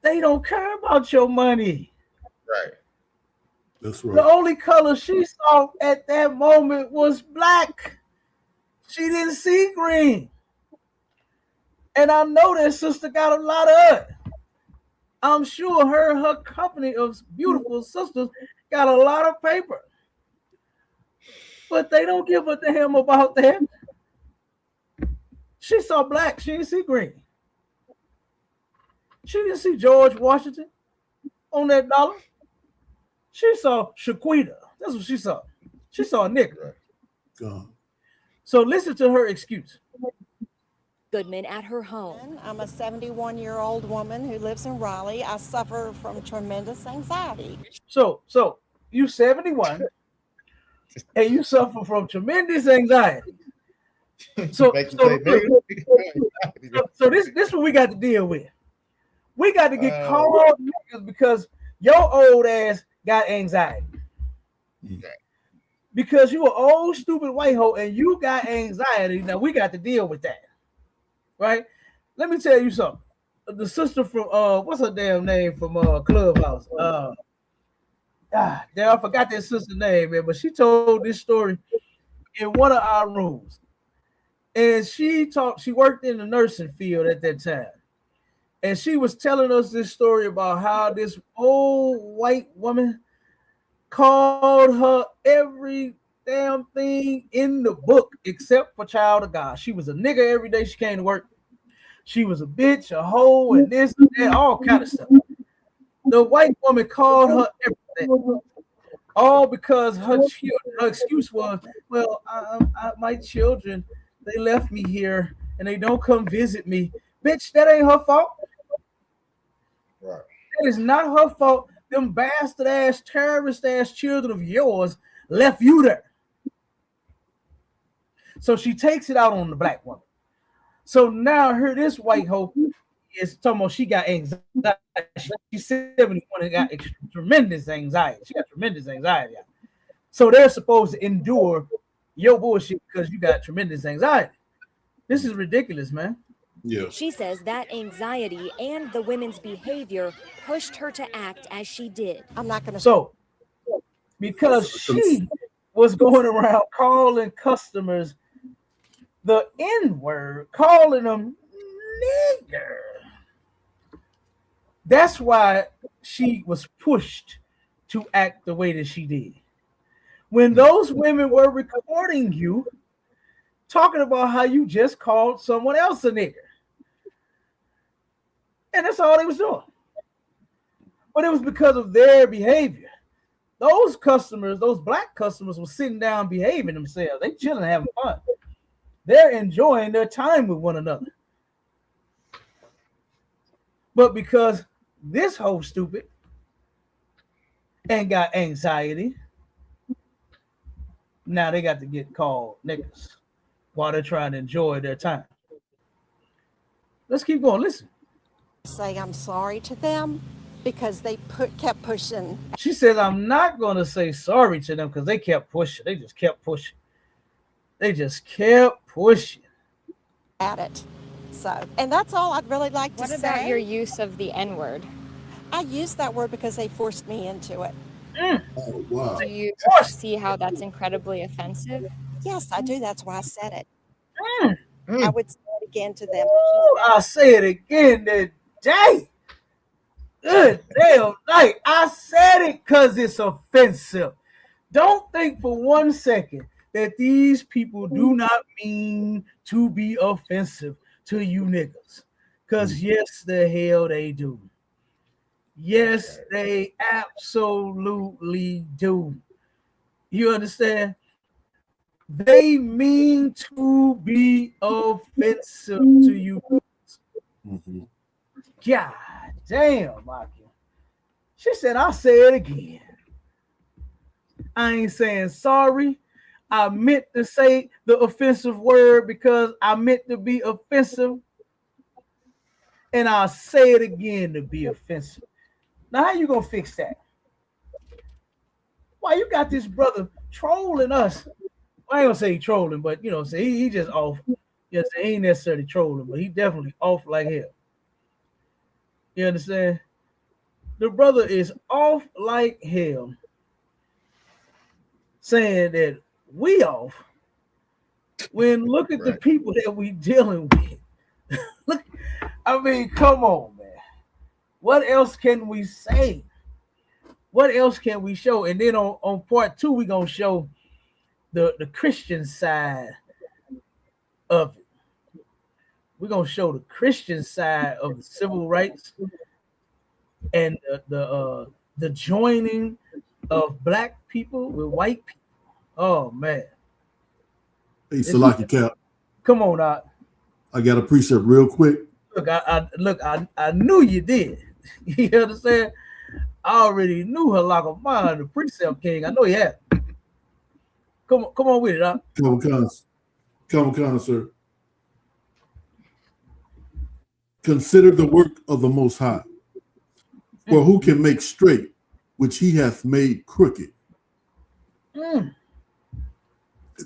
[SPEAKER 2] They don't care about your money.
[SPEAKER 8] Right.
[SPEAKER 5] That's
[SPEAKER 2] The
[SPEAKER 5] right.
[SPEAKER 2] only color she saw at that moment was black. She didn't see green. And I know that sister got a lot of it. I'm sure her company of beautiful sisters got a lot of paper. But they don't give a damn about that. She saw black. She didn't see green. She didn't see George Washington on that dollar. She saw Shaquita. That's what she saw. She saw a nigga. So listen to her excuse.
[SPEAKER 14] Goodman at her home.
[SPEAKER 16] I'm a 71-year-old woman who lives in Raleigh. I suffer from tremendous anxiety.
[SPEAKER 2] So you 71 and you suffer from tremendous anxiety. So this what we got to deal with. We got to get called niggas because your old ass got anxiety. Because you an old stupid white hoe and you got anxiety. Now we got to deal with that. Right? Let me tell you something. The sister from what's her damn name from Clubhouse? I forgot that sister's name, man, but she told this story in one of our rooms. And she worked in the nursing field at that time. And she was telling us this story about how this old white woman called her every damn thing in the book except for child of God. She was a nigga every day she came to work. She was a bitch, a hoe, and this and that, all kind of stuff. The white woman called her everything. All because her excuse was, well, my children, they left me here and they don't come visit me. Bitch, that ain't her fault.
[SPEAKER 8] Right.
[SPEAKER 2] That is not her fault. Them bastard ass, terrorist ass children of yours left you there. So she takes it out on the black woman. So now this white hoe is talking about she got anxiety. She's 71 and got tremendous anxiety. She got tremendous anxiety. So they're supposed to endure your bullshit because you got tremendous anxiety. This is ridiculous, man.
[SPEAKER 5] Yeah.
[SPEAKER 14] She says that anxiety and the women's behavior pushed her to act as she did.
[SPEAKER 16] I'm not going to.
[SPEAKER 2] So, because she was going around calling customers the N-word, calling them nigger. That's why she was pushed to act the way that she did. When those women were recording you, talking about how you just called someone else a nigger. And that's all they was doing. But it was because of their behavior. Those customers, those black customers, were sitting down behaving themselves. They chilling, having fun. They're enjoying their time with one another. But because this hoe stupid and got anxiety, now they got to get called niggas while they're trying to enjoy their time. Let's keep going. Listen.
[SPEAKER 16] Say I'm sorry to them because they kept pushing.
[SPEAKER 2] She says, I'm not going to say sorry to them because they kept pushing. They just kept pushing. They just kept pushing.
[SPEAKER 16] At it. So, and that's all I'd really like to say.
[SPEAKER 17] What about your use of the N-word?
[SPEAKER 16] I used that word because they forced me into it.
[SPEAKER 5] Oh, wow.
[SPEAKER 17] Do you see how that's incredibly offensive?
[SPEAKER 16] Yes, I do. That's why I said it. I would say it again to them.
[SPEAKER 2] I'll say it again. That day. Good damn night. I said it because it's offensive. Don't think for 1 second that these people do not mean to be offensive to you niggas. Because yes, the hell they do. Yes, they absolutely do. You understand? They mean to be offensive to you.
[SPEAKER 5] Mm-hmm.
[SPEAKER 2] God damn, Michael. She said, I'll say it again. I ain't saying sorry. I meant to say the offensive word because I meant to be offensive. And I'll say it again to be offensive. Now, how you going to fix that? Why you got this brother trolling us? I ain't gonna say he trolling, but you know, say he just off. Yes, he ain't necessarily trolling, but he definitely off like hell. You understand? The brother is off like hell, saying that we off. When look at the people that we dealing with. Look, I mean, come on, man. What else can we say? What else can we show? And then on part 2, we're gonna show the Christian side of it. We're gonna show the Christian side of the civil rights and the joining of black people with white people. Oh man.
[SPEAKER 5] Hey, Salaki Cap.
[SPEAKER 2] Come on out.
[SPEAKER 5] I got a precept real quick.
[SPEAKER 2] Look, I knew you did. You understand? I already knew Halakha Mind, the precept king. I know you had. Come on with it, huh?
[SPEAKER 5] Come on, sir. Consider the work of the Most High, for who can make straight which he hath made crooked.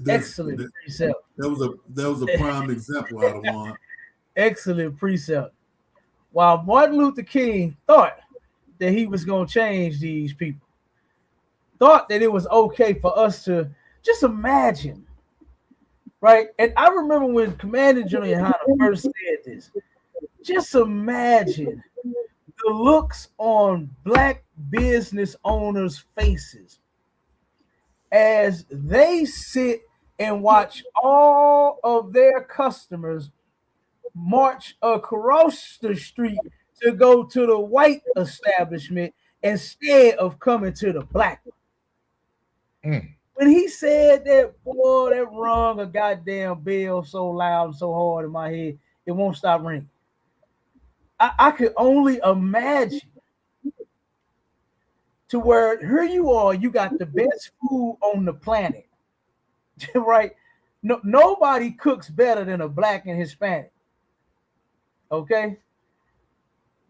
[SPEAKER 2] Excellent precept.
[SPEAKER 5] That was a prime example out of one.
[SPEAKER 2] Excellent precept. While Martin Luther King thought that he was going to change these people, thought that it was okay for us to just imagine, right? And I remember when Commander General Yohana first said this, just imagine the looks on black business owners' faces as they sit and watch all of their customers march across the street to go to the white establishment instead of coming to the black one. When he said that, boy, that rung a goddamn bell so loud and so hard in my head, it won't stop ringing. I could only imagine to where here you are, you got the best food on the planet, right? No, nobody cooks better than a black and Hispanic. Okay.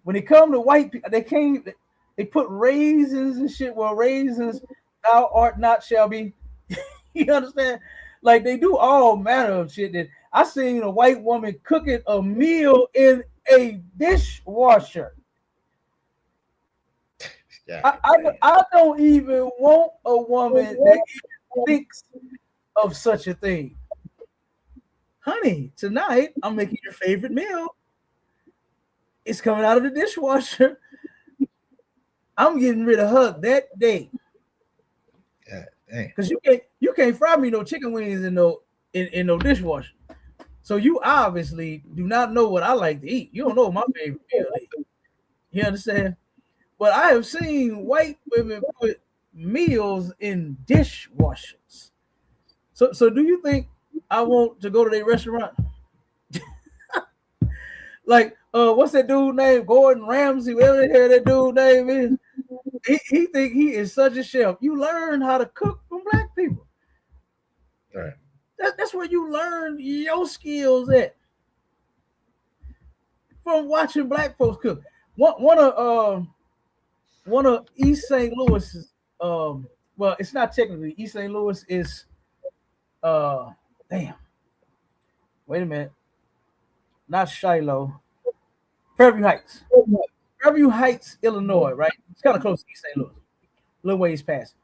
[SPEAKER 2] When it come to white people, they put raisins and shit. Well, raisins, thou art not shall be. You understand? Like they do all manner of shit. That I seen a white woman cooking a meal in a dishwasher. Yeah, I don't even want a woman that even thinks of such a thing. Honey, tonight I'm making your favorite meal. It's coming out of the dishwasher. I'm getting rid of her that day. Because you can't fry me no chicken wings in no dishwasher. So you obviously do not know what I like to eat. You don't know what my favorite meal is. You understand? But I have seen white women put meals in dishwashers. So do you think I want to go to their restaurant? Like, what's that dude named? Gordon Ramsay, whatever the hell that dude name is. He think he is such a chef. You learn how to cook from black people.
[SPEAKER 7] Right.
[SPEAKER 2] That's where you learn your skills at. From watching black folks cook. One of East St. Louis's, well, it's not technically East St. Louis is damn. Wait a minute. Not Shiloh. Fairview Heights. Fairview Heights, Illinois, right? It's kind of close to East St. Louis. A little ways past.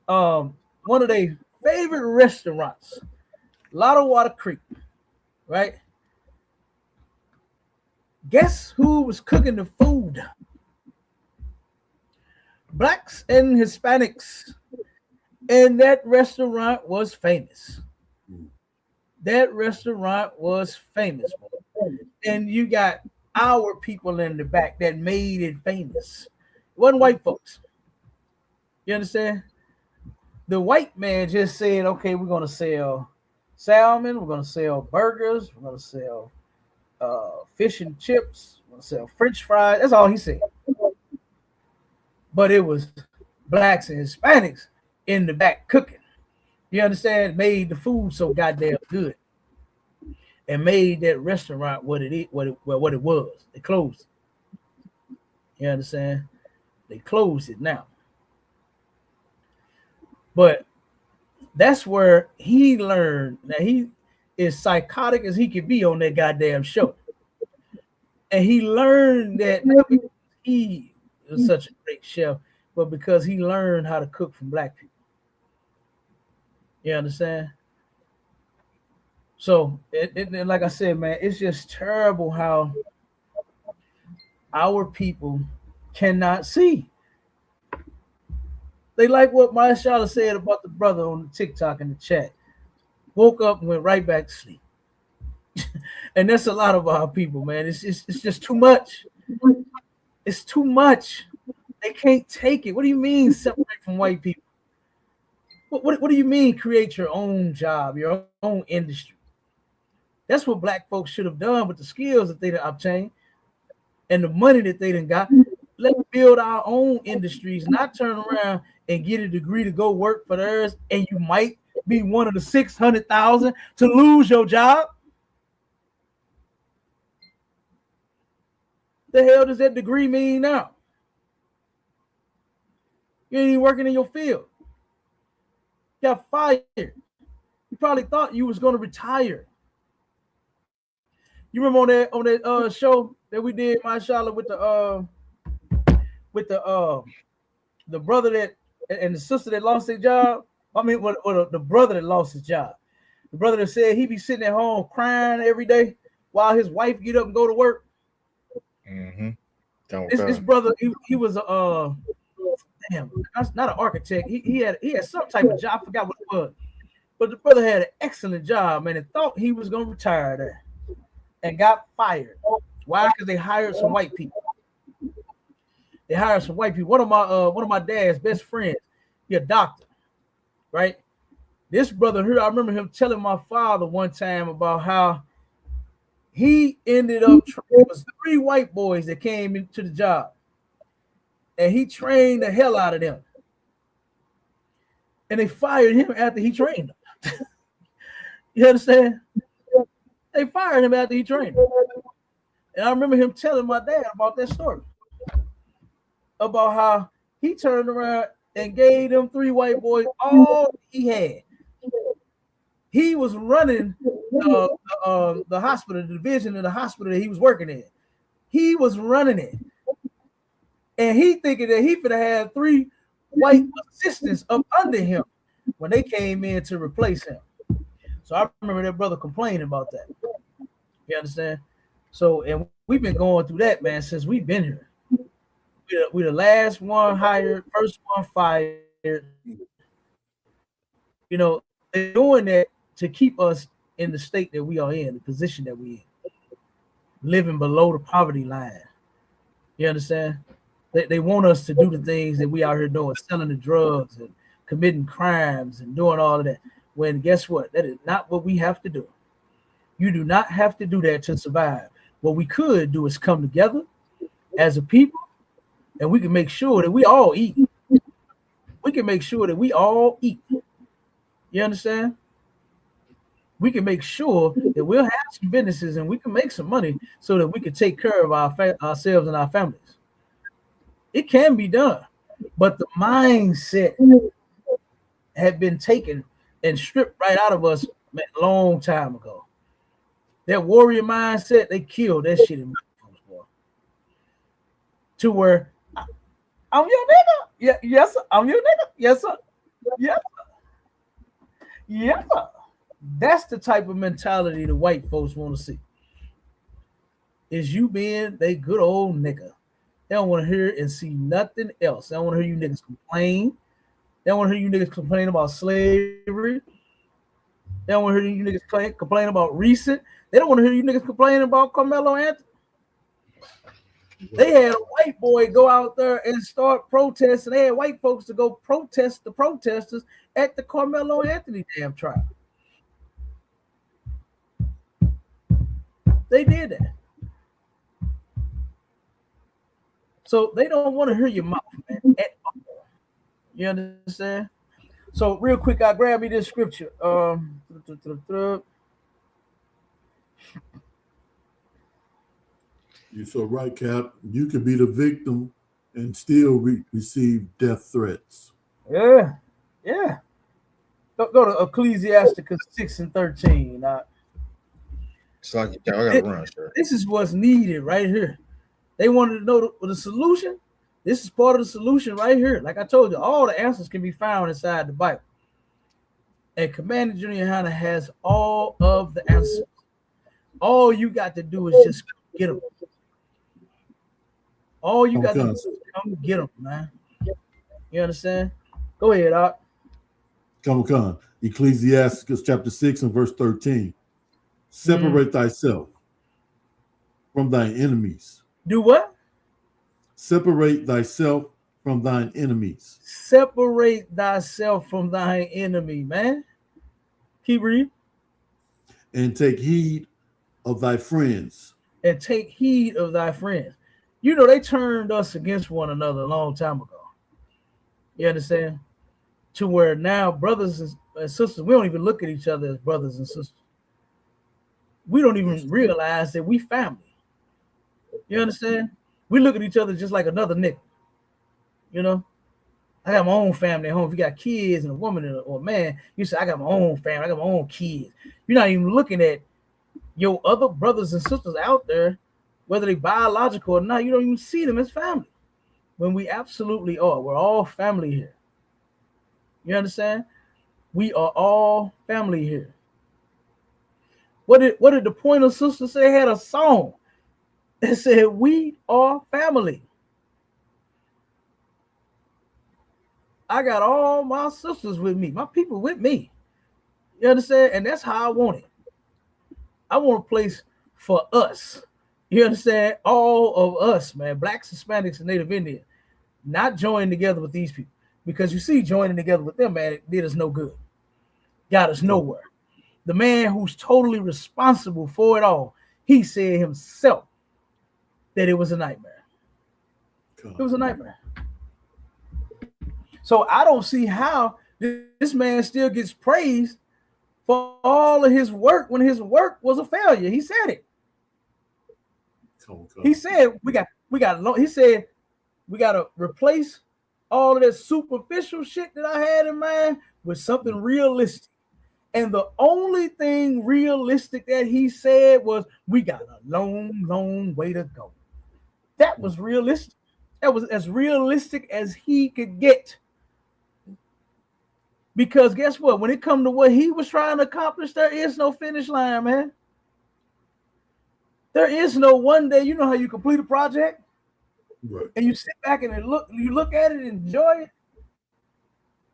[SPEAKER 2] One of their favorite restaurants, Lottawater Creek, right? Guess who was cooking the food? Blacks and Hispanics. And that restaurant was famous. That restaurant was famous. And you got our people in the back that made it famous. It wasn't white folks. You understand? The white man just said, okay, we're going to sell salmon, we're going to sell burgers, we're going to sell fish and chips, we're going to sell French fries. That's all he said. But it was blacks and Hispanics in the back cooking. You understand? Made the food so goddamn good. And made that restaurant what it was. They closed it. You understand? They closed it now. But that's where he learned that he is psychotic as he could be on that goddamn show. And he learned that not because he was such a great chef, but because he learned how to cook from black people. You understand? So, like I said, man, it's just terrible how our people cannot see. They like what Marshala said about the brother on the TikTok in the chat. Woke up and went right back to sleep. And that's a lot of our people, man. It's just too much. It's too much. They can't take it. What do you mean separate from white people? What do you mean create your own job, your own industry? That's what black folks should have done with the skills that they done obtained and the money that they done got. Let's build our own industries, not turn around and get a degree to go work for theirs, and you might be one of the 600,000 to lose your job. The hell does that degree mean now? You ain't even working in your field. You got fired. You probably thought you was going to retire. You remember on that show that we did, Mashallah, with the brother that and the sister that lost their job. I mean, the brother that lost his job. The brother that said he be sitting at home crying every day while his wife get up and go to work.
[SPEAKER 8] Mm-hmm.
[SPEAKER 2] This brother, he was damn, not an architect. He had some type of job. I forgot what it was. But the brother had an excellent job, man, and thought he was gonna retire there, and got fired. Why? Because they hired some white people. They hired some white people. One of my dad's best friends, he a doctor, right? This brother here, I remember him telling my father one time about how he ended up. It was 3 white boys that came into the job, and he trained the hell out of them. And they fired him after he trained them. You understand? They fired him after he trained them. And I remember him telling my dad about that story. About how he turned around and gave them 3 white boys all he had. He was running the hospital, the division of the hospital that he was working in. He was running it. And he thinking that he could have 3 white assistants up under him when they came in to replace him. So I remember that brother complaining about that. You understand? So, and we've been going through that, man, since we've been here. We're the last one hired, first one fired. You know, they're doing that to keep us in the state that we are in, the position that we in, living below the poverty line. You understand? They want us to do the things that we out here doing, selling the drugs and committing crimes and doing all of that. When guess what? That is not what we have to do. You do not have to do that to survive. What we could do is come together as a people, and we can make sure that we all eat. We can make sure that we all eat. You understand? We can make sure that we'll have some businesses and we can make some money so that we can take care of ourselves and our families. It can be done, but the mindset had been taken and stripped right out of us a long time ago. That warrior mindset, they killed that shit in folks, boy. To where I'm your nigga. Yeah, yes, sir. I'm your nigga. Yes, sir. Yes, sir. Yes, sir. Yeah. That's the type of mentality the white folks want to see. is you being they good old nigga. They don't want to hear and see nothing else. They don't want to hear you niggas complain. They don't want to hear you niggas complain about slavery. They don't want to hear you niggas complain about recent. They don't want to hear you niggas complaining about Carmelo Anthony. They had a white boy go out there and start protesting. They had white folks to go protest the protesters at the Carmelo Anthony damn trial. They did that. So they don't want to hear your mouth, man, at all. You understand? So real quick, I grab me this scripture.
[SPEAKER 5] You're so right, Cap. You can be the victim and still receive death threats.
[SPEAKER 2] Yeah. Go to Ecclesiasticus 6:13.
[SPEAKER 8] So I gotta run, sir.
[SPEAKER 2] This is what's needed right here. They wanted to know the solution. This is part of the solution right here. Like I told you, all the answers can be found inside the Bible. And Commander Junior Hunter has all of the answers. All you got to do is just get them. All you got to do is come get them, man. You understand? Go ahead, Art.
[SPEAKER 5] Come on. Ecclesiasticus chapter 6 and verse 13. Separate thyself from thine enemies.
[SPEAKER 2] Do what?
[SPEAKER 5] Separate thyself from thine enemies.
[SPEAKER 2] Separate thyself from thine enemy, man. Keep reading.
[SPEAKER 5] And take heed of thy friends.
[SPEAKER 2] And take heed of thy friends. You know, they turned us against one another a long time ago. You understand? To where now brothers and sisters, we don't even look at each other as brothers and sisters. We don't even realize that we family. You understand? We look at each other just like another nigga. You know? I got my own family at home. If you got kids and a woman or a man, you say, I got my own family, I got my own kids. You're not even looking at your other brothers and sisters out there, whether they biological or not. You don't even see them as family. When we absolutely are. We're all family here. You understand? We are all family here. What did the Pointer Sisters say? They had a song that said, we are family. I got all my sisters with me, my people with me. You understand? And that's how I want it. I want a place for us. You understand? All of us, man, Blacks, Hispanics, and Native Indians, not joining together with these people. Because you see, joining together with them, man, it did us no good. Got us nowhere. The man who's totally responsible for it all, he said himself that it was a nightmare. It was a nightmare. So I don't see how this man still gets praised for all of his work when his work was a failure. He said it. He said we got he said we got to replace all of that superficial shit that I had in mind with something realistic. And the only thing realistic that he said was we got a long, long way to go. That was realistic. That was as realistic as he could get. Because guess what? When it comes to what he was trying to accomplish, there is no finish line, man. There is no one day. You know how you complete a project?
[SPEAKER 5] Right.
[SPEAKER 2] And you sit back and you look at it and enjoy it.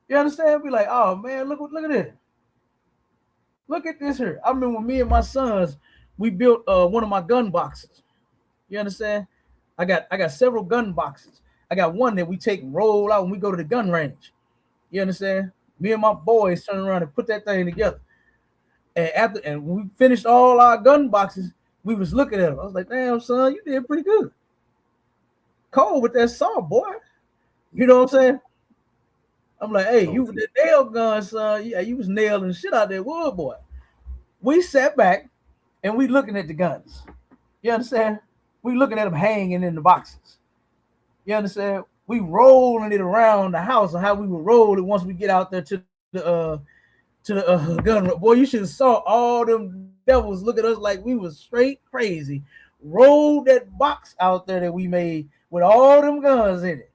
[SPEAKER 2] You understand? Be like, oh man, look at this. Look at this here. I remember when me and my sons, we built one of my gun boxes. You understand? I got several gun boxes. I got one that we take and roll out when we go to the gun range. You understand? Me and my boys turn around and put that thing together. And when we finished all our gun boxes, we was looking at them. I was like, damn, son, you did pretty good. Cold with that saw, boy. You know what I'm saying? I'm like, hey, you with the nail gun, son. Yeah, you was nailing the shit out there, wood, boy. We sat back and we looking at the guns. You understand? We looking at them hanging in the boxes. You understand? We rolling it around the house and how we would roll it once we get out there to the gun. Boy, you should have saw all them devils look at us like we was straight crazy. Rolled that box out there that we made with all them guns in it.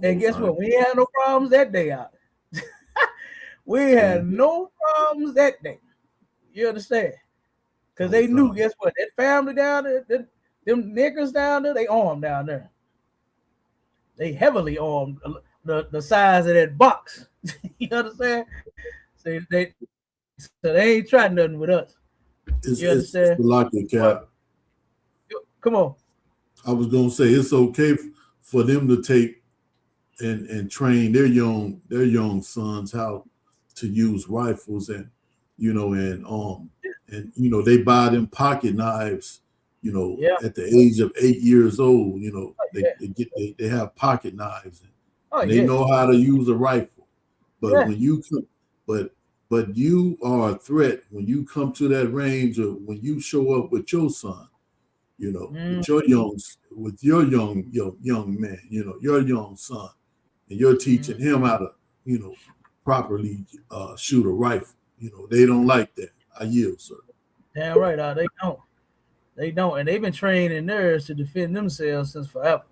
[SPEAKER 2] And guess what? We had no problems that day out. We had no problems that day. You understand? Because they knew, guess what? That family down there, them niggas down there, they armed down there. They heavily armed, the size of that box. You understand? So they ain't trying nothing with us. You understand?
[SPEAKER 5] It's like it, Cap.
[SPEAKER 2] Come on.
[SPEAKER 5] I was gonna say it's okay for them to take and train their young sons how to use rifles, and they buy them pocket knives, at the age of 8 years old. They have pocket knives, and they know how to use a rifle. But when you but you are a threat when you come to that range, or when you show up with your son, with your young man, your young son, and you're teaching him how to, properly shoot a rifle. They don't like that. I yield, sir.
[SPEAKER 2] Damn right, they don't, and they've been training theirs to defend themselves since forever.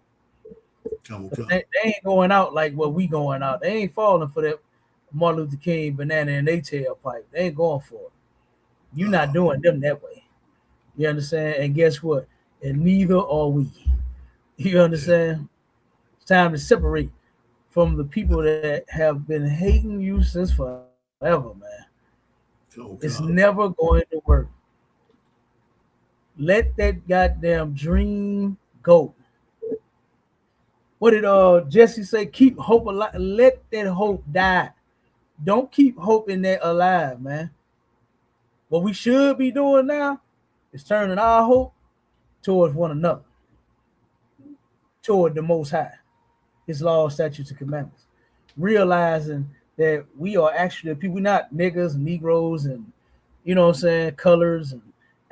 [SPEAKER 2] They ain't going out like what we going out. They ain't falling for that Martin Luther King banana in their tailpipe. They ain't going for it. You're not doing them that way. You understand? And guess what? And neither are we. You understand? It's time to separate from the people that have been hating you since forever, man. It's never going to work. Let that goddamn dream go. What did Jesse say? Keep hope alive. Let that hope die. Don't keep hoping that alive, man. What we should be doing now is turning our hope towards one another, toward the Most High, His laws, statutes, and commandments. Realizing that we are actually people. We're not niggas, Negroes, and colors, and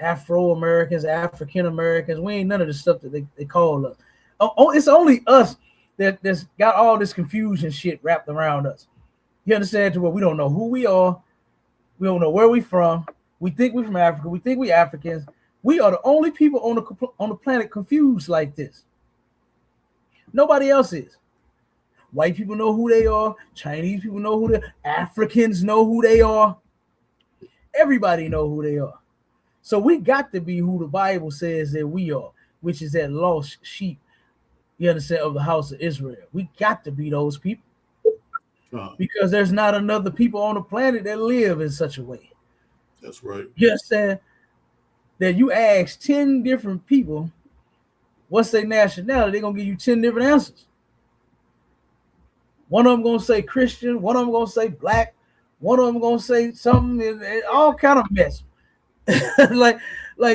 [SPEAKER 2] Afro-Americans, African-Americans. We ain't none of the stuff that they call us. It's only us that's got all this confusion shit wrapped around us. You understand? To where we don't know who we are. We don't know where we from. We think we're from Africa. We think we Africans. We are the only people on the planet confused like this. Nobody else is. White people know who they are. Chinese people know who they are. Africans know who they are. Everybody know who they are. So we got to be who the Bible says that we are, which is that lost sheep, you understand, of the house of Israel. We got to be those people. Because there's not another people on the planet that live in such a way.
[SPEAKER 5] That's right.
[SPEAKER 2] You understand? That you ask 10 different people what's their nationality, they're going to give you 10 different answers. One of them going to say Christian, one of them going to say black, one of them going to say something, all kind of mess. like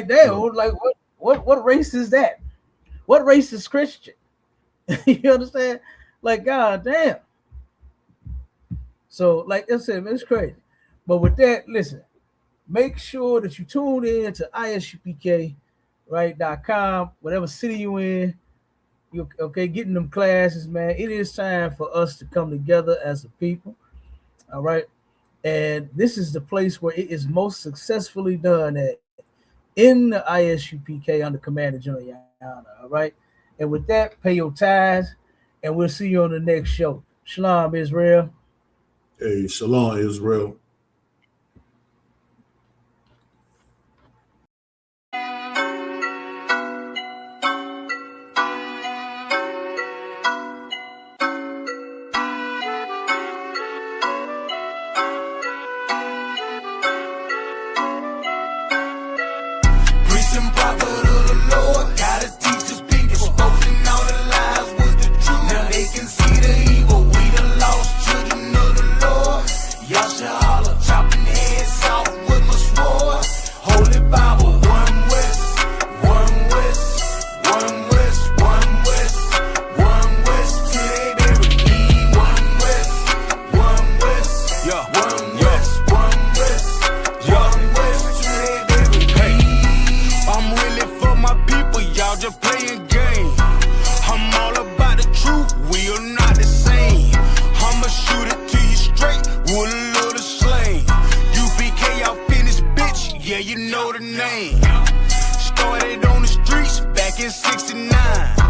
[SPEAKER 2] damn, like what race is that? What race is Christian? You understand? Like, god damn. So, like I said, man, it's crazy. But with that, listen, make sure that you tune in to ISUPK, right.com, whatever city you in. You okay, getting them classes, man. It is time for us to come together as a people. All right. And this is the place where it is most successfully done at in the ISUPK under Command of General Yana. All right. And with that, pay your tithes, and we'll see you on the next show. Shalom, Israel.
[SPEAKER 5] Hey, shalom, Israel.
[SPEAKER 1] Yeah, you know the name. Started on the streets back in '69.